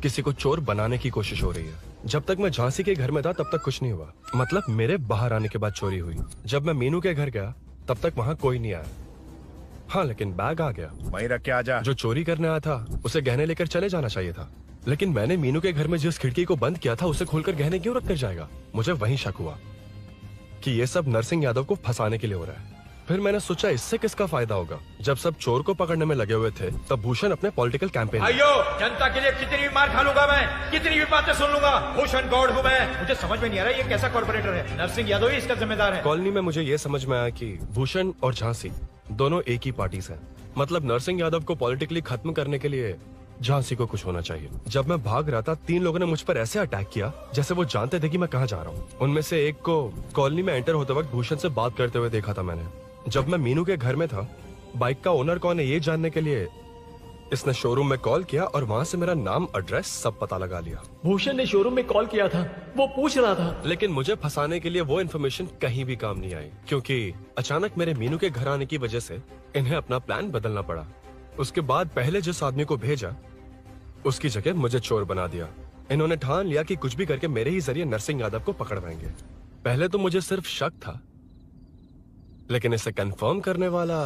किसी को चोर बनाने की कोशिश हो रही है। जब तक मैं झांसी के घर में था तब तक कुछ नहीं हुआ, मतलब मेरे बाहर आने के बाद चोरी हुई। जब मैं मीनू के घर गया तब तक वहाँ कोई नहीं आया। हाँ, लेकिन बैग आ गया। वहीं रख के आ जा। जो चोरी करने आया था उसे गहने लेकर चले जाना चाहिए था, लेकिन मैंने मीनू के घर में जिस खिड़की को बंद किया था उसे खोलकर गहने क्यों रख कर जाएगा। मुझे वहीं शक हुआ कि ये सब नरसिंह यादव को फंसाने के लिए हो रहा है। फिर मैंने सोचा इससे किसका फायदा होगा। जब सब चोर को पकड़ने में लगे हुए थे तब भूषण अपने पॉलिटिकल कैंपेन। अयो, जनता के लिए कितनी भी मार खा लूंगा मैं, कितनी भी बातें सुन लूंगा, भूषण गौड़ हूँ मैं। मुझे समझ में नहीं आ रहा ये कैसा कॉर्पोरेटर है। नरसिंह यादव ही इसका जिम्मेदार है। कॉलोनी में मुझे ये समझ में आया कि भूषण और झांसी दोनों एक ही पार्टी से हैं। मतलब नरसिंह यादव को पॉलिटिकली खत्म करने के लिए झांसी को कुछ होना चाहिए। जब मैं भाग रहा था 3 लोगों ने मुझ पर ऐसे अटैक किया जैसे वो जानते थे कि मैं कहाँ जा रहा हूँ। उनमें से एक को कॉलोनी में एंटर होते वक्त भूषण से बात करते हुए देखा था मैंने। जब मैं मीनू के घर में था, बाइक का ओनर कौन है ये जानने के लिए इसने शोरूम में कॉल किया और वहाँ से मेरा नाम, एड्रेस सब पता लगा लिया। भूषण ने शोरूम में कॉल किया था, वो पूछ रहा था। लेकिन मुझे फंसाने के लिए वो इन्फॉर्मेशन कहीं भी काम नहीं आई, क्योंकि अचानक मेरे मीनू के घर आने की वजह से इन्हें अपना प्लान बदलना पड़ा। उसके बाद पहले जिस आदमी को भेजा उसकी जगह मुझे चोर बना दिया। इन्होंने ठान लिया कि कुछ भी करके मेरे ही जरिए नरसिंह यादव को पकड़वाएंगे। पहले तो मुझे सिर्फ शक था, लेकिन इसे कंफर्म करने वाला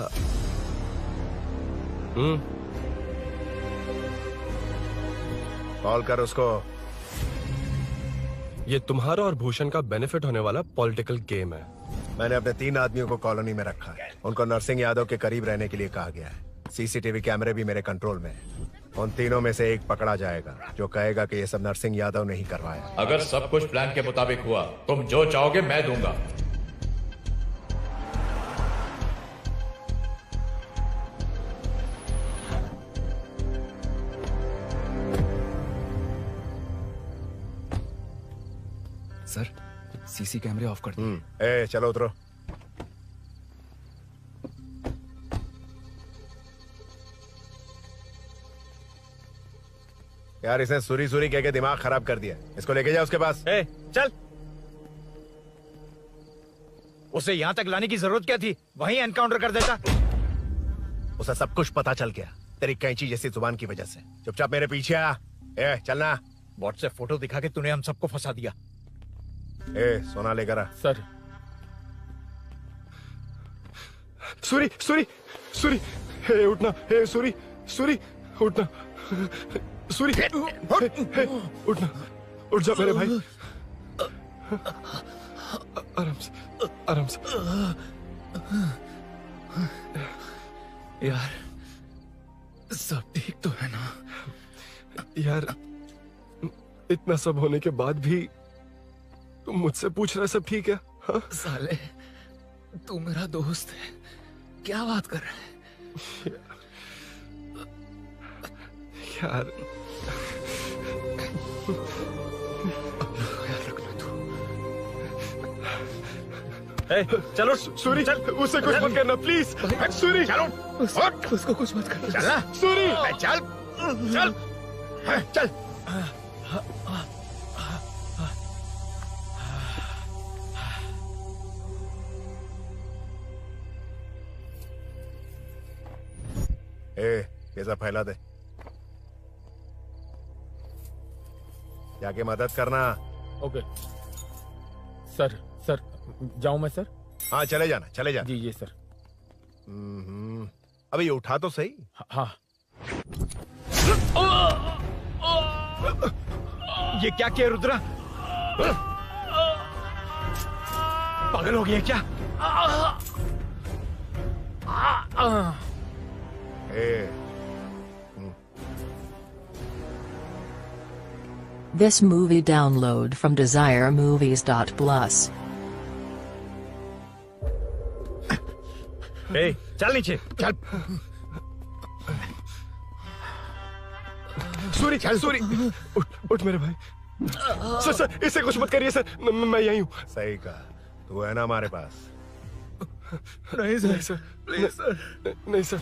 कॉल कर उसको। ये तुम्हारा और भूषण का बेनिफिट होने वाला पॉलिटिकल गेम है। मैंने अपने 3 आदमियों को कॉलोनी में रखा है। उनको नरसिंह यादव के करीब रहने के लिए कहा गया है। सीसीटीवी कैमरे भी मेरे कंट्रोल में है। उन तीनों में से एक पकड़ा जाएगा जो कहेगा कि ये सब नरसिंह यादव ने ही करवाया। अगर सब कुछ प्लान के मुताबिक हुआ, तुम जो चाहोगे मैं दूंगा। सर, सीसी कैमरे ऑफ कर दो। ए, चलो उतरो। यार इसने सुरी सुरी कह के दिमाग खराब कर दिया। इसको लेके जा उसके पास। ए, चल। उसे यहाँ तक लाने की जरूरत क्या थी? वहीं एनकाउंटर कर देता। उसे सब कुछ पता चल गया तेरी कैंची जैसी जुबान की वजह से। चुपचाप मेरे पीछे आ। ए, चलना। व्हाट्सएप फोटो दिखा के तूने हम सबको फंसा दिया। ए, सोना लेकर आ। सर। सूरी, सूरी, सूरी, हे उठना, हे सूरी, सूरी, उठना, सूरी, हे, उठना, उठ जा मेरे भाई। आराम से, आराम से। यार, सब ठीक तो है ना? यार, इतना सब होने के बाद भी तुम मुझसे पूछ रहा सब ठीक है? हाँ? साले, तू मेरा दोस्त है, क्या बात कर रहा है? यार, यार रखना तू। चलो सूरी, चल, उसे कुछ मत करना प्लीज। सूरी, चलो, उसको कुछ मत करना। चल, सूरी, चल, चल, चल। ए, ये सब फैला दे। जाके मदद करना। Okay sir. सर जाऊं मैं सर? हाँ, चले जाना, चले जाना। जी सर। अबे ये उठा तो सही। हाँ। ये क्या किया रुद्रा? पागल हो गया क्या? This movie download from DesireMovies.plus. ए, चल नीचे, चल। सूरी, सूरी, उठ मेरे भाई। सर, सर, इसे कुछ मत करिए सर, मैं यहीं हूँ। सही कहा, तू है ना हमारे पास। नहीं सर, सर, प्लीज सर, नहीं सर।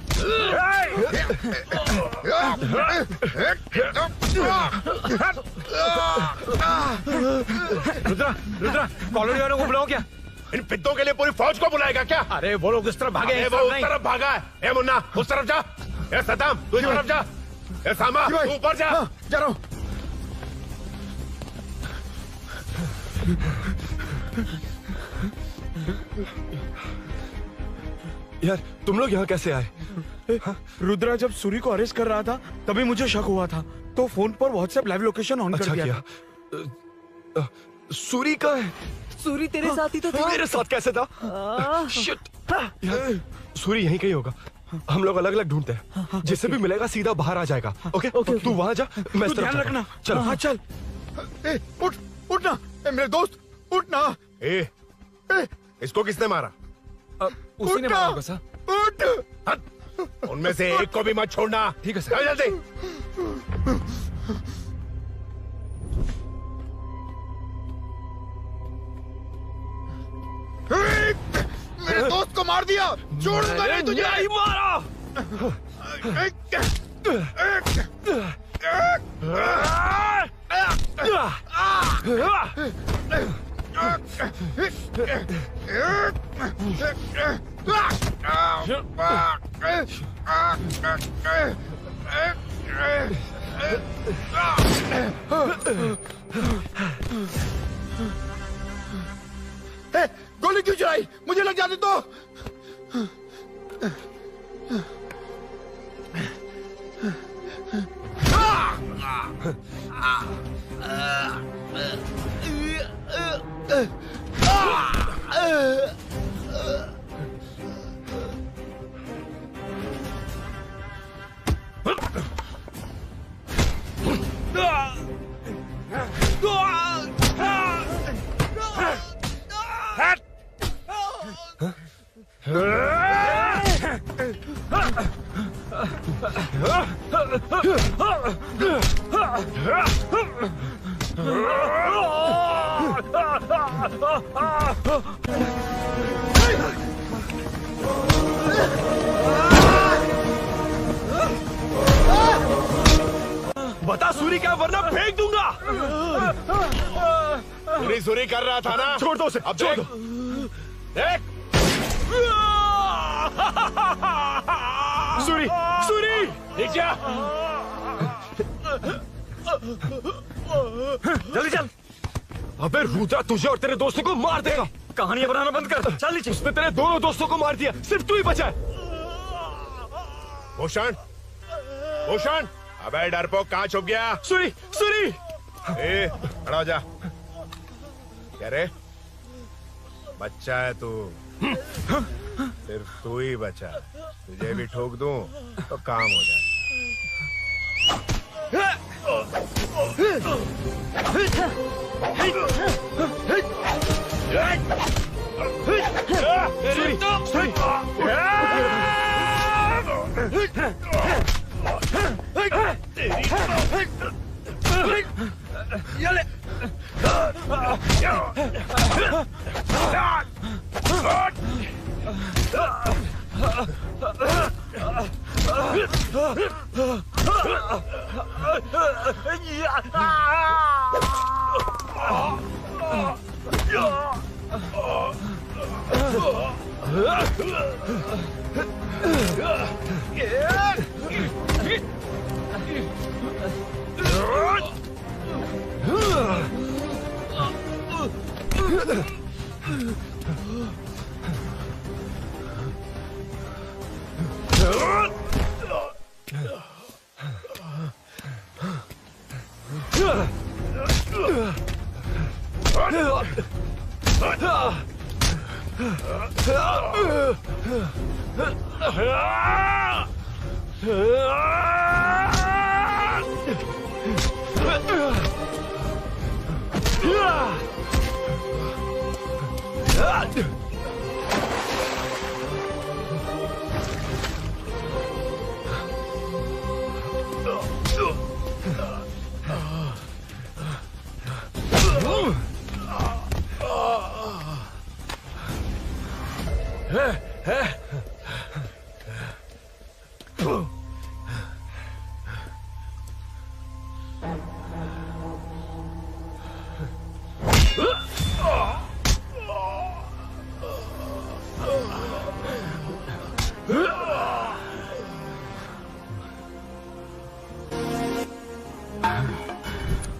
रुद्रा, रुद्रा, कॉलोनी वालों को बुलाओ क्या? इन पिद्दों के लिए पूरी फौज को बुलाएगा क्या? अरे वो लोग उस तरफ भागे हैं। वो उस तरफ भागा है। ए मुन्ना, उस तरफ जा। ए सदाम, तू इस तरफ जा। ए सामा, तू ऊपर जा। जा रहा हूँ। यार तुम लोग यहाँ कैसे आए? रुद्रा जब सूरी को अरेस्ट कर रहा था तभी मुझे शक हुआ था, तो फोन पर व्हाट्सएप लाइव लोकेशन ऑन कर दिया। सूरी का है? सूरी तेरे साथ ही तो था। मेरे साथ कैसे था? शिट। यार, सूरी यहीं कहीं होगा। हम लोग अलग अलग ढूंढते हैं, जिससे भी मिलेगा सीधा बाहर आ जाएगा। ओके तू वहां जा, मैं इस तरफ ध्यान जाता रखना। हूं। चल हाँ चल। उठ उठना मेरे दोस्त, उठना। इसको किसने मारा? उसी ने मारा होगा सर। उठ। उनमें से एक को भी मत छोड़ना। ठीक है सर। जल्दी। मेरे दोस्त को मार दिया, छोड़ दूंगा नहीं तुझे। नहीं मारा। गोली क्यों चलाई? मुझे लग जाती तो। बता सूरी क्या, वरना फेंक दूंगा। सूरी कर रहा था ना? छोड़ दो उसे, अब छोड़ दो। देख। सूरी, सूरी, देख जा। जल्दी चल। अबे रुद्रा तुझे और तेरे दोस्तों को मार देगा। कहानियां बनाना बंद कर, चल नीचे। उसने तेरे दोनों दोस्तों को मार दिया, सिर्फ तू ही बचा है। भूषण, भूषण, अबे डरपोक कहाँ छुप गया? सूरी, सूरी। खड़ा हो जा। क्या रे? बच्चा है तू, सिर्फ तू ही बचा। तुझे भी ठोक दूं तो काम हो जाए।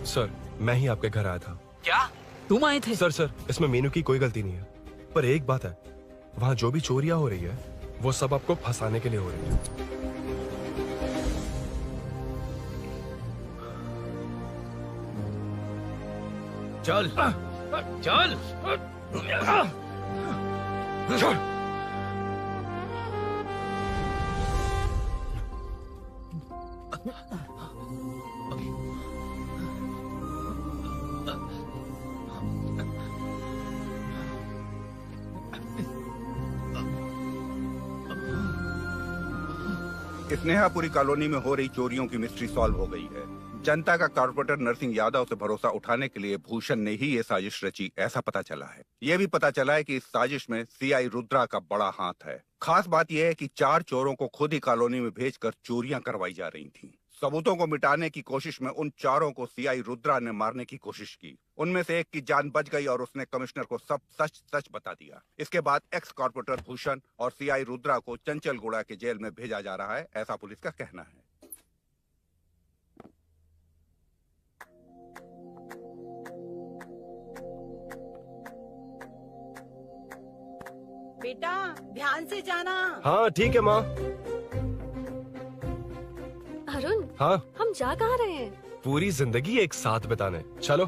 सर, मैं ही आपके घर आया था। क्या? तुम आए थे? सर इसमें मीनू की कोई गलती नहीं है, पर एक बात है, वहाँ जो भी चोरियां हो रही है वो सब आपको फंसाने के लिए हो रही है। चल चल चल। स्नेहापुरी कॉलोनी में हो रही चोरियों की मिस्ट्री सॉल्व हो गई है। जनता का कॉर्पोरेटर नरसिंह यादव से भरोसा उठाने के लिए भूषण ने ही ये साजिश रची, ऐसा पता चला है। ये भी पता चला है कि इस साजिश में सीआई रुद्रा का बड़ा हाथ है। खास बात यह है कि 4 चोरों को खुद ही कॉलोनी में भेजकर चोरियां करवाई जा रही थीं। सबूतों को मिटाने की कोशिश में उन 4 को सीआई रुद्रा ने मारने की कोशिश की। उनमें से एक की जान बच गई और उसने कमिश्नर को सब सच सच बता दिया। इसके बाद एक्स कॉर्पोरेटर भूषण और सीआई रुद्रा को चंचलगुड़ा के जेल में भेजा जा रहा है, ऐसा पुलिस का कहना है। बेटा ध्यान से जाना। हाँ ठीक है माँ। अरुण, हाँ हम जा कहाँ रहे हैं? पूरी जिंदगी एक साथ बिताने, चलो।